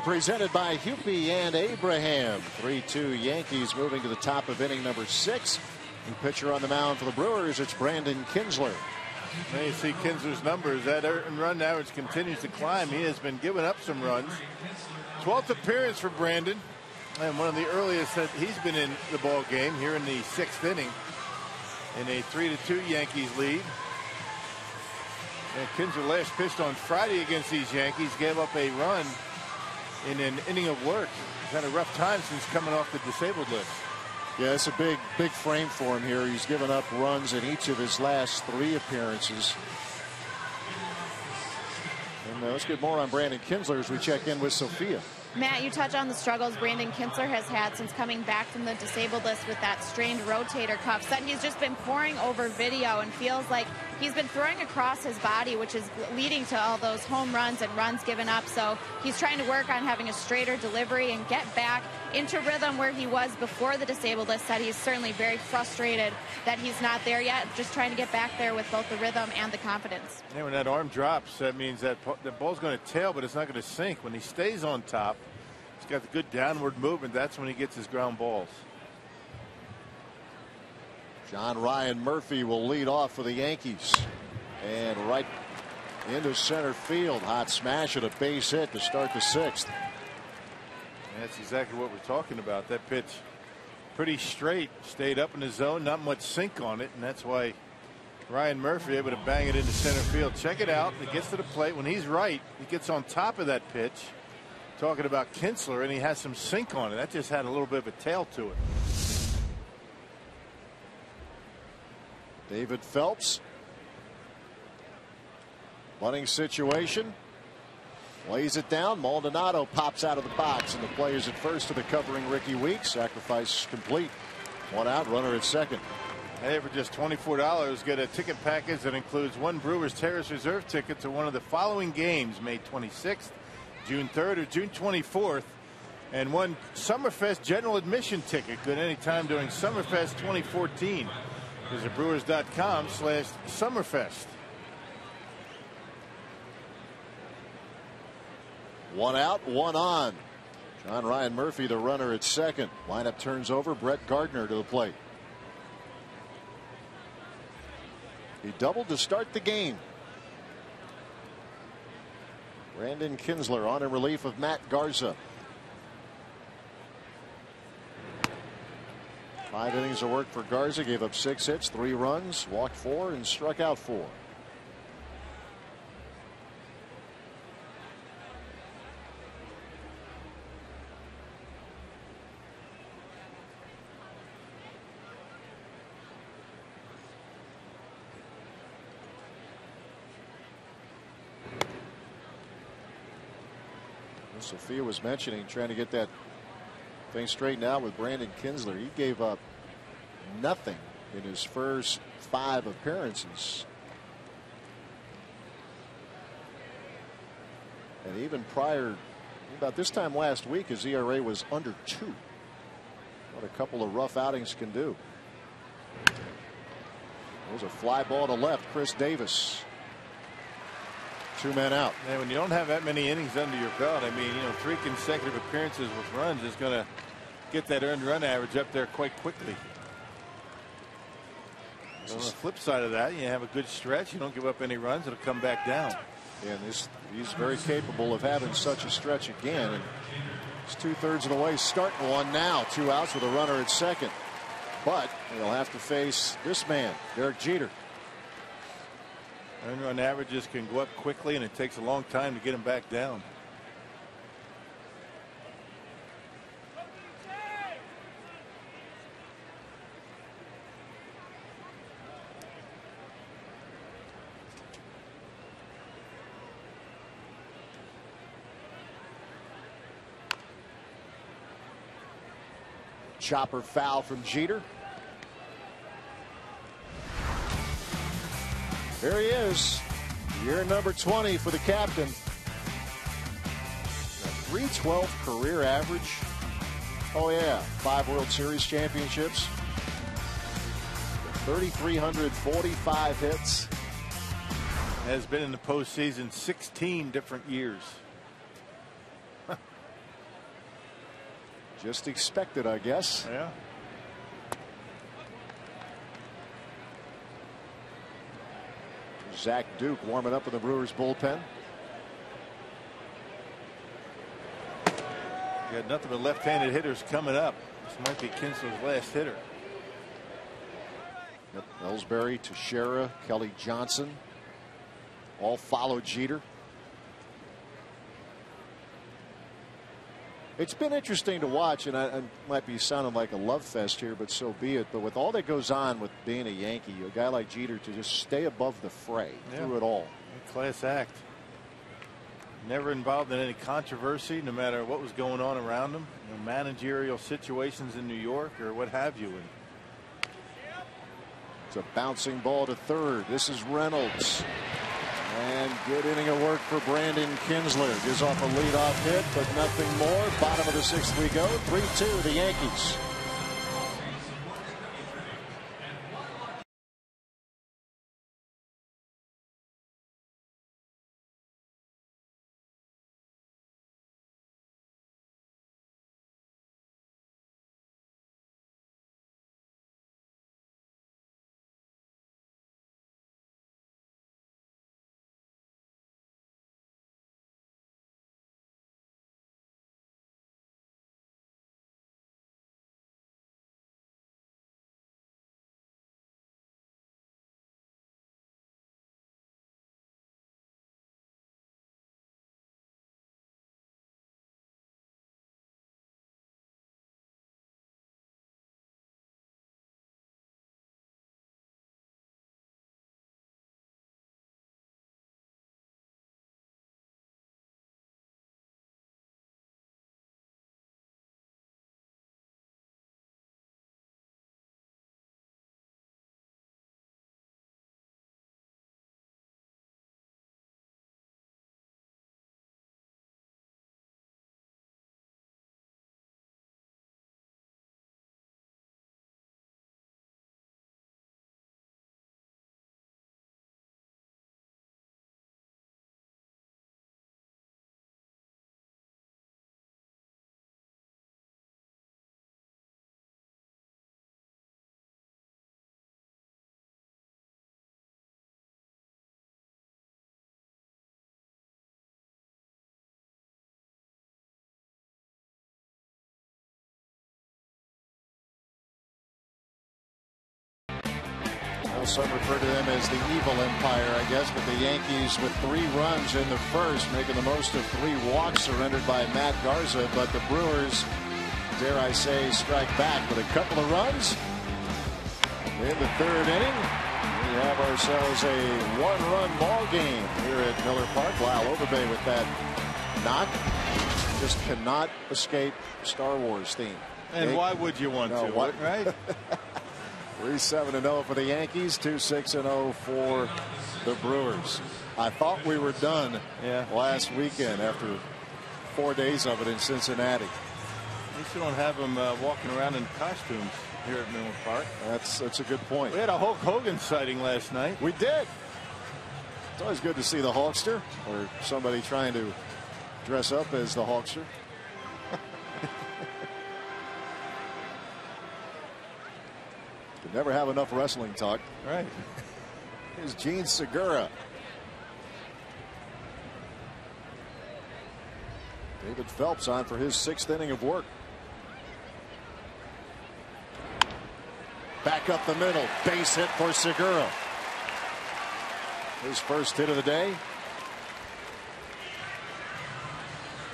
Presented by Hupy and Abraham. 3-2 Yankees moving to the top of inning number 6. New pitcher on the mound for the Brewers, it's Brandon Kinsler. Now you see Kinsler's numbers. That earned run average continues to climb. He has been giving up some runs. 12th appearance for Brandon, and one of the earliest that he's been in the ball game here in the 6th inning in a 3-2 Yankees lead. And Kinsler last pitched on Friday against these Yankees, gave up a run in an inning of work. He's had a rough time since coming off the disabled list. Yeah, it's a big frame for him here. He's given up runs in each of his last 3 appearances. And let's get more on Brandon Kinsler as we check in with Sophia. Matt, you touch on the struggles Brandon Kinsler has had since coming back from the disabled list with that strained rotator cuff. Sutton's just been poring over video and feels like he's been throwing across his body, which is leading to all those home runs and runs given up. So he's trying to work on having a straighter delivery and get back into rhythm where he was before the disabled list. Said he's certainly very frustrated that he's not there yet, just trying to get back there with both the rhythm and the confidence. Yeah, when that arm drops, that means that the ball's going to tail, but it's not going to sink. When he stays on top, he's got the good downward movement. That's when he gets his ground balls. John Ryan Murphy will lead off for the Yankees. And right into center field. Hot smash at a base hit to start the sixth. That's exactly what we're talking about. That pitch pretty straight, stayed up in the zone, not much sink on it, and that's why Ryan Murphy able to bang it into center field. Check it out. It gets to the plate. When he's right, he gets on top of that pitch. Talking about Kinsler, and he has some sink on it. That just had a little bit of a tail to it. David Phelps. Bunting situation. Lays it down. Maldonado pops out of the box, and the play is at first to the covering Ricky Weeks. Sacrifice complete. One out, runner at second. Hey, for just $24, get a ticket package that includes one Brewers Terrace Reserve ticket to one of the following games: May 26th, June 3rd, or June 24th, and one Summerfest general admission ticket, good anytime during Summerfest 2014. Visit Brewers.com/Summerfest. One out, one on. John Ryan Murphy, the runner at second. Lineup turns over. Brett Gardner to the plate. He doubled to start the game. Brandon Kinsler on in relief of Matt Garza. 5 innings of work for Garza. Gave up 6 hits, 3 runs, walked 4, and struck out 4. Sophia was mentioning trying to get that thing straightened out with Brandon Kinsler. He gave up nothing in his first 5 appearances. And even prior, about this time last week, his ERA was under 2. What a couple of rough outings can do. There's a fly ball to left. Chris Davis. 2 men out. And when you don't have that many innings under your belt, I mean, 3 consecutive appearances with runs is going to get that earned run average up there quite quickly. So on the flip side of that, you have a good stretch, you don't give up any runs, it'll come back down. And he's very capable of having such a stretch again. And he's 2/3 of the way, starting one now. 2 outs with a runner at second. But he'll have to face this man, Derek Jeter. Earned run averages can go up quickly, and it takes a long time to get them back down. Chopper foul from Jeter. There he is. Year number 20 for the captain. A .312 career average. Oh yeah, 5 World Series championships. 3,345 hits. Has been in the postseason 16 different years. Just expected, I guess. Yeah. Zach Duke warming up in the Brewers bullpen. You got nothing but left-handed hitters coming up. This might be Kinsler's last hitter. Yep. Ellsbury, Teixeira, Kelly Johnson all follow Jeter. It's been interesting to watch, and I might be sounding like a love fest here, but so be it. But with all that goes on with being a Yankee, a guy like Jeter to just stay above the fray through it all. Class act. Never involved in any controversy, no matter what was going on around him. Managerial situations in New York or what have you. And It's a bouncing ball to third. This is Reynolds. And good inning of work for Brandon Kinsler. Gives off a leadoff hit, but nothing more. Bottom of the sixth we go. 3-2 the Yankees. Some refer to them as the evil empire, I guess, but the Yankees with 3 runs in the first, making the most of 3 walks surrendered by Matt Garza. But the Brewers, dare I say, strike back with a couple of runs in the third inning. We have ourselves a 1-run ball game here at Miller Park. Lyle Overbay with that knock. Just cannot escape Star Wars theme. And why would you want to, right? 3-7-0 for the Yankees, 2-6-0 for the Brewers. I thought we were done last weekend after 4 days of it in Cincinnati. At least you don't have them walking around in costumes here at Miller Park. That's a good point. We had a Hulk Hogan sighting last night. We did. It's always good to see the Hulkster or somebody trying to dress up as the Hulkster. Never have enough wrestling talk. Right. Here's Gene Segura. David Phelps on for his 6th inning of work. Back up the middle. Base hit for Segura. His first hit of the day.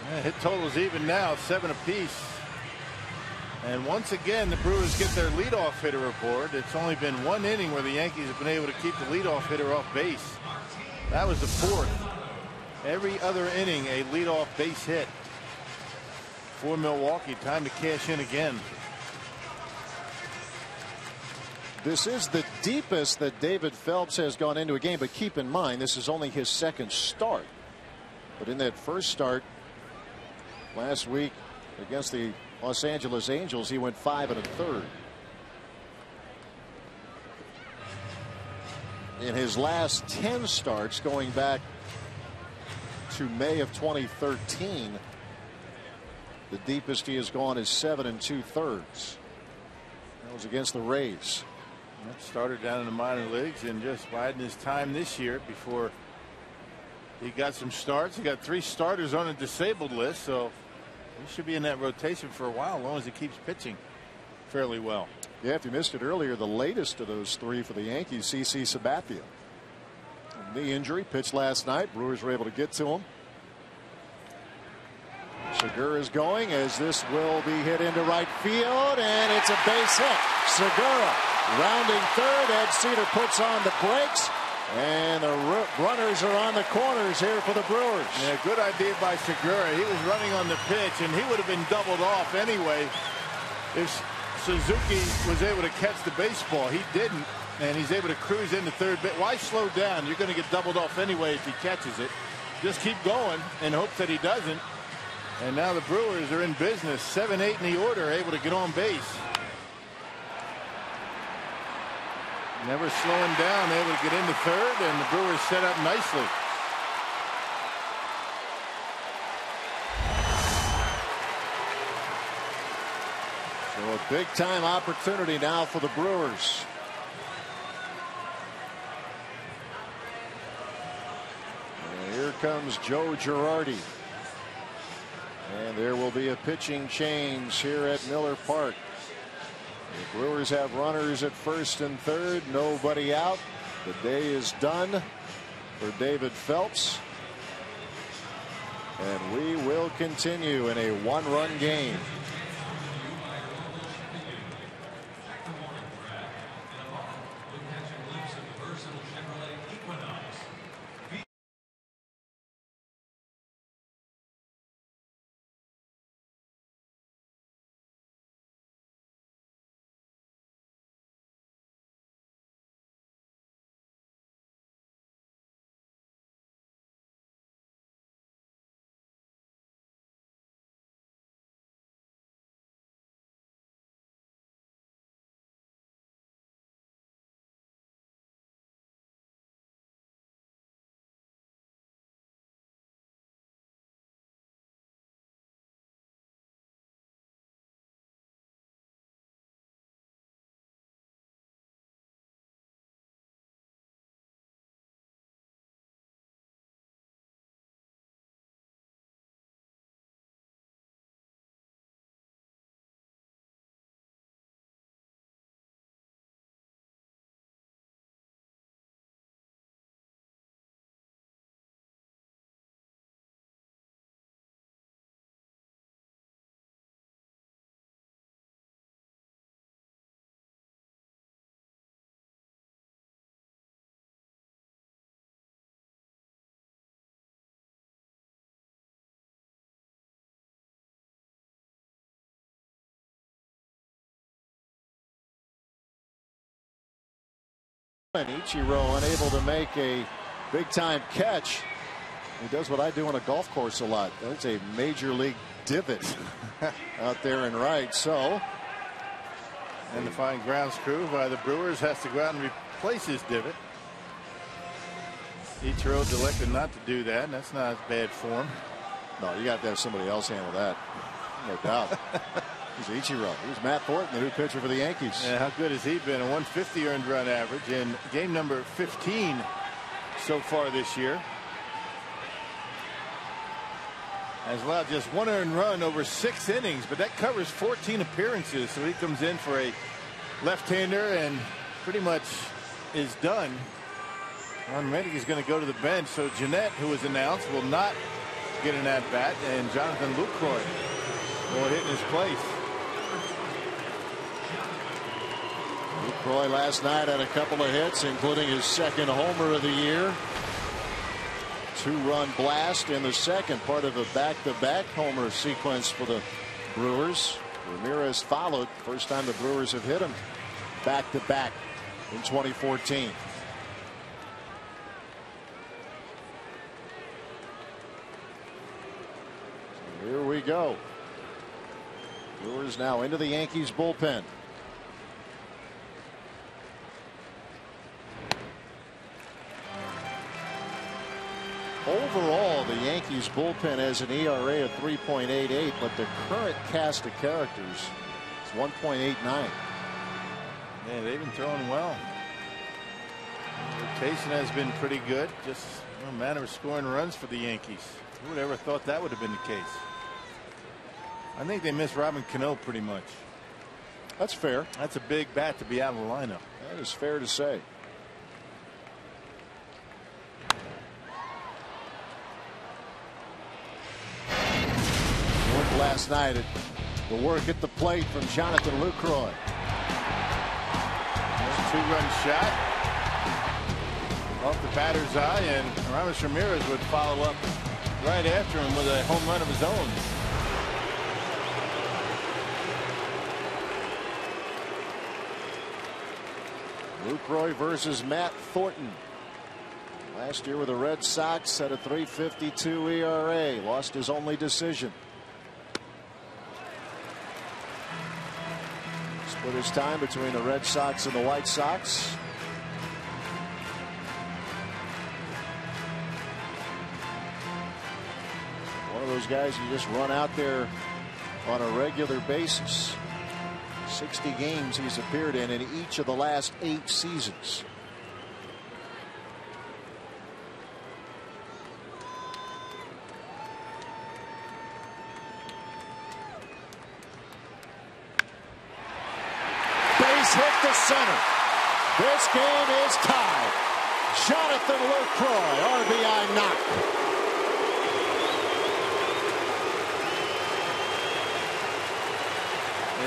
Yeah, hit totals even now, 7 apiece. And once again, the Brewers get their leadoff hitter aboard. It's only been 1 inning where the Yankees have been able to keep the leadoff hitter off base. That was the 4th. Every other inning, a leadoff base hit for Milwaukee. Time to cash in again. This is the deepest that David Phelps has gone into a game, but keep in mind this is only his 2nd start. But in that first start last week against the Los Angeles Angels, he went 5 1/3. In his last 10 starts going back to May of 2013, the deepest he has gone is 7 2/3. That was against the Rays. That started down in the minor leagues and just biding his time this year before he got some starts. He got 3 starters on a disabled list, so he should be in that rotation for a while, as long as he keeps pitching fairly well. Yeah, if you missed it earlier, the latest of those 3 for the Yankees, CC Sabathia. Knee injury, pitched last night. Brewers were able to get to him. Segura is going as this will be hit into right field, and it's a base hit. Segura rounding third. Ed Cedar puts on the brakes. And the runners are on the corners here for the Brewers. Yeah, good idea by Segura. He was running on the pitch, and he would have been doubled off anyway if Suzuki was able to catch the baseball. He didn't. and he's able to cruise into third base. Why slow down? You're going to get doubled off anyway if he catches it. Just keep going in hopes that he doesn't. And now the Brewers are in business. 7-8 in the order, able to get on base. Never slowing down, able to get into third, and the Brewers set up nicely. So a big time opportunity now for the Brewers. And here comes Joe Girardi. And there will be a pitching change here at Miller Park. The Brewers have runners at first and third, nobody out. The day is done for David Phelps. And we will continue in a one-run game. And Ichiro unable to make a big time catch. He does what I do on a golf course a lot. That's a major league divot out there in right. So, and the fine grounds crew by the Brewers has to go out and replace his divot. Ichiro elected not to do that, and that's not as bad form. No, you got to have somebody else handle that. No doubt. He's Ichiro. He's Matt Thornton, the new pitcher for the Yankees. Yeah, how good has he been? A 150 earned run average in game number 15 so far this year. Has allowed just one earned run over 6 innings, but that covers 14 appearances. So he comes in for a left-hander and pretty much is done. Ron Reddick is going to go to the bench. So Jeanette, who was announced, will not get an at-bat, and Jonathan Lucroy will hit in his place. Lucroy last night had a couple of hits, including his second homer of the year. 2-run blast in the second, part of a back-to-back homer sequence for the Brewers. Ramirez followed. First time the Brewers have hit him back-to-back in 2014. Here we go. Brewers now into the Yankees bullpen. Overall, the Yankees bullpen has an ERA of 3.88, but the current cast of characters is 1.89. Yeah, they've been throwing well. Rotation has been pretty good. Just a matter of scoring runs for the Yankees. Who would ever thought that would have been the case? I think they miss Robin Cano pretty much. That's fair. That's a big bat to be out of the lineup. That is fair to say. Work last night. The work at the plate from Jonathan Lucroy. Two-run shot off the batter's eye, and Aramis Ramirez would follow up right after him with a home run of his own. Lucroy versus Matt Thornton. Last year with the Red Sox had a 3.52 ERA. Lost his only decision. Split his time between the Red Sox and the White Sox. One of those guys you just run out there on a regular basis. 60 games he's appeared in each of the last 8 seasons. Base hit to center. This game is tied. Jonathan Lucroy, RBI knock.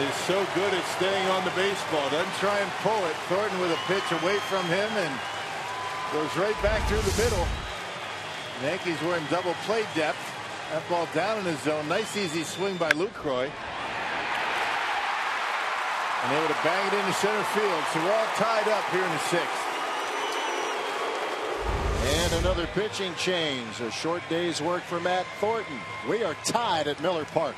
Is so good at staying on the baseball. Doesn't try and pull it. Thornton with a pitch away from him and goes right back through the middle. The Yankees were in double play depth. That ball down in his zone. Nice easy swing by Lucroy. And able to bang it into center field. So we're all tied up here in the 6th. And another pitching change. A short day's work for Matt Thornton. We are tied at Miller Park.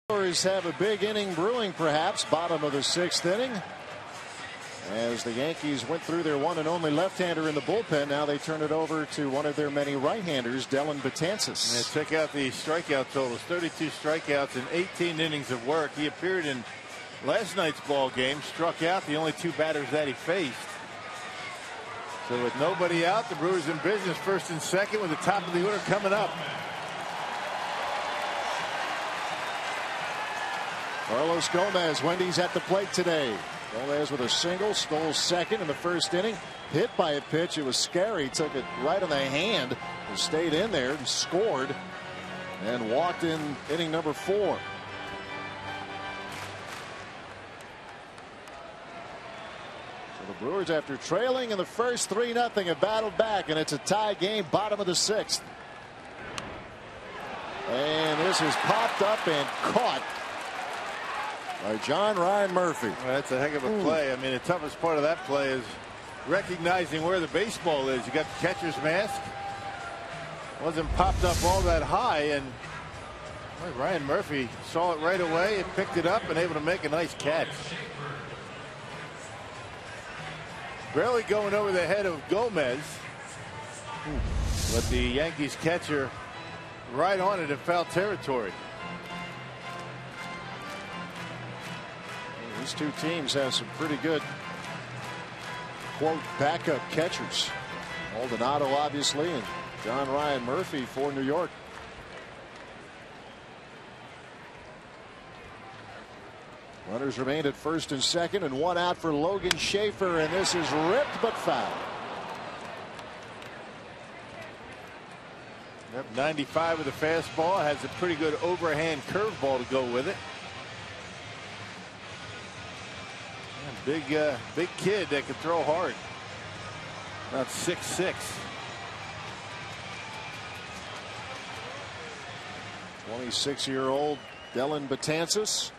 Brewers have a big inning brewing, perhaps bottom of the 6th inning, as the Yankees went through their one and only left-hander in the bullpen. Now they turn it over to one of their many right-handers, Dellin Betances. Yeah, check out the strikeout totals. 32 strikeouts in 18 innings of work. He appeared in last night's ball game, struck out the only 2 batters that he faced. So with nobody out, the Brewers in business, 1st and 2nd, with the top of the order coming up. Carlos Gomez, Wendy's at the plate today. Gomez with a single, stole 2nd in the 1st inning. Hit by a pitch. It was scary. Took it right on the hand and stayed in there and scored and walked in inning number 4. So the Brewers, after trailing in the first 3-0, have battled back, and it's a tie game, bottom of the 6th. And this is popped up and caught by John Ryan Murphy. Well, that's a heck of a play. I mean, the toughest part of that play is recognizing where the baseball is. You got the catcher's mask. Wasn't popped up all that high, and Ryan Murphy saw it right away and picked it up and able to make a nice catch. Barely going over the head of Gomez, but the Yankees catcher right on it in foul territory. These two teams have some pretty good, quote, backup catchers. Maldonado, obviously, and John Ryan Murphy for New York. Runners remain at 1st and 2nd, and 1 out for Logan Schaefer, and this is ripped but foul. Yep, 95 with a fastball. Has a pretty good overhand curveball to go with it. Yeah, big kid that can throw hard. About 6'6". 26-year-old Dellin Betances.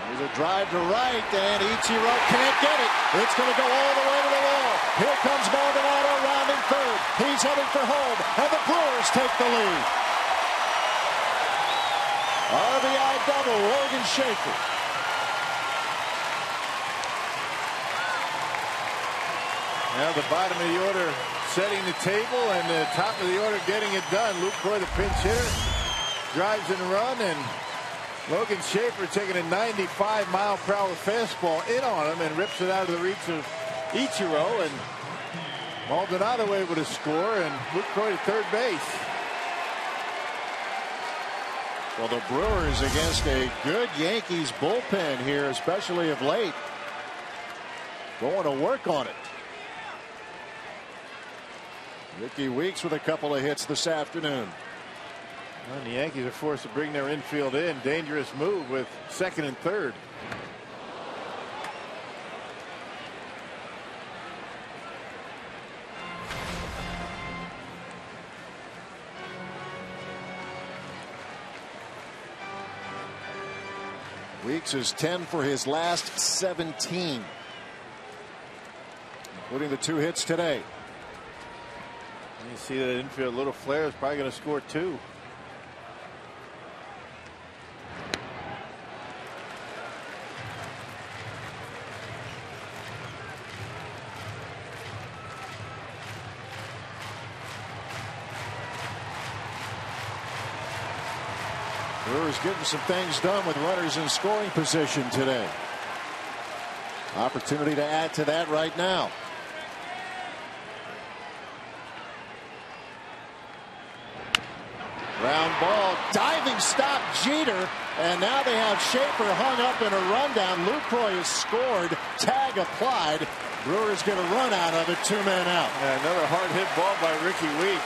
There's a drive to right, and Ichiro can't get it. It's going to go all the way to the wall. Here comes Maldonado rounding third. He's heading for home, and the Brewers take the lead. RBI double, Logan Schaefer. Now the bottom of the order setting the table, and the top of the order getting it done. Luke Croy, the pinch hitter, drives in a run, and Logan Schaefer taking a 95-mile-per-hour fastball in on him and rips it out of the reach of Ichiro, and Maldonado able to score, and Luke Croy to third base. Well, the Brewers against a good Yankees bullpen here, especially of late. Going to work on it. Ricky Weeks with a couple of hits this afternoon. And the Yankees are forced to bring their infield in. Dangerous move with second and third. Weeks is 10 for his last 17, including the 2 hits today. You see that infield little flare is probably going to score 2. Brewers getting some things done with runners in scoring position today. Opportunity to add to that right now. Ground ball, diving stop, Jeter, and now they have Schaefer hung up in a rundown. Lucroy has scored, tag applied. Brewers get a run out of it, 2-man out. Yeah, another hard hit ball by Ricky Weeks.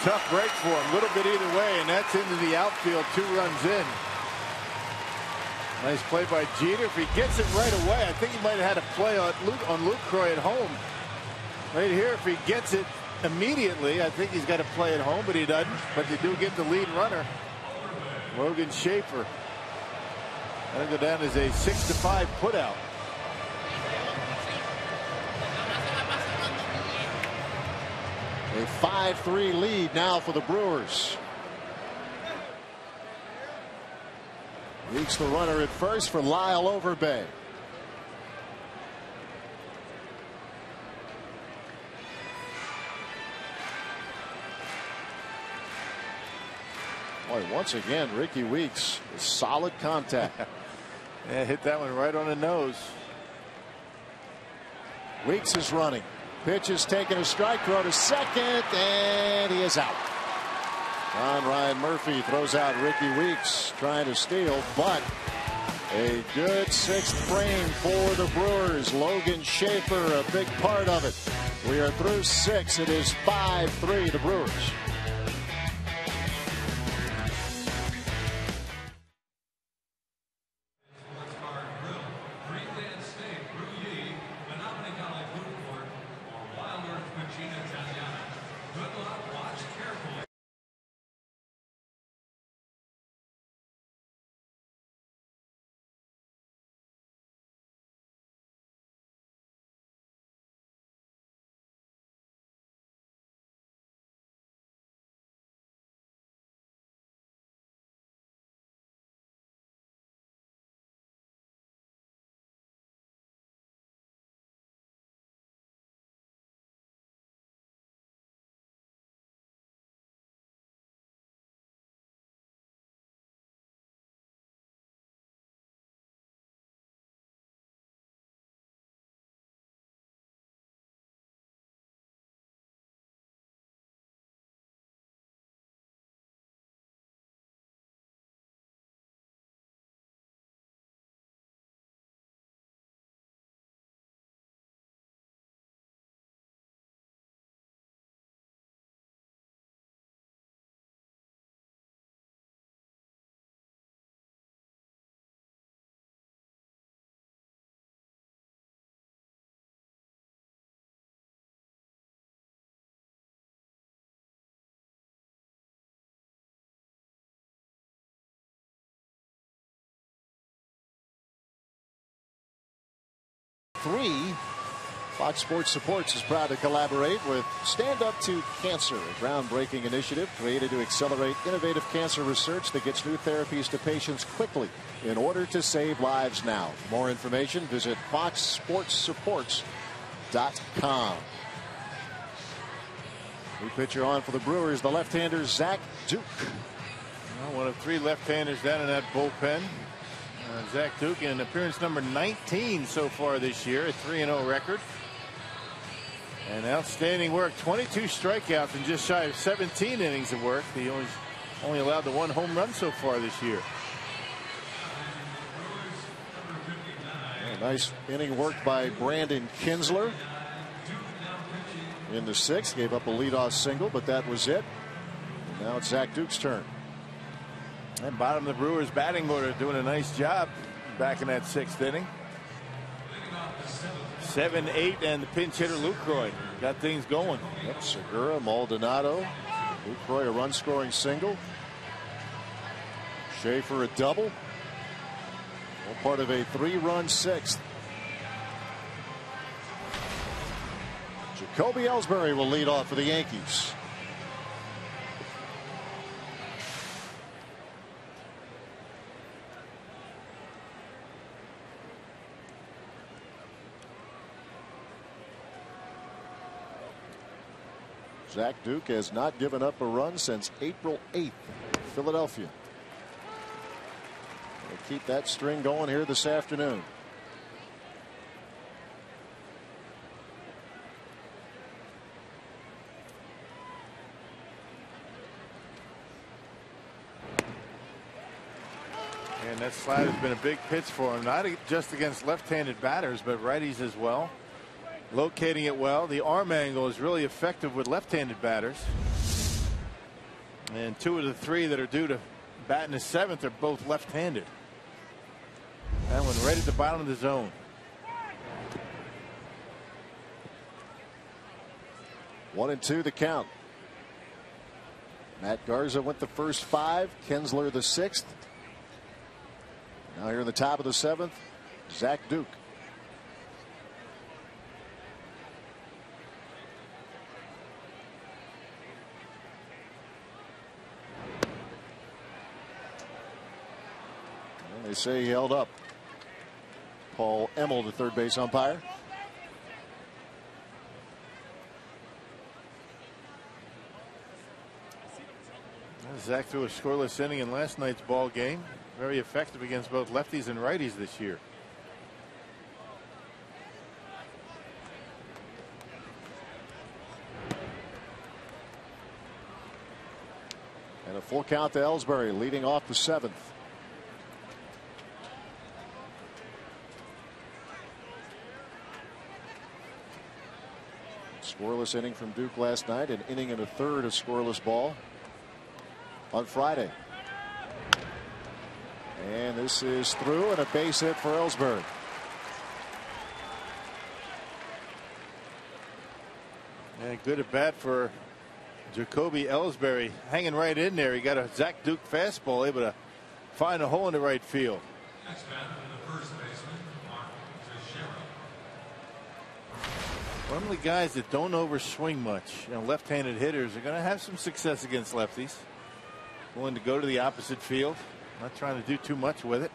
Tough break for him, a little bit either way, and that's into the outfield, 2 runs in. Nice play by Jeter. If he gets it right away, I think he might have had a play on Lucroy at home. Right here, if he gets it immediately, I think he's got to play at home, but he doesn't. But they do get the lead runner, Logan Schaefer. That'll go down as a 6-5 putout. A 5-3 lead now for the Brewers. Weeks the runner at first for Lyle Overbay. Boy, once again, Ricky Weeks, solid contact. Yeah, hit that one right on the nose. Weeks is running. Pitch is taking a strike, throw to second, and he is out. Ryan Murphy throws out Ricky Weeks, trying to steal, but a good 6th frame for the Brewers. Logan Schaefer, a big part of it. We are through 6. It is 5-3 the Brewers. 3. Fox Sports Supports is proud to collaborate with Stand Up to Cancer, a groundbreaking initiative created to accelerate innovative cancer research that gets new therapies to patients quickly in order to save lives now. For more information, visit foxsportsupports.com. New pitcher on for the Brewers, the left-hander Zach Duke. Well, one of 3 left-handers down in that bullpen. Zach Duke in appearance number 19 so far this year, a 3-0 record. And outstanding work, 22 strikeouts and just shy of 17 innings of work. He only allowed the 1 home run so far this year. Nice inning work by Brandon Kinsler. In the 6th, gave up a leadoff single, but that was it. And now it's Zach Duke's turn. And bottom of the Brewers batting order doing a nice job back in that 6th inning. 7-8 and the pinch hitter Lucroy got things going. Yep, Segura, Maldonado, Lucroy a run scoring single. Schaefer a double. All part of a 3-run 6th. Jacoby Ellsbury will lead off for the Yankees. Zach Duke has not given up a run since April 8th, Philadelphia. We'll keep that string going here this afternoon. And that slide has been a big pitch for him, not just against left-handed batters, but righties as well. Locating it well. The arm angle is really effective with left-handed batters. And 2 of the 3 that are due to bat in the 7th are both left-handed. That one right at the bottom of the zone. One and 2 the count. Matt Garza went the first 5. Kinsler the 6th. Now here in the top of the 7th, Zach Duke. They say he held up. Paul Emmel, the third base umpire. Zach threw a scoreless inning in last night's ball game. Very effective against both lefties and righties this year. And a full count to Ellsbury, leading off the 7th. Scoreless inning from Duke last night, an inning and a third of scoreless ball on Friday. And this is through, and a base hit for Ellsbury. And good at bat for Jacoby Ellsbury, hanging right in there. He got a Zach Duke fastball, able to find a hole in the right field. Next batter, the first baseman, Mark Teixeira. One of the guys that don't overswing much. Left-handed hitters are going to have some success against lefties. Willing to go to the opposite field. Not trying to do too much with it.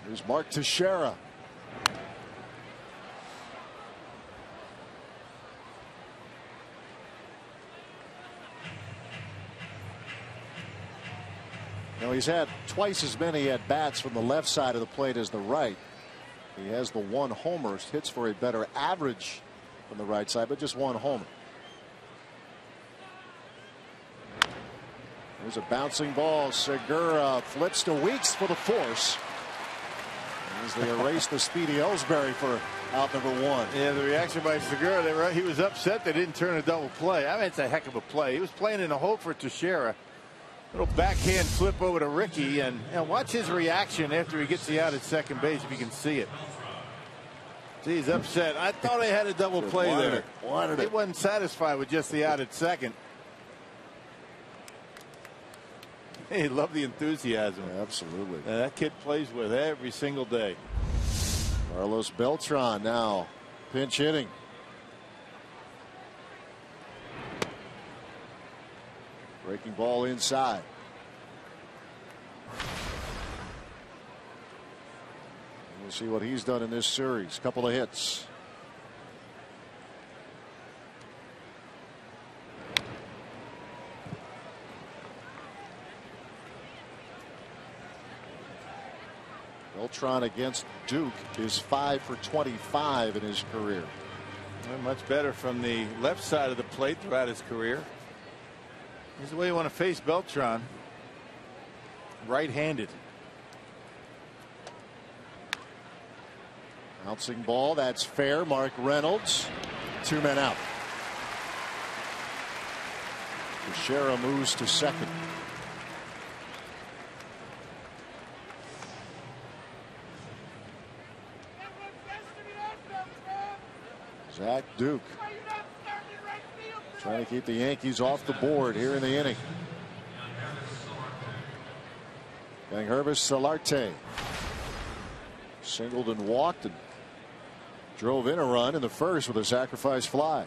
Here's Mark Teixeira. Now he's had twice as many at bats from the left side of the plate as the right. He has the 1 homer, hits for a better average from the right side, but just 1 homer. There's a bouncing ball. Segura flips to Weeks for the force. As they erase the speedy Ellsbury for out number 1. Yeah, the reaction by Segura, he was upset they didn't turn a double play. I mean, it's a heck of a play. He was playing in a hole for Teixeira. Little backhand flip over to Ricky, and watch his reaction after he gets the out at second base, if you can see it. See, he's upset. I thought I had a double play there. He wasn't satisfied with just the out at second. He loved the enthusiasm. Absolutely. That kid plays with every single day. Carlos Beltran now pinch hitting. Breaking ball inside. We'll see what he's done in this series. Couple of hits. Beltran against Duke is 5 for 25 in his career. Well, much better from the left side of the plate throughout his career. This is the way you want to face Beltran. Right-handed. Bouncing ball, that's fair. Mark Reynolds, 2 men out. Teixeira moves to second. Zach Duke trying to keep the Yankees off the board here in the inning. Yangervis Solarte singled and walked and drove in a run in the first with a sacrifice fly.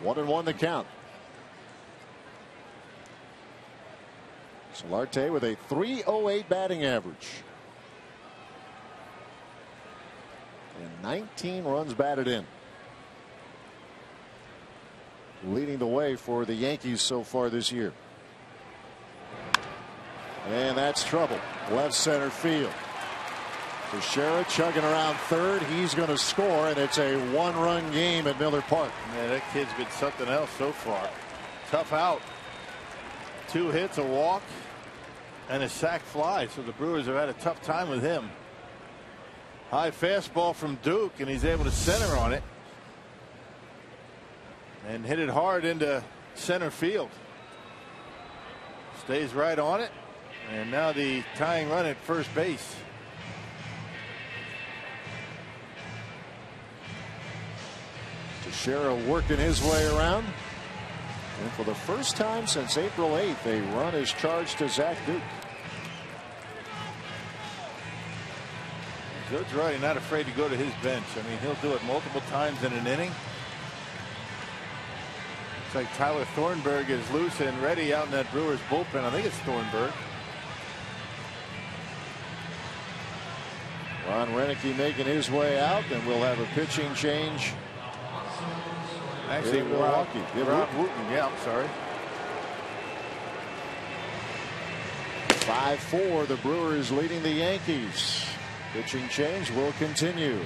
One and one the count. Solarte with a .308 batting average. And 19 runs batted in. Leading the way for the Yankees so far this year. And that's trouble. Left center field. Teixeira chugging around third. He's going to score, and it's a one-run game at Miller Park. Man, that kid's been something else so far. Tough out. 2 hits, a walk, and a sac fly. So the Brewers have had a tough time with him. High fastball from Duke, and he's able to center on it. And hit it hard into center field. Stays right on it. And now the tying run at first base. Teixeira working his way around. And for the first time since April 8th, a run is charged to Zach Duke. Joe Girardi not afraid to go to his bench. I mean, he'll do it multiple times in an inning. Looks like Tyler Thornburg is loose and ready out in that Brewers bullpen. I think it's Thornburg. Ron Renicky making his way out, and we'll have a pitching change. Actually, Milwaukee. Rob Wooten. Yeah, I'm sorry. 5-4, the Brewers leading the Yankees. Pitching change will continue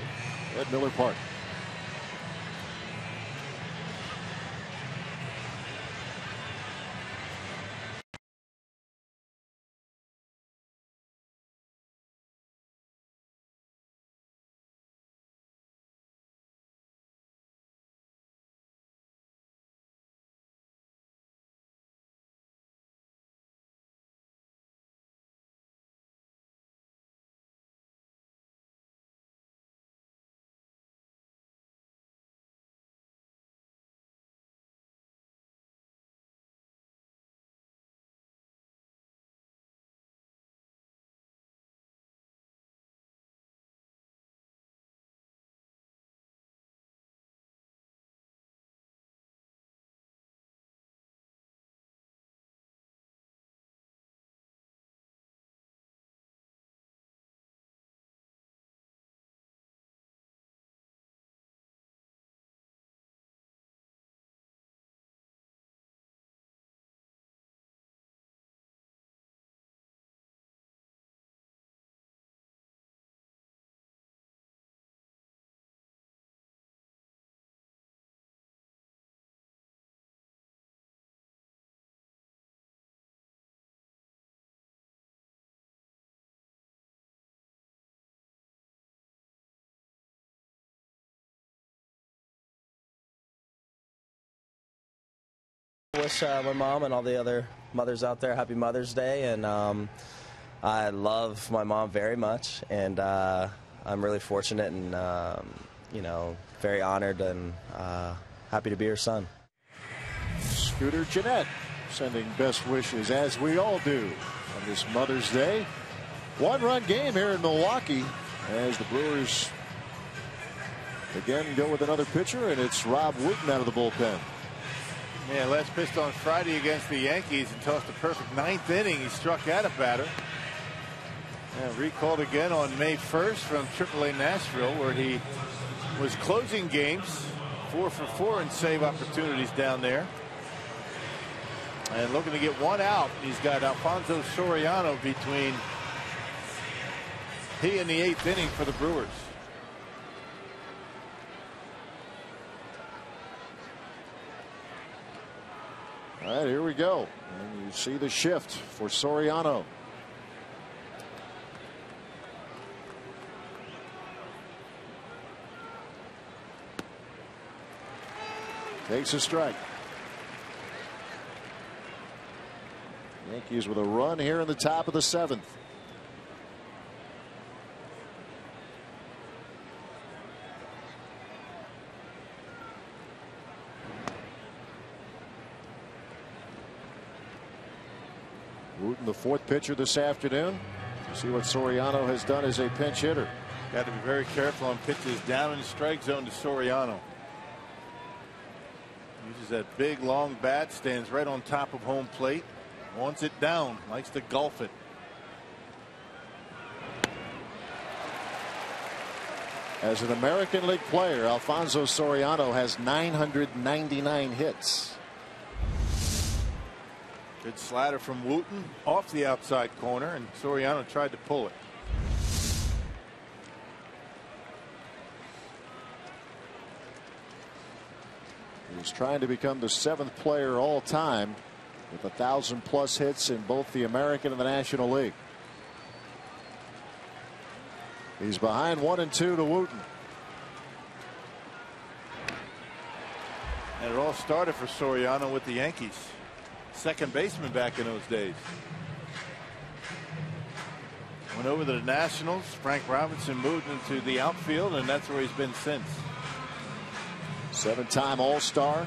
at Miller Park. Wish my mom and all the other mothers out there happy Mother's Day, and I love my mom very much, and I'm really fortunate and you know, very honored and happy to be her son. Scooter Jeanette sending best wishes, as we all do, on this Mother's Day. One-run game here in Milwaukee as the Brewers again go with another pitcher, and it's Rob Wooten out of the bullpen. Yeah, last pitched on Friday against the Yankees and tossed a perfect 9th inning. He struck out a batter. And recalled again on May 1st from AAA Nashville, where he was closing games, 4 for 4 in save opportunities down there. And looking to get one out. He's got Alfonso Soriano between he and the 8th inning for the Brewers. All right, here we go. And you see the shift for Soriano. Takes a strike. Yankees with a run here in the top of the 7th. Wooten, the 4th pitcher this afternoon. See what Soriano has done as a pinch hitter. Got to be very careful on pitches down in the strike zone to Soriano. Uses that big long bat, stands right on top of home plate, wants it down, likes to golf it. As an American League player, Alfonso Soriano has 999 hits. Good slider from Wooten off the outside corner, and Soriano tried to pull it. He's trying to become the 7th player all time with 1,000+ hits in both the American and the National League. He's behind 1-2 to Wooten. And it all started for Soriano with the Yankees. Second baseman back in those days. Went over to the Nationals. Frank Robinson moved into the outfield, and that's where he's been since. 7-time All-Star.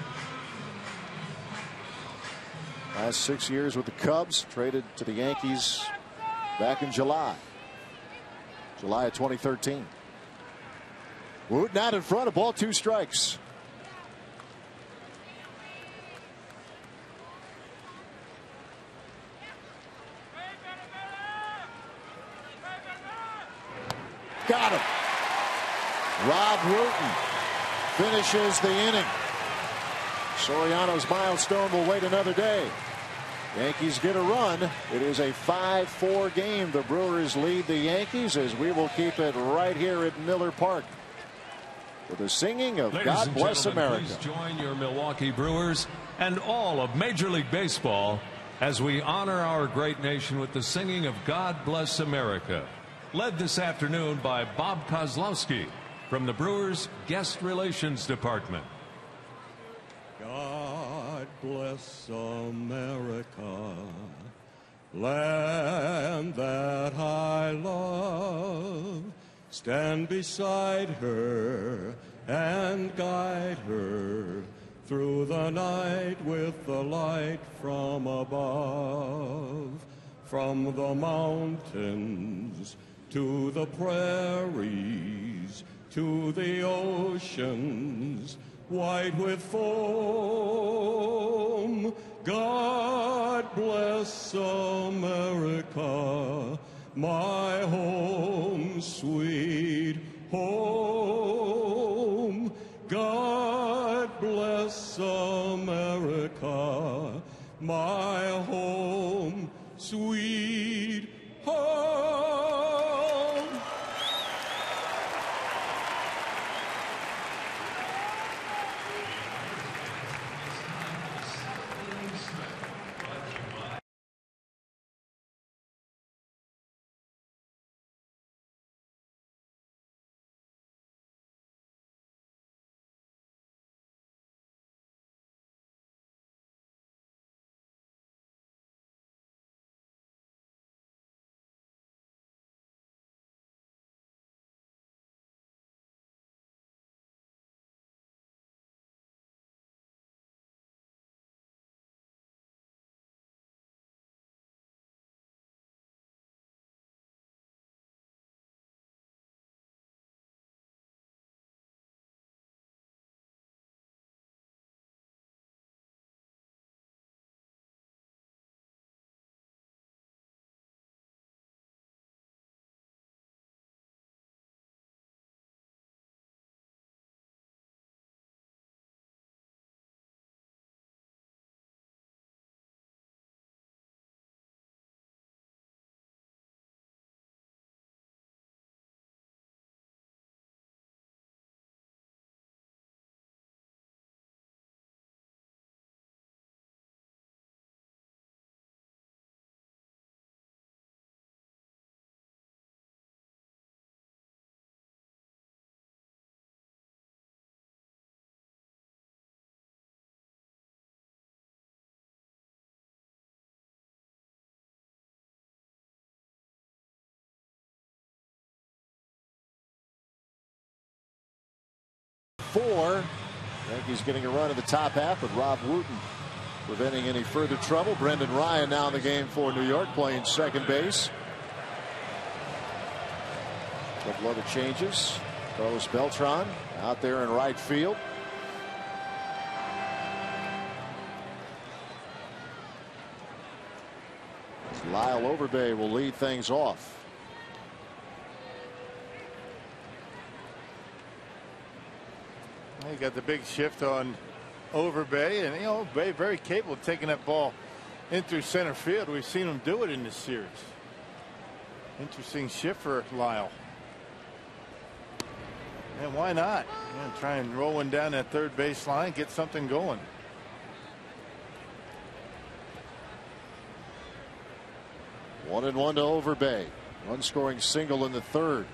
Last 6 years with the Cubs. Traded to the Yankees back in July of 2013. Wooten out in front, of ball, 2 strikes. Got him. Rob Wooten finishes the inning. Soriano's milestone will wait another day. Yankees get a run. It is a 5-4 game. The Brewers lead the Yankees, as we will keep it right here at Miller Park with the singing of God Bless America. Please join your Milwaukee Brewers and all of Major League Baseball as we honor our great nation with the singing of God Bless America, led this afternoon by Bob Kozlowski from the Brewers Guest Relations Department. God bless America, land that I love. Stand beside her and guide her through the night with the light from above. From the mountains to the prairies, to the oceans, white with foam. God bless America, my home, sweet home. God bless America, my home, sweet home. 4. Yankees getting a run in the top half with Rob Wooten preventing any further trouble. Brendan Ryan now in the game for New York, playing second base. A couple other changes. Carlos Beltran out there in right field. Lyle Overbay will lead things off. He got the big shift on Overbay, and Bay very capable of taking that ball in through center field. We've seen him do it in this series. Interesting shift for Lyle. And why not? Try and roll one down that third base line, get something going. 1-1 to Overbay. Run scoring single in the third.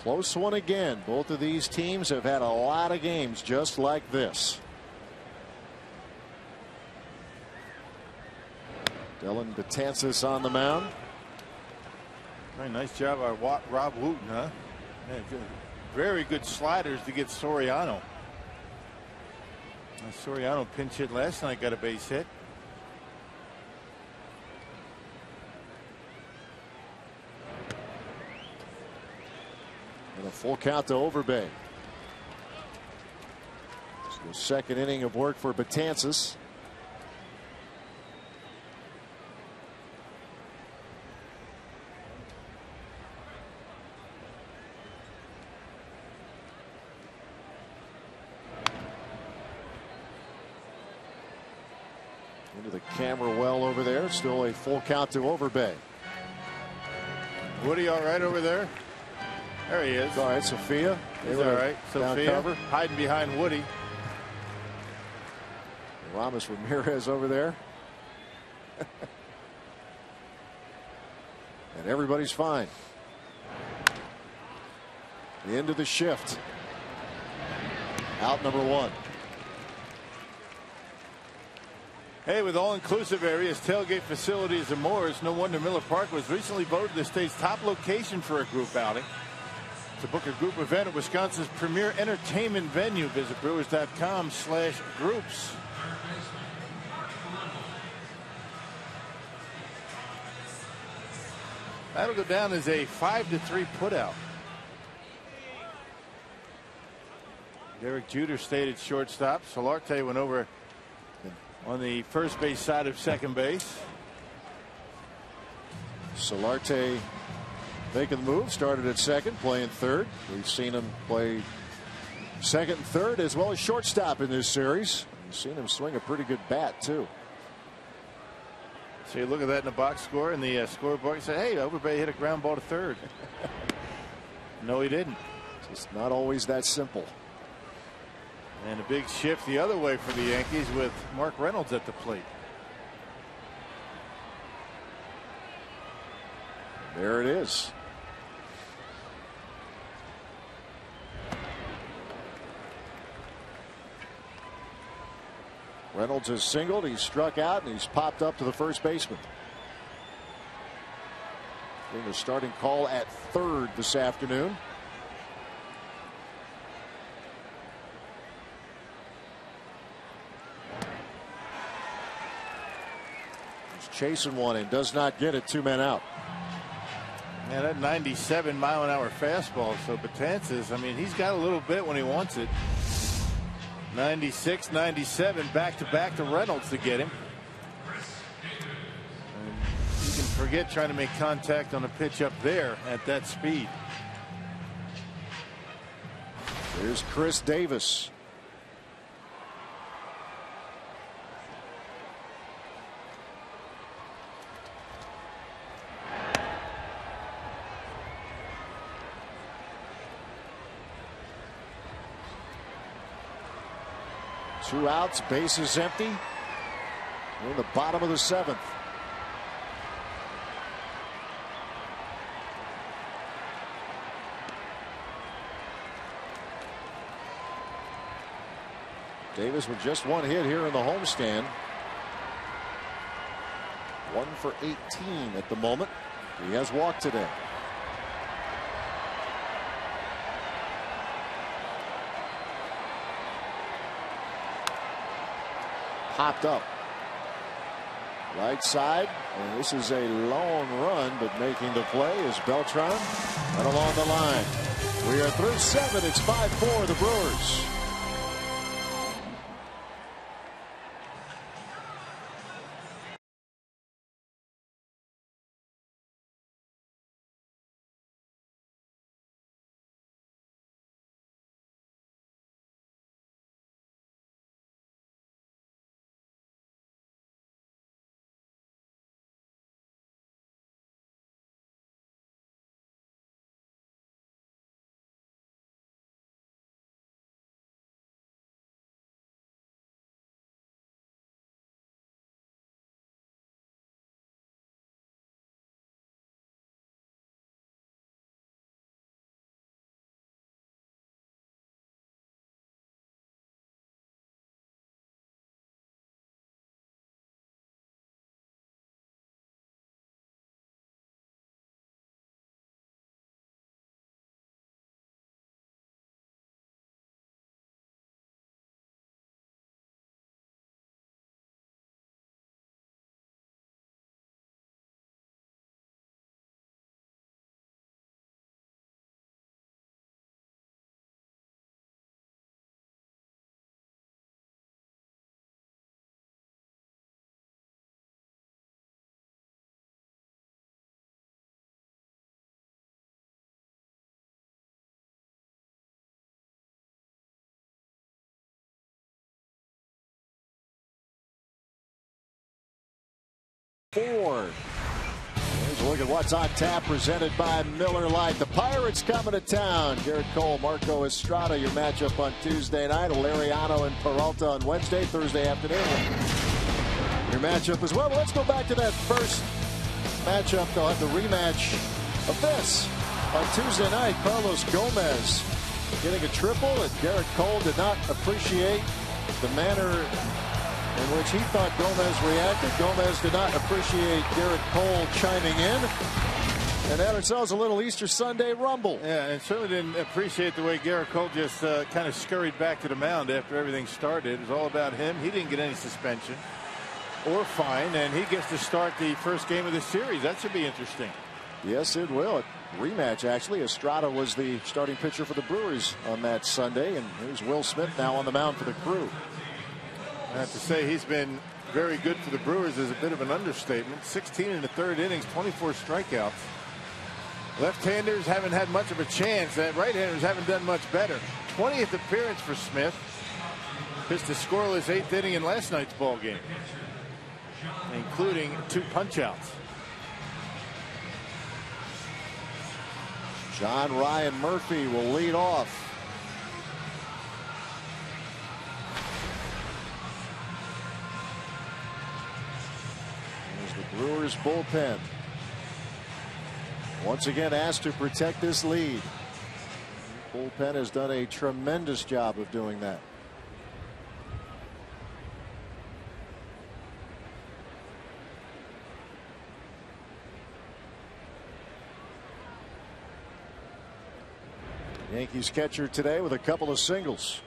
Close one again. Both of these teams have had a lot of games just like this. Dylan Betances on the mound. Very nice job by Rob Wooten, huh? Very good sliders to get Soriano. Soriano pinch hit last night, got a base hit. And a full count to Overbay. It's the second inning of work for Betances. Into the camera well over there. Still a full count to Overbay. Woody all right over there? There he is. All right, Sophia. He's all right. Sophia cover. hiding behind Woody. Ramos Ramirez over there. And everybody's fine. The end of the shift. Out number 1. Hey, with all-inclusive areas, tailgate facilities, and more, it's no wonder Miller Park was recently voted the state's top location for a group outing. To book a group event at Wisconsin's premier entertainment venue, visit brewers.com/groups. That'll go down as a 5-3 putout. Derek Jeter stayed at shortstop. Solarte went over on the first base side of second base. Solarte making the move, started at second, playing third. We've seen him play second and third as well as shortstop in this series. We've seen him swing a pretty good bat too. So you look at that in the box score and the scoreboard. You say, hey, Overbay hit a ground ball to third. No, he didn't. It's not always that simple. And a big shift the other way for the Yankees with Mark Reynolds at the plate. There it is. Reynolds has singled, he's struck out, and he's popped up to the first baseman. Getting a starting call at third this afternoon. He's chasing one and does not get it. 2 men out. Yeah, that 97-mile-an-hour fastball. So Betances, I mean, he's got a little bit when he wants it. 96, 97, back-to-back to Reynolds to get him. And you can forget trying to make contact on a pitch up there at that speed. Here's Chris Davis. Two outs, bases empty. We're in the bottom of the 7th. Davis with just one hit here in the homestand. 1 for 18 at the moment. He has walked today. Popped up. Right side. And this is a long run, but making the play is Beltran. Right along the line. We are through 7. It's 5-4 the Brewers. Here's a look at what's on tap, presented by Miller Lite. The Pirates coming to town. Garrett Cole, Marco Estrada, your matchup on Tuesday night. Lariano and Peralta on Wednesday, Thursday afternoon. Your matchup as well. But let's go back to that first matchup. They'll have the rematch of this on Tuesday night. Carlos Gomez getting a triple, and Garrett Cole did not appreciate the manner in which he thought Gomez reacted. Gomez did not appreciate Garrett Cole chiming in. And had ourselves a little Easter Sunday rumble. Yeah, and certainly didn't appreciate the way Garrett Cole just kind of scurried back to the mound after everything started. It was all about him. He didn't get any suspension or fine, and he gets to start the first game of the series. That should be interesting. Yes, it will. A rematch, actually. Estrada was the starting pitcher for the Brewers on that Sunday, and here's Will Smith now on the mound for the Crew. I have to say he's been very good for the Brewers is a bit of an understatement. 16 in the third innings, 24 strikeouts. Left-handers haven't had much of a chance. Right-handers haven't done much better. 20th appearance for Smith. Pitched a scoreless 8th inning in last night's ball game, including 2 punch-outs. John Ryan Murphy will lead off. Brewers bullpen once again asked to protect this lead. Bullpen has done a tremendous job of doing that. Yankees catcher today with a couple of singles.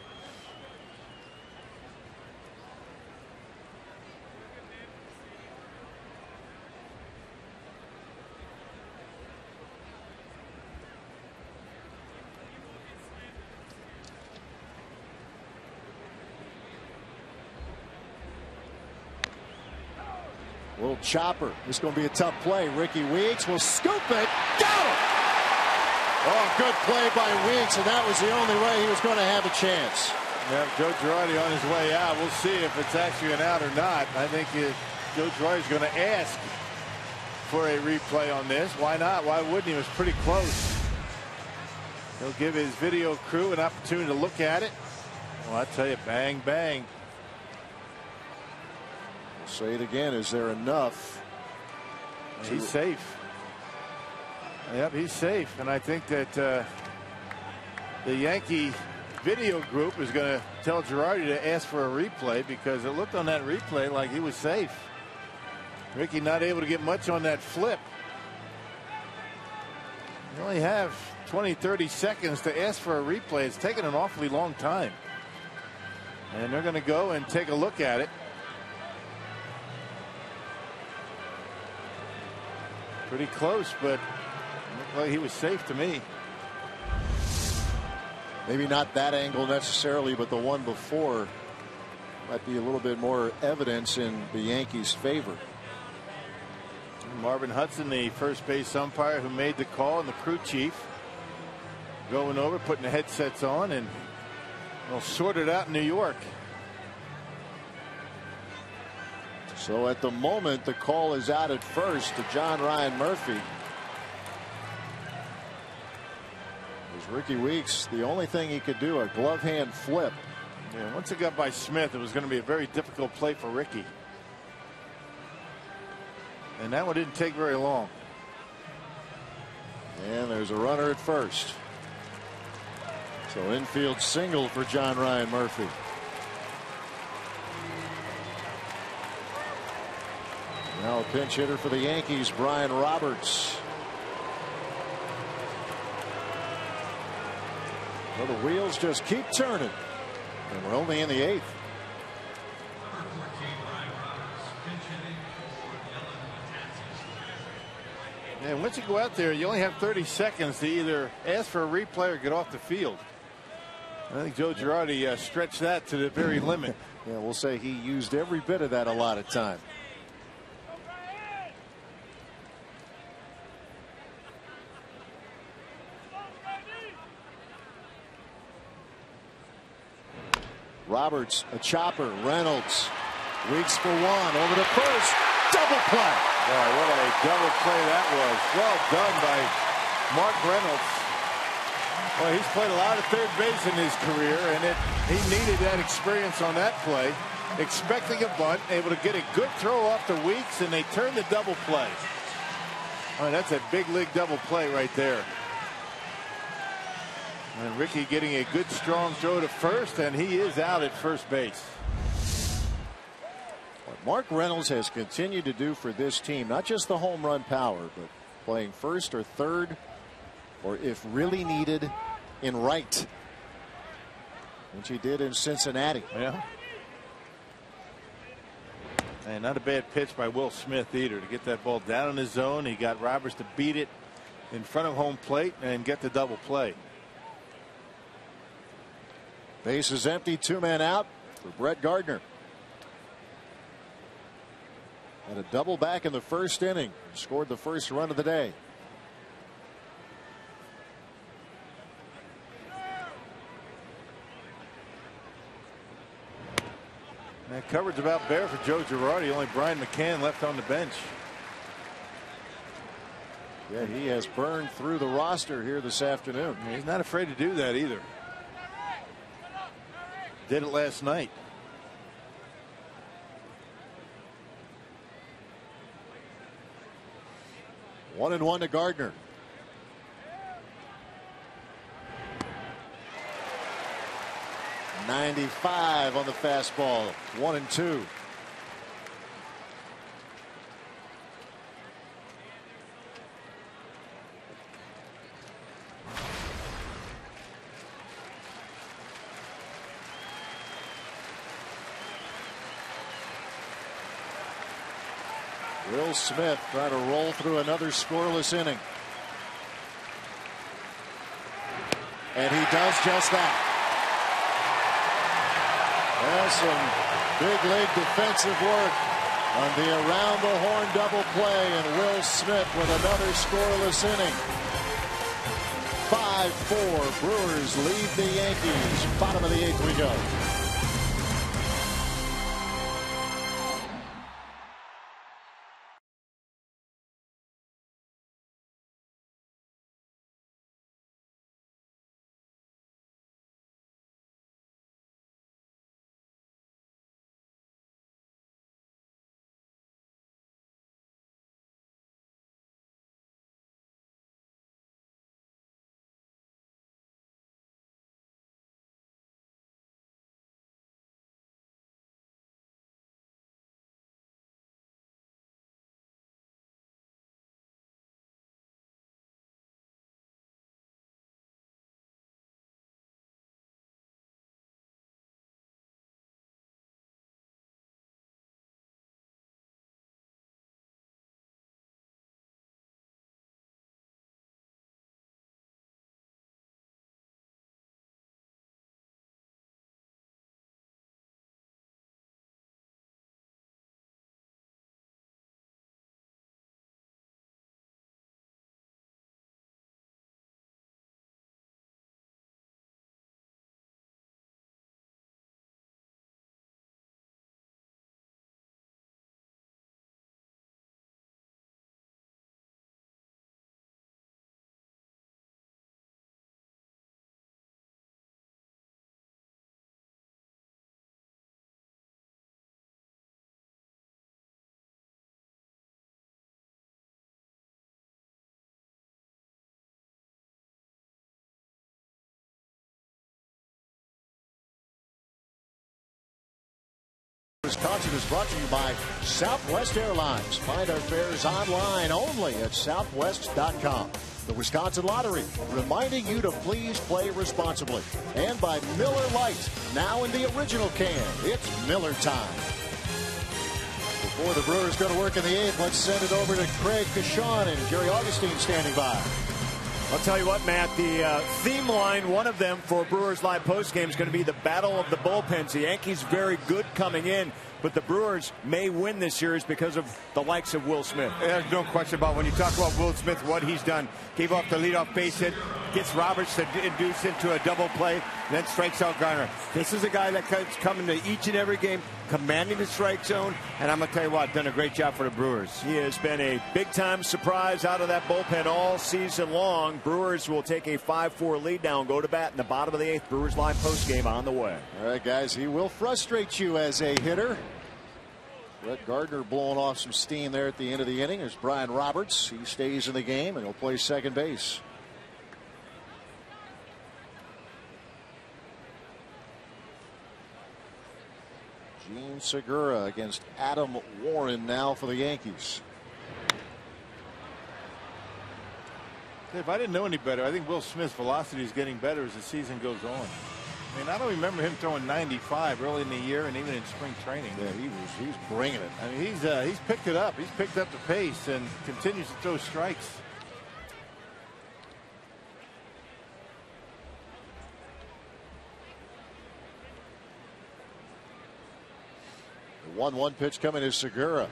Little chopper. This is going to be a tough play. Ricky Weeks will scoop it. Got him! Oh, good play by Weeks, and that was the only way he was going to have a chance. Yeah, Joe Girardi on his way out. We'll see if it's actually an out or not. I think Joe Girardi is going to ask for a replay on this. Why not? Why wouldn't he? It was pretty close. He'll give his video crew an opportunity to look at it. Well, I tell you, bang, bang. Say it again. Is there enough? He's safe. Yep, he's safe. And I think that the Yankee video group is going to tell Girardi to ask for a replay because it looked on that replay like he was safe. Ricky not able to get much on that flip. You only have 20-30 seconds to ask for a replay. It's taken an awfully long time. And they're going to go and take a look at it. Pretty close, but looked like he was safe to me. Maybe not that angle necessarily, but the one before might be a little bit more evidence in the Yankees' favor. Marvin Hudson, the first base umpire who made the call, and the crew chief going over, putting the headsets on, and they'll sort it out in New York. So at the moment, the call is out at first to John Ryan Murphy. As Ricky Weeks, the only thing he could do, a glove hand flip. Yeah, once it got by Smith, it was going to be a very difficult play for Ricky. And that one didn't take very long. And there's a runner at first. So infield single for John Ryan Murphy. Now a pinch hitter for the Yankees, Brian Roberts. Well, the wheels just keep turning. And we're only in the 8th. And once you go out there, you only have 30 seconds to either ask for a replay or get off the field. I think Joe Girardi stretched that to the very limit. Yeah, we'll say he used every bit of that a lot of time. Roberts, a chopper, Reynolds, Weeks for one, over to first, double play. Boy, what a double play that was. Well done by Mark Reynolds. Well, he's played a lot of third base in his career, and he needed that experience on that play. Expecting a bunt, able to get a good throw off to Weeks, and they turn the double play. All right, that's a big league double play right there. And Ricky getting a good strong throw to first, and he is out at first base. What Mark Reynolds has continued to do for this team, not just the home run power, but playing first or third, or if really needed, in right, which he did in Cincinnati. Yeah. And not a bad pitch by Will Smith either to get that ball down in his zone. He got Roberts to beat it in front of home plate and get the double play. Base is empty, 2 men out for Brett Gardner. Had a double back in the first inning. Scored the first run of the day. That coverage about bare for Joe Girardi. Only Brian McCann left on the bench. Yeah, he has burned through the roster here this afternoon. He's not afraid to do that either. Did it last night. 1-1 to Gardner. .95 on the fastball. 1-2. Will Smith trying to roll through another scoreless inning. And he does just that. There's some big league defensive work on the around the horn double play, and Will Smith with another scoreless inning. 5-4. Brewers lead the Yankees. Bottom of the 8th we go. Wisconsin is brought to you by Southwest Airlines. Find our fares online only at southwest.com. The Wisconsin Lottery, reminding you to please play responsibly. And by Miller Lite, now in the original can. It's Miller time. Before the Brewers go to work in the 8th, let's send it over to Craig Kashawn and Jerry Augustine standing by. I'll tell you what, Matt, the theme line, one of them for Brewers Live postgame is going to be the battle of the bullpens. The Yankees very good coming in, but the Brewers may win this series because of the likes of Will Smith. There's no question about when you talk about Will Smith, what he's done. Gave up the leadoff base hit, gets Roberts to induce into a double play, then strikes out Garner. This is a guy that's coming to each and every game, commanding the strike zone, and I'm going to tell you what, done a great job for the Brewers. He has been a big-time surprise out of that bullpen all season long. Brewers will take a 5-4 lead now and go to bat in the bottom of the 8th. Brewers Live postgame on the way. All right, guys, he will frustrate you as a hitter. Brett Gardner blowing off some steam there at the end of the inning. There's Brian Roberts. He stays in the game, and he'll play second base. Gene Segura against Adam Warren now for the Yankees. If I didn't know any better, I think Will Smith's velocity is getting better as the season goes on. I mean, I don't remember him throwing 95 early in the year and even in spring training. Yeah, he's bringing it. I mean, he's picked it up. He's picked up the pace and continues to throw strikes. The 1-1 pitch coming to Segura.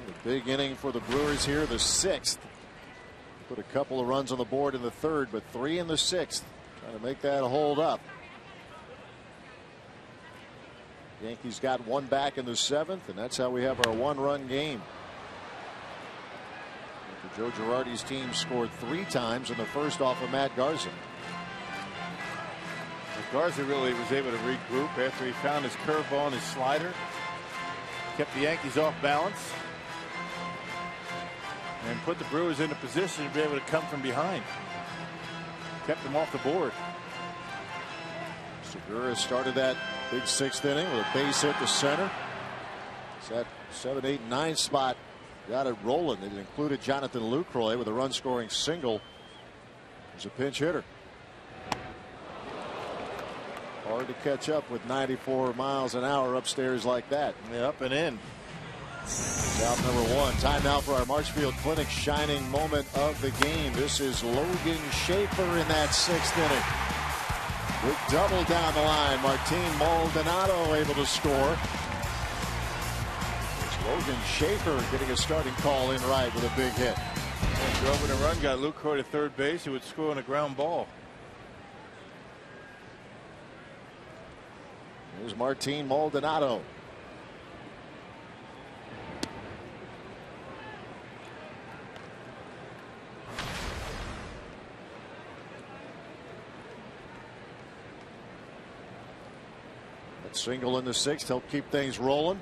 A big inning for the Brewers here, the 6th. Put a couple of runs on the board in the 3rd, but 3 in the 6th. Trying to make that hold up. Yankees got 1 back in the 7th, and that's how we have our 1-run game. Joe Girardi's team scored 3 times in the first off of Matt Garza. Garza really was able to regroup after he found his curveball and his slider. Kept the Yankees off balance. And put the Brewers in a position to be able to come from behind. Kept them off the board. Segura started that big 6th inning with a base hit to center. It's that 7, 8, 9 spot. Got it rolling. It included Jonathan Lucroy with a run scoring single. He's a pinch hitter. Hard to catch up with 94 miles an hour upstairs like that. Yeah, up and in. Out number 1. Time now for our Marshfield Clinic shining moment of the game. This is Logan Schaefer in that 6th inning. Big double down the line. Martin Maldonado able to score. It's Logan Schaefer getting a starting call in right with a big hit. And drove in a run, got Lucroy to third base, who would score on a ground ball. Here's Martin Maldonado. That single in the 6th helped keep things rolling.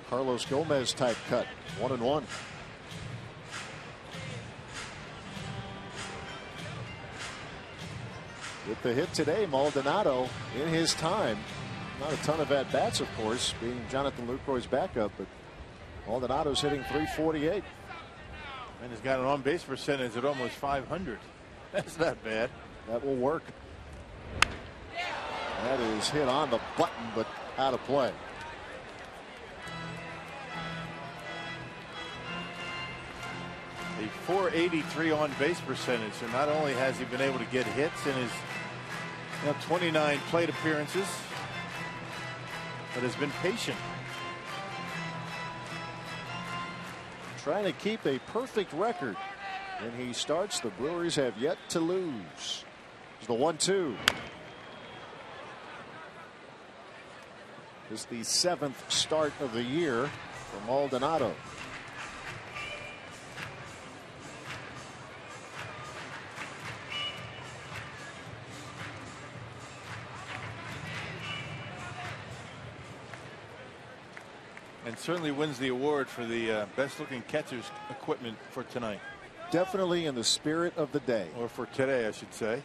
Carlos Gomez type cut. 1-1. With the hit today, Maldonado in his time. Not a ton of at bats, of course, being Jonathan Lucroy's backup, but Maldonado's hitting .348. And he's got an on base percentage at almost 500. That's not bad. That will work. That is hit on the button, but out of play. A .483 on base percentage. So not only has he been able to get hits in his 29 plate appearances, but has been patient. Trying to keep a perfect record. When he starts, the Brewers have yet to lose. It's the 1-2. This is the 7th start of the year for Maldonado. And certainly wins the award for the best looking catcher's equipment for tonight. Definitely in the spirit of the day. Or for today, I should say.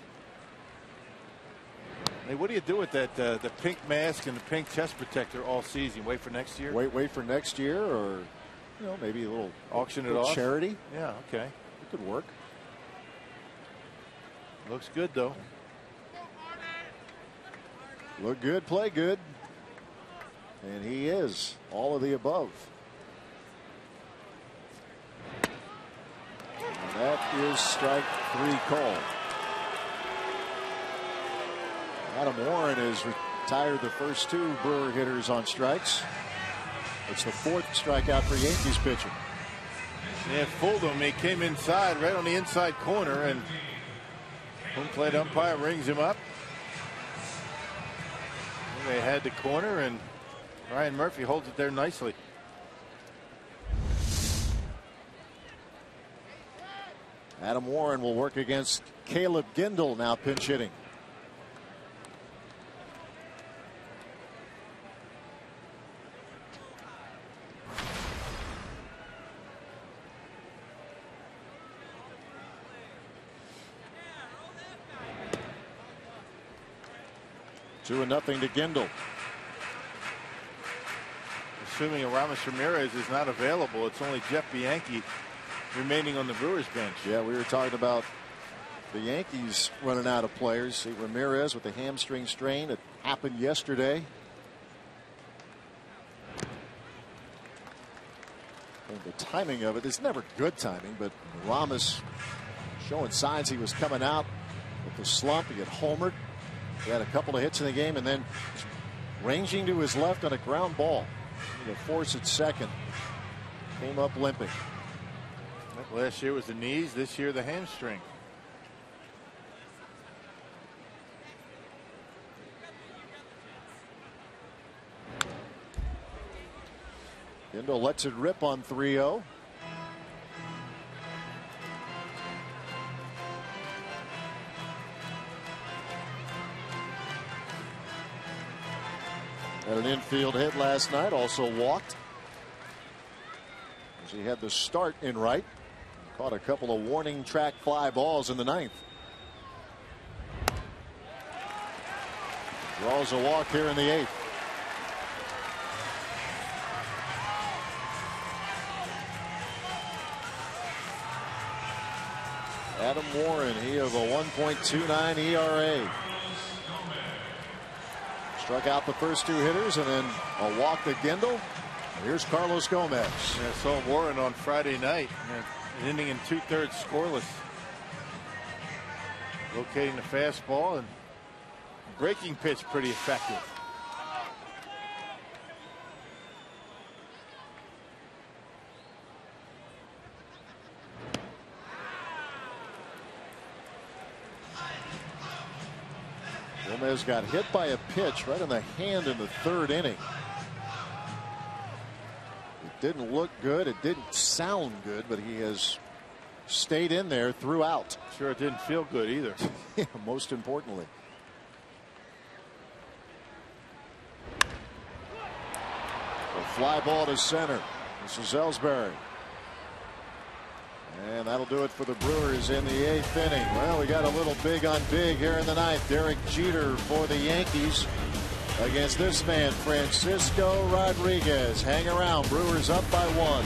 Hey, what do you do with that the pink mask and the pink chest protector all season? Wait for next year? Wait for next year, or maybe a little auction it off? Charity? Yeah, okay. It could work. Looks good though. Look good, play good. And he is all of the above. And that is strike 3 call. Adam Warren has retired the first 2 Brewer hitters on strikes. It's the 4th strikeout for Yankees pitcher. Yeah, fooled him. He came inside, right on the inside corner, and home plate umpire rings him up. And they had the corner, and Ryan Murphy holds it there nicely. Adam Warren will work against Caleb Gindel, now pinch hitting. Two and nothing to Gindel. Assuming Aramis Ramirez is not available, it's only Jeff Bianchi remaining on the Brewers bench. Yeah, we were talking about the Yankees running out of players. See, Ramirez with the hamstring strain. It happened yesterday. And the timing of it is never good timing, but Aramis showing signs he was coming out with the slump. He had homered. He had a couple of hits in the game, and then ranging to his left on a ground ball. The force at second. Came up limping. Last year was the knees, this year the hamstring. Gindel lets it rip on 3-0. Had an infield hit last night, also walked. As he had the start in right. Caught a couple of warning track fly balls in the 9th. Draws a walk here in the 8th. Adam Warren, he of a 1.29 ERA. Struck out the first 2 hitters, and then a walk to Gindel. And here's Carlos Gomez. Yeah, I saw Warren on Friday night. An inning and 2/3 scoreless. Locating the fastball, and breaking pitch pretty effective. Gomez got hit by a pitch right in the hand in the 3rd inning. It didn't look good. It didn't sound good, but he has stayed in there throughout. Sure, it didn't feel good either. Yeah, most importantly. A fly ball to center. This is Ellsbury. And that'll do it for the Brewers in the 8th inning. Well, we got a little big on big here in the 9th. Derek Jeter for the Yankees against this man, Francisco Rodriguez. Hang around. Brewers up by 1.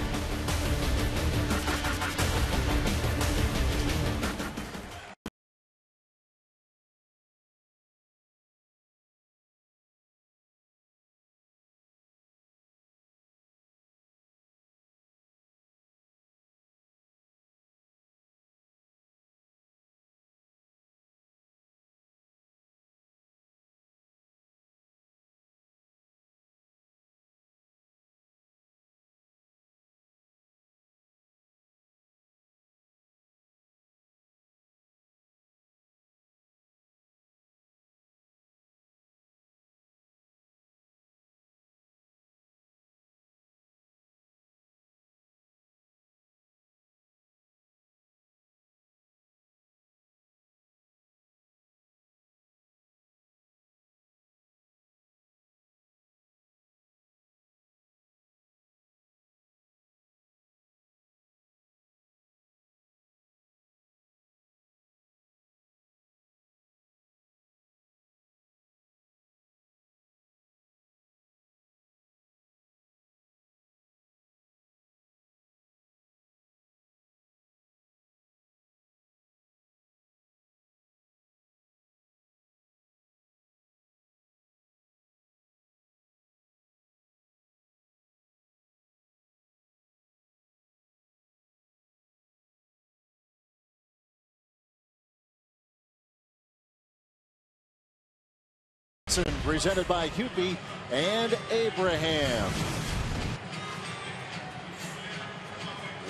Presented by Hupy and Abraham.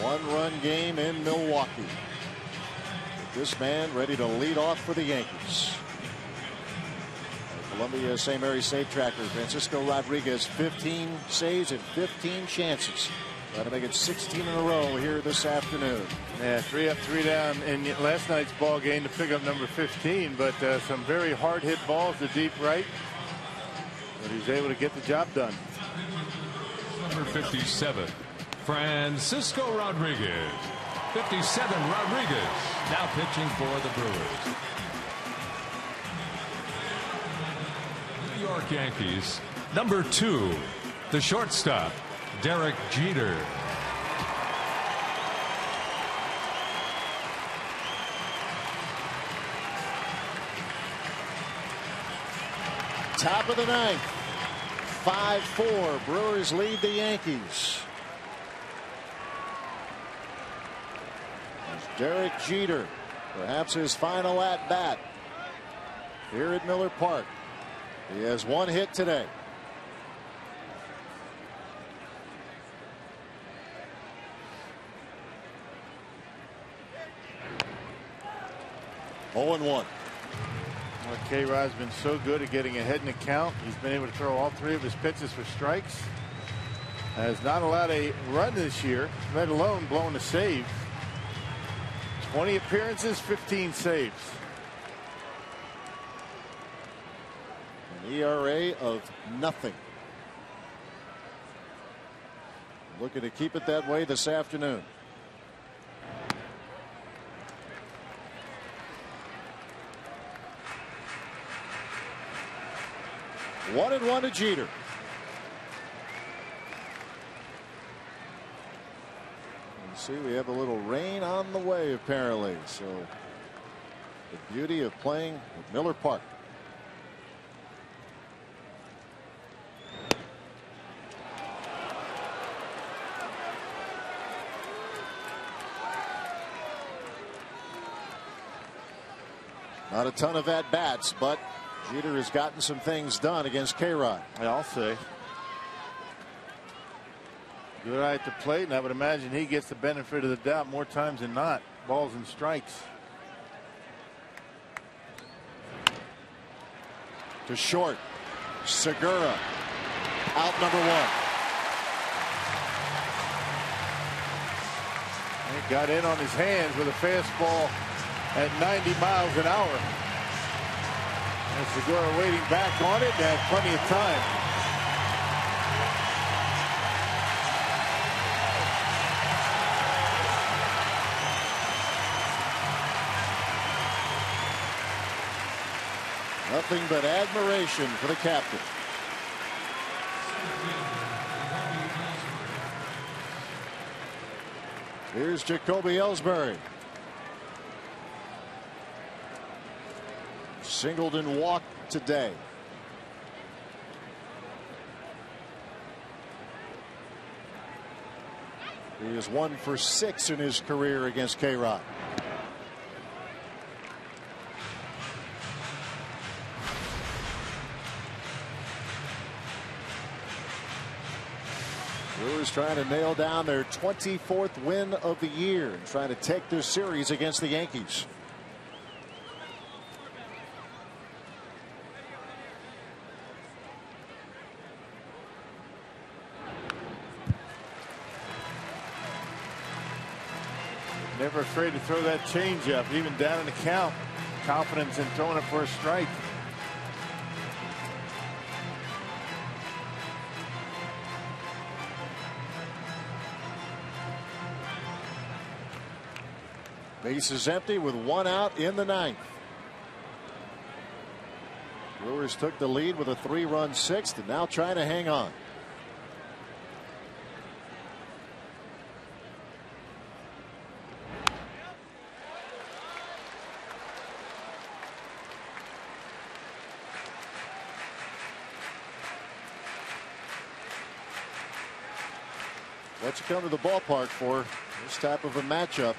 One-run game in Milwaukee. This man ready to lead off for the Yankees. Columbia St. Mary's Safe Tracker, Francisco Rodriguez, 15 saves and 15 chances. Got to make it 16 in a row here this afternoon. Yeah, 3 up, 3 down in last night's ball game to pick up number 15, but some very hard hit balls to deep right. But he's able to get the job done. Number 57, Francisco Rodriguez. 57, Rodriguez, now pitching for the Brewers. New York Yankees, number 2, the shortstop, Derek Jeter. Top of the ninth. 5-4. Brewers lead the Yankees. As Derek Jeter, perhaps his final at bat here at Miller Park. He has one hit today. (0-1). K-Rod's been so good at getting ahead in the count. He's been able to throw all 3 of his pitches for strikes. Has not allowed a run this year, let alone blown a save. 20 appearances, 15 saves. An ERA of nothing. Looking to keep it that way this afternoon. One and 1 to Jeter. And see, we have a little rain on the way apparently. So the beauty of playing at Miller Park. Not a ton of at bats, but Jeter has gotten some things done against K-Rod. I'll say. Good eye at the plate, and I would imagine he gets the benefit of the doubt more times than not. Balls and strikes. To short. Segura. Out number 1. He got in on his hands with a fastball at 90 miles an hour. And Segura waiting back on it and had plenty of time. Nothing but admiration for the captain. Here's Jacoby Ellsbury. Singled and walked today. He is 1 for 6 in his career against K-Rod. Brewers trying to nail down their 24th win of the year and trying to take their series against the Yankees. Never afraid to throw that changeup, even down in the count. Confidence in throwing it for a strike. Base is empty with 1 out in the 9th. Brewers took the lead with a 3-run 6th and now trying to hang on. What you come to the ballpark for this type of a matchup.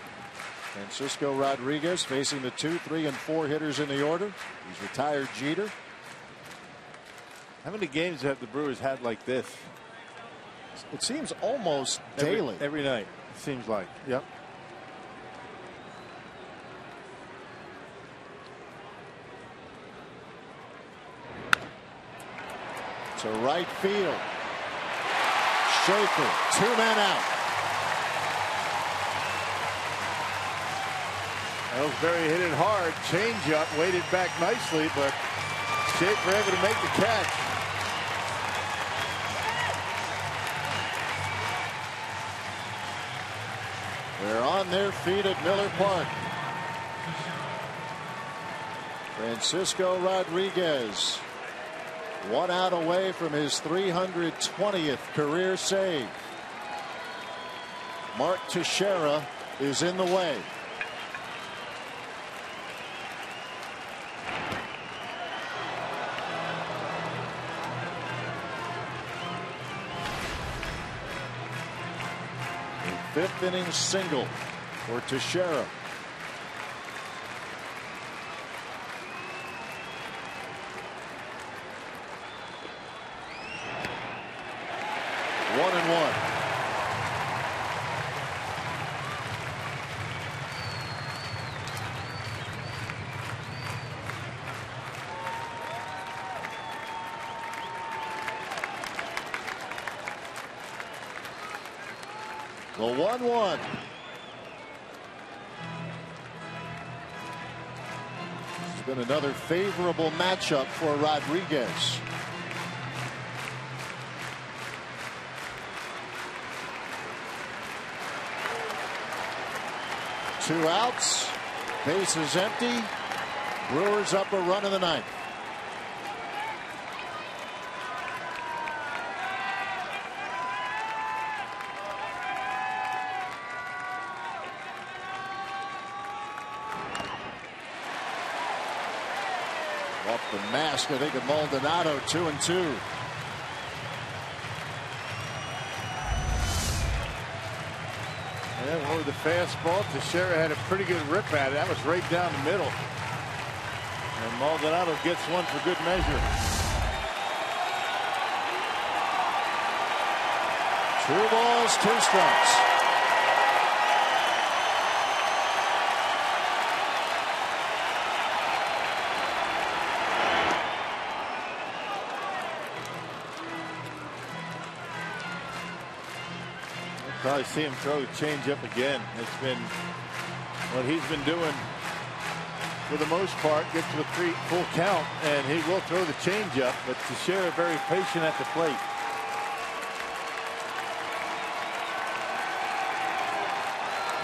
Francisco Rodriguez facing the 2, 3, and 4 hitters in the order. He's retired Jeter. How many games have the Brewers had like this? It seems almost daily. Every night, it seems like. Yep. To right field. Schaefer, 2 men out. Ellsbury hit it hard. Change up, weighted back nicely, but Schaefer able to make the catch. They're on their feet at Miller Park. Francisco Rodriguez, 1 out away from his 320th career save. Mark Teixeira is in the way. A 5th inning single for Teixeira. One and one. The 1-1. It's been another favorable matchup for Rodriguez. Two outs, bases empty. Brewers up a run in the 9th. Off the mask, I think, of Maldonado, 2-2. Yeah, over the fastball, Teixeira had a pretty good rip at it. That was right down the middle. And Maldonado gets one for good measure. 2 balls, 2 strikes. Probably see him throw the changeup again. It's been what he's been doing for the most part. Get to a full count, and he will throw the changeup. But Teixeira very patient at the plate.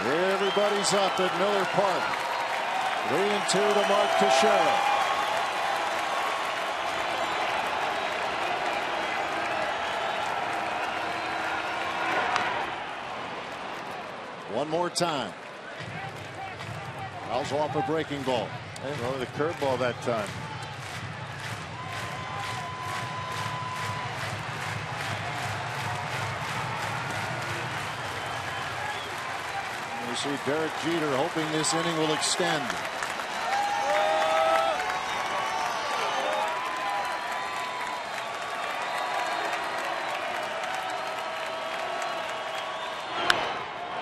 Everybody's up at Miller Park. 3-2 to Mark Teixeira. One more time. Fouls off a breaking ball. And over the curveball that time. You see Derek Jeter hoping this inning will extend.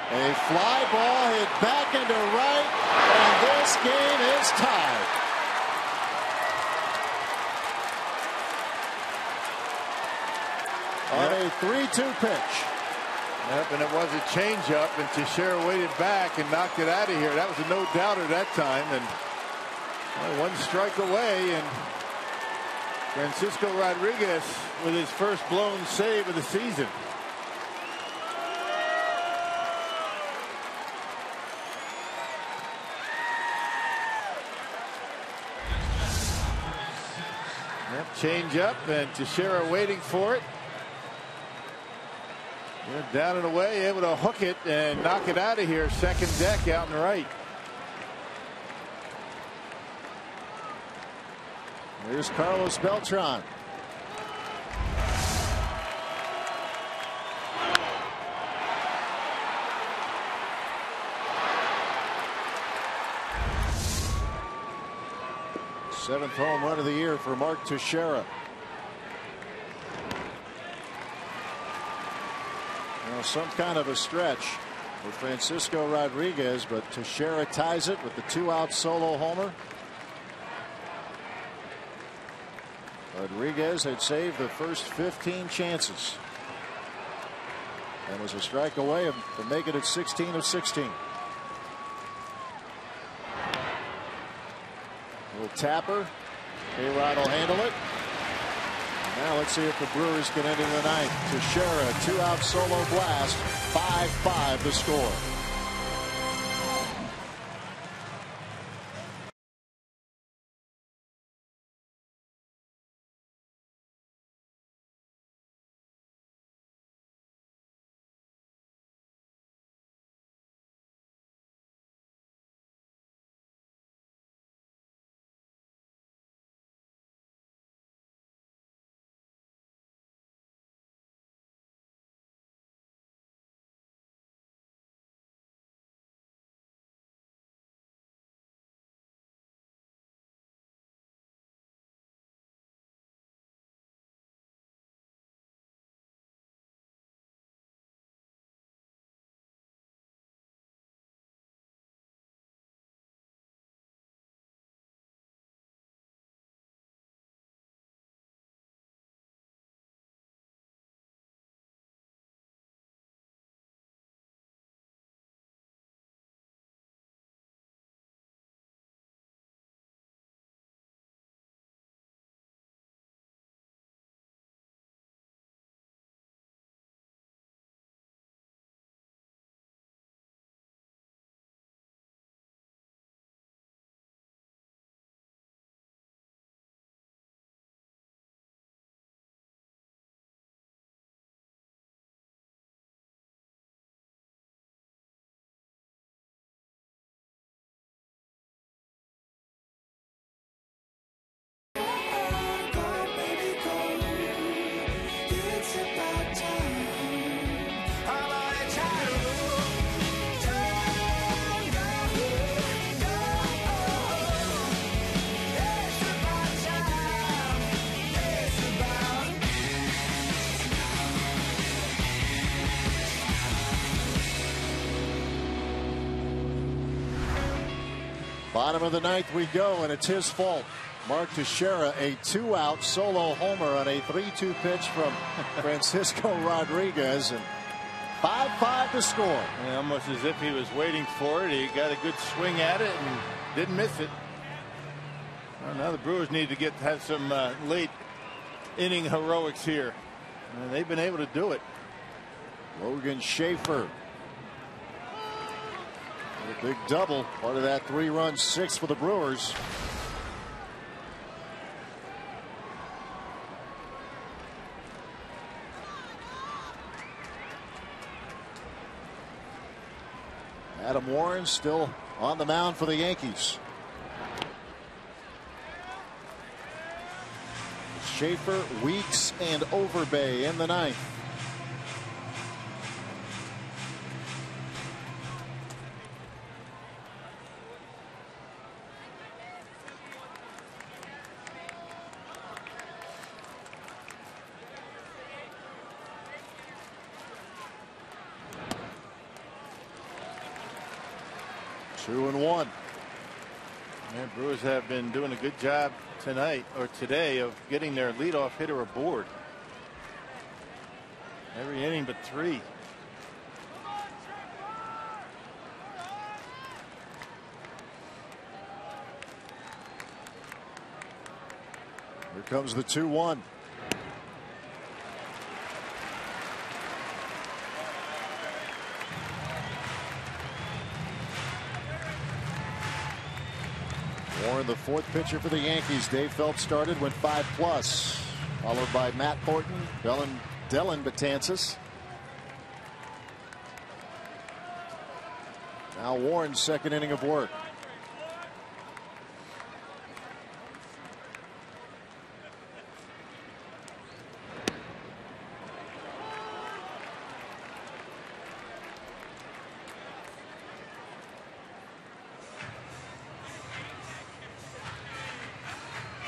A fly ball hit back into right, and this game is tied. On a 3-2 pitch. Yep, and it was a changeup, and Teixeira waited back and knocked it out of here. That was a no-doubter that time, and one strike away, and Francisco Rodriguez with his first blown save of the season. Change up, and Teixeira waiting for it. Down and away, able to hook it and knock it out of here. Second deck out and right. Here's Carlos Beltran. Seventh home run of the year for Mark Teixeira. some kind of a stretch for Francisco Rodriguez, but Teixeira ties it with the 2-out solo homer. Rodriguez had saved the first 15 chances and was a strike away from making it 16 of 16. Little tapper. A-Rod will handle it. Now let's see if the Brewers can end in the ninth. Teixeira, 2-out solo blast. 5-5 the score. Bottom of the ninth we go, and it's his fault. Mark Teixeira, a 2-out solo homer on a 3-2 pitch from Francisco Rodriguez, and 5-5 to score. Yeah, almost as if he was waiting for it. He got a good swing at it and didn't miss it. Well, now the Brewers need to have some late inning heroics here, and they've been able to do it. Logan Schaefer. A big double, part of that 3-run six for the Brewers. Adam Warren still on the mound for the Yankees. Schaefer, Weeks, and Overbay in the ninth. Two and one. Yeah, Brewers have been doing a good job tonight or today of getting their leadoff hitter aboard. Every inning but 3. Here comes the 2-1. Warren, the fourth pitcher for the Yankees. Dave Phelps started, went 5+, followed by Matt Thornton, Dellin Betances. Now Warren's second inning of work.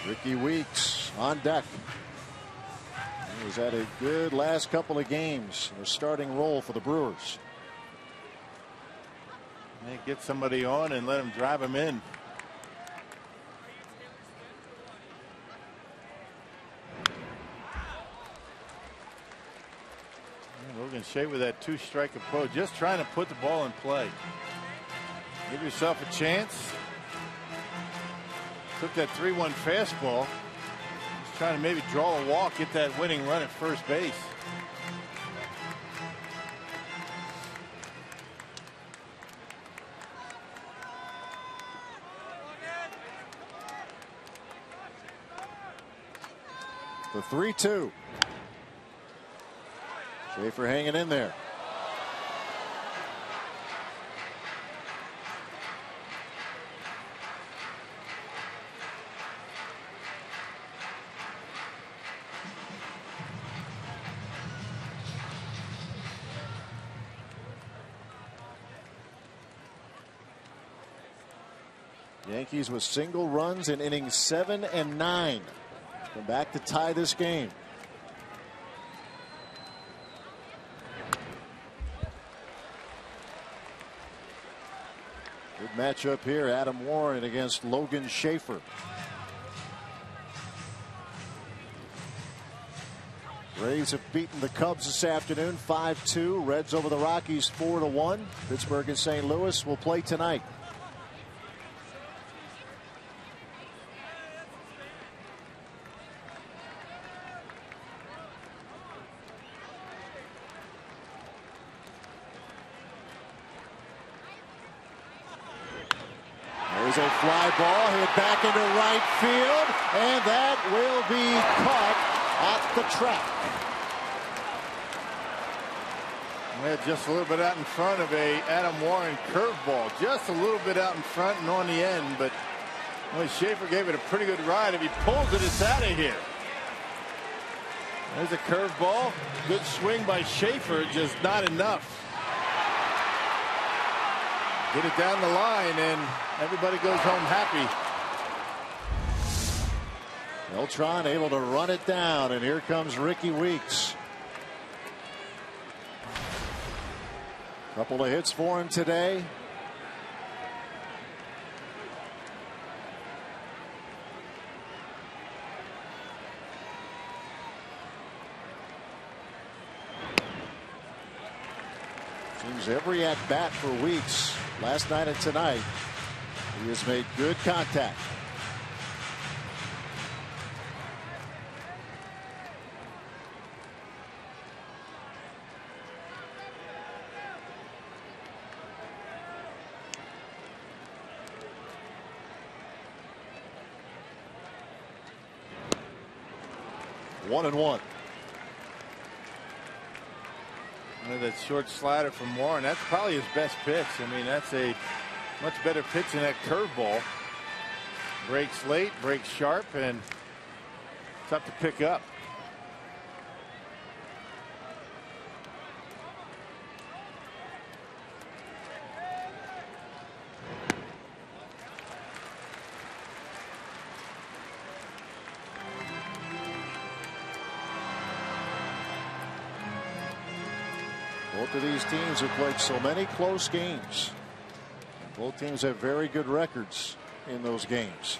Ricky Weeks on deck. has had a good last couple of games. A starting role for the Brewers. They get somebody on and let him drive him in. Logan Shea with that 2-strike approach, just trying to put the ball in play. Give yourself a chance. Took that 3-1 fastball. Just trying to maybe draw a walk, get that winning run at first base. The 3-2. Schaefer hanging in there. Yankees with single runs in innings 7 and 9. Come back to tie this game. Good matchup here. Adam Warren against Logan Schaefer. Rays have beaten the Cubs this afternoon 5-2. Reds over the Rockies 4-1. Pittsburgh and St. Louis will play tonight. There's a fly ball hit back into right field, and that will be caught at the track. Just a little bit out in front of a Adam Warren curveball, just a little bit out in front and on the end, but Schaefer gave it a pretty good ride. If he pulls it, it's out of here. There's a curveball, good swing by Schaefer, just not enough. Get it down the line, and everybody goes home happy. Beltran able to run it down, and here comes Ricky Weeks. Couple of hits for him today. Seems every at bat for Weeks last night and tonight. He has made good contact. One and one. That short slider from Warren, that's probably his best pitch. I mean, that's a much better pitch than that curveball. Breaks late, breaks sharp, and tough to pick up. Both of these teams have played so many close games. Both teams have very good records in those games.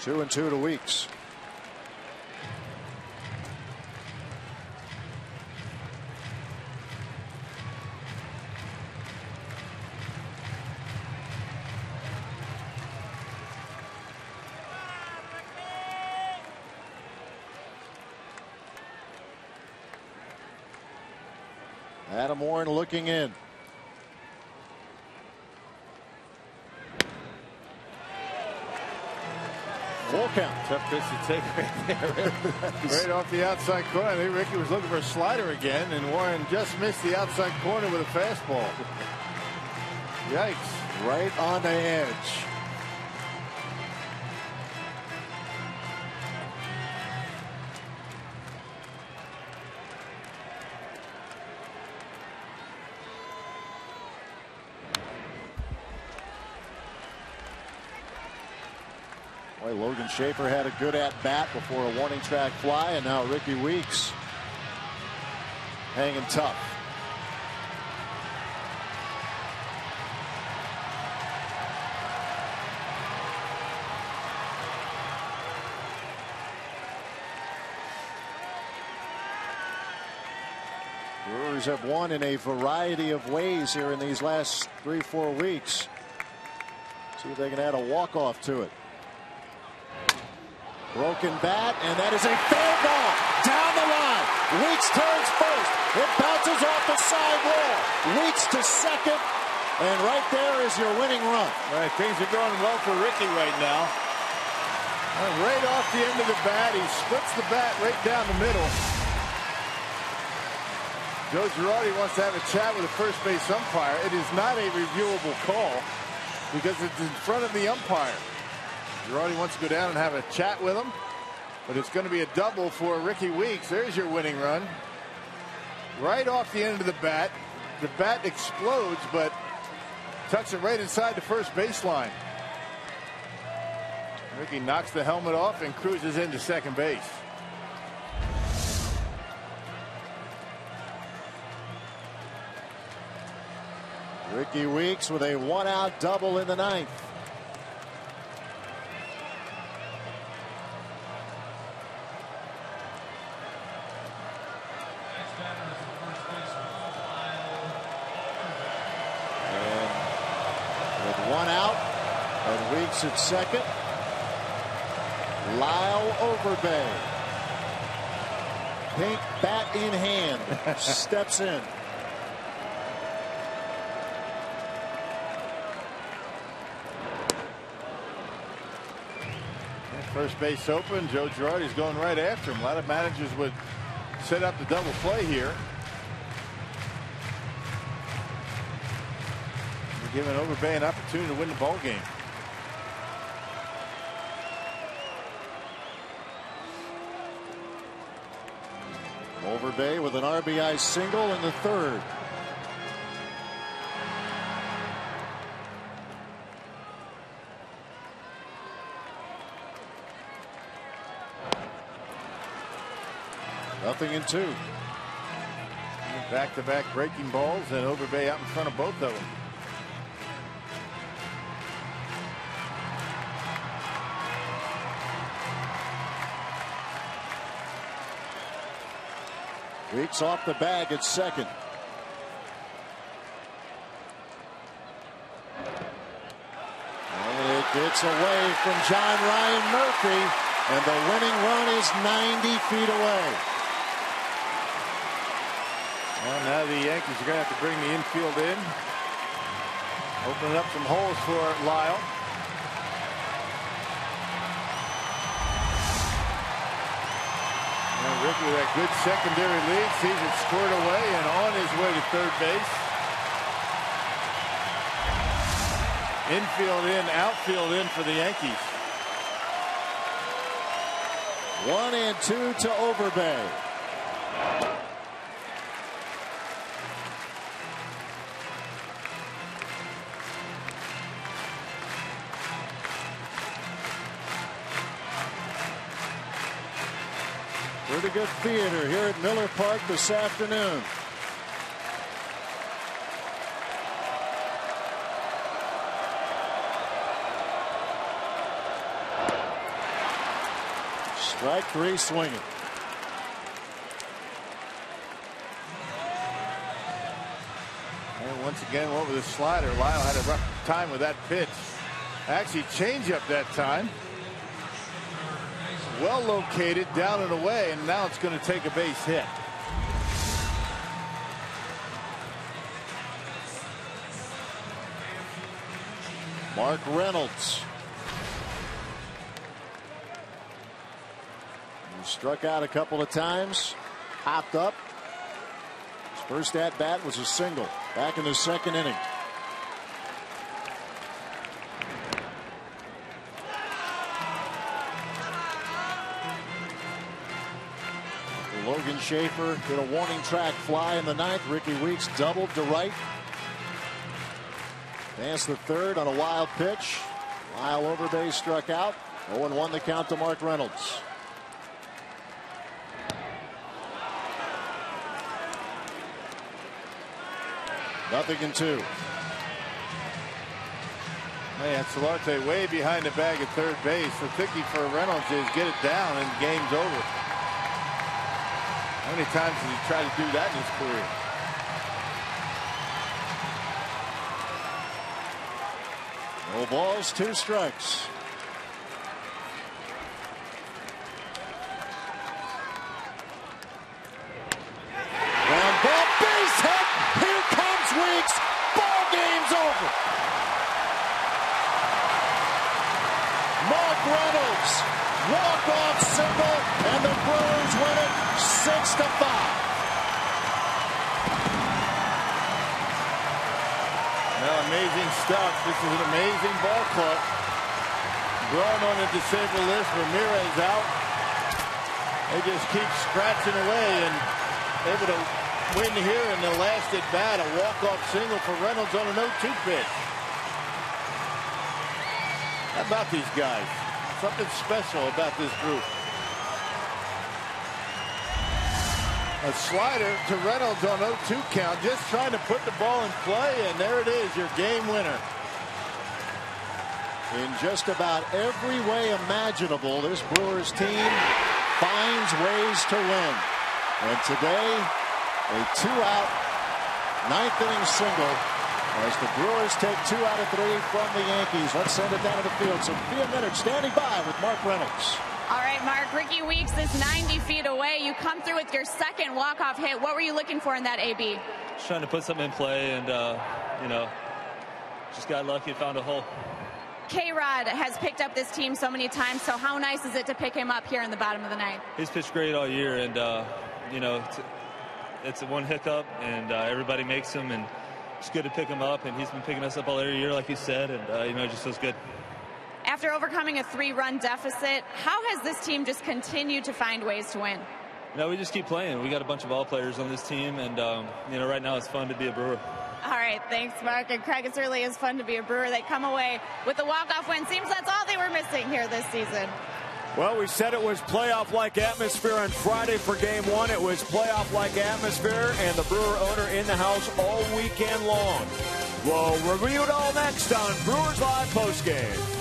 Two and two to Weeks. Adam Warren looking in. Full count. Tough pitch to take right there. Right off the outside corner. I think Ricky was looking for a slider again, and Warren just missed the outside corner with a fastball. Yikes. Right on the edge. Logan Schaefer had a good at-bat before a warning track fly, and now Ricky Weeks hanging tough. Brewers have won in a variety of ways here in these last 3-4 weeks. See if they can add a walk-off to it. Broken bat, and that is a fair ball down the line. Weeks turns first. It bounces off the side wall. Weeks to second, and right there is your winning run. All right, things are going well for Ricky right now. Right off the end of the bat, he splits the bat right down the middle. Joe Girardi wants to have a chat with the first base umpire. It is not a reviewable call because it's in front of the umpire. Girardi wants to go down and have a chat with him, but it's going to be a double for Ricky Weeks. There's your winning run. Right off the end of the bat. The bat explodes, but tucks it right inside the first baseline. Ricky knocks the helmet off and cruises into second base. Ricky Weeks with a one-out double in the ninth. And with one out and Weeks at second, Lyle Overbay, pink bat in hand, steps in. First base open. Joe Girardi's going right after him. A lot of managers would set up the double play here. You're giving Overbay an opportunity to win the ball game. Overbay with an RBI single in the third. Nothing in two. Back-to-back breaking balls, and Overbay out in front of both of them. Weeks off the bag at second. And it gets away from John Ryan Murphy, and the winning run is 90 feet away. Well, now the Yankees are going to have to bring the infield in. Opening up some holes for Lyle. And Ricky with that good secondary lead sees it squared away and on his way to third base. Infield in, outfield in for the Yankees. 1-2 to Overbay. Pretty good theater here at Miller Park this afternoon. Strike three swinging. And once again, what with the slider, Lyle had a rough time with that pitch. Actually, changeup that time. Well located, down and away, and now it's going to take a base hit. Mark Reynolds. He struck out a couple of times, hopped up. His first at bat was a single back in the second inning. Logan Schaefer did a warning track fly in the ninth. Ricky Weeks doubled to right. Advanced the third on a wild pitch. Lyle Overbay struck out. 0-1 the count to Mark Reynolds. Nothing in 2. Man, Solarte way behind the bag at third base. The thinking for Reynolds is get it down and the game's over. How many times has he tried to do that in his career? No balls, 2 strikes. Ground ball, base hit. Here comes Weeks. Ball game's over. Mark Reynolds, walk-off single, and the Brewers win it 6-5. Now, amazing stuff. This is an amazing ball club. Braun on the disabled list. Ramirez out. They just keep scratching away and able to win here in the last at bat. A walk-off single for Reynolds on a 0-2 pitch. How about these guys? Something special about this group. A slider to Reynolds on 0-2 count, just trying to put the ball in play, and there it is, your game winner. In just about every way imaginable, this Brewers team finds ways to win. And today, a 2-out, 9th-inning single as the Brewers take 2 out of 3 from the Yankees. Let's send it down to the field. Sophia Minich standing by with Mark Reynolds. All right, Mark, Ricky Weeks is 90 feet away. You come through with your second walk-off hit. What were you looking for in that AB? Just trying to put something in play and, you know, just got lucky and found a hole. K-Rod has picked up this team so many times, so how nice is it to pick him up here in the bottom of the ninth? He's pitched great all year, and, you know, it's one hiccup, and everybody makes him, and it's good to pick him up, and he's been picking us up all year, like you said, and, you know, it just feels good. After overcoming a 3-run deficit, how has this team just continued to find ways to win? No, we just keep playing. We got a bunch of ball players on this team, and, you know, right now it's fun to be a Brewer. All right, thanks, Mark. And Craig, it certainly is fun to be a Brewer. They come away with the walk-off win. Seems that's all they were missing here this season. Well, we said it was playoff-like atmosphere on Friday for Game 1. It was playoff-like atmosphere, and the Brewer owner in the house all weekend long. We'll review it all next on Brewers Live Postgame.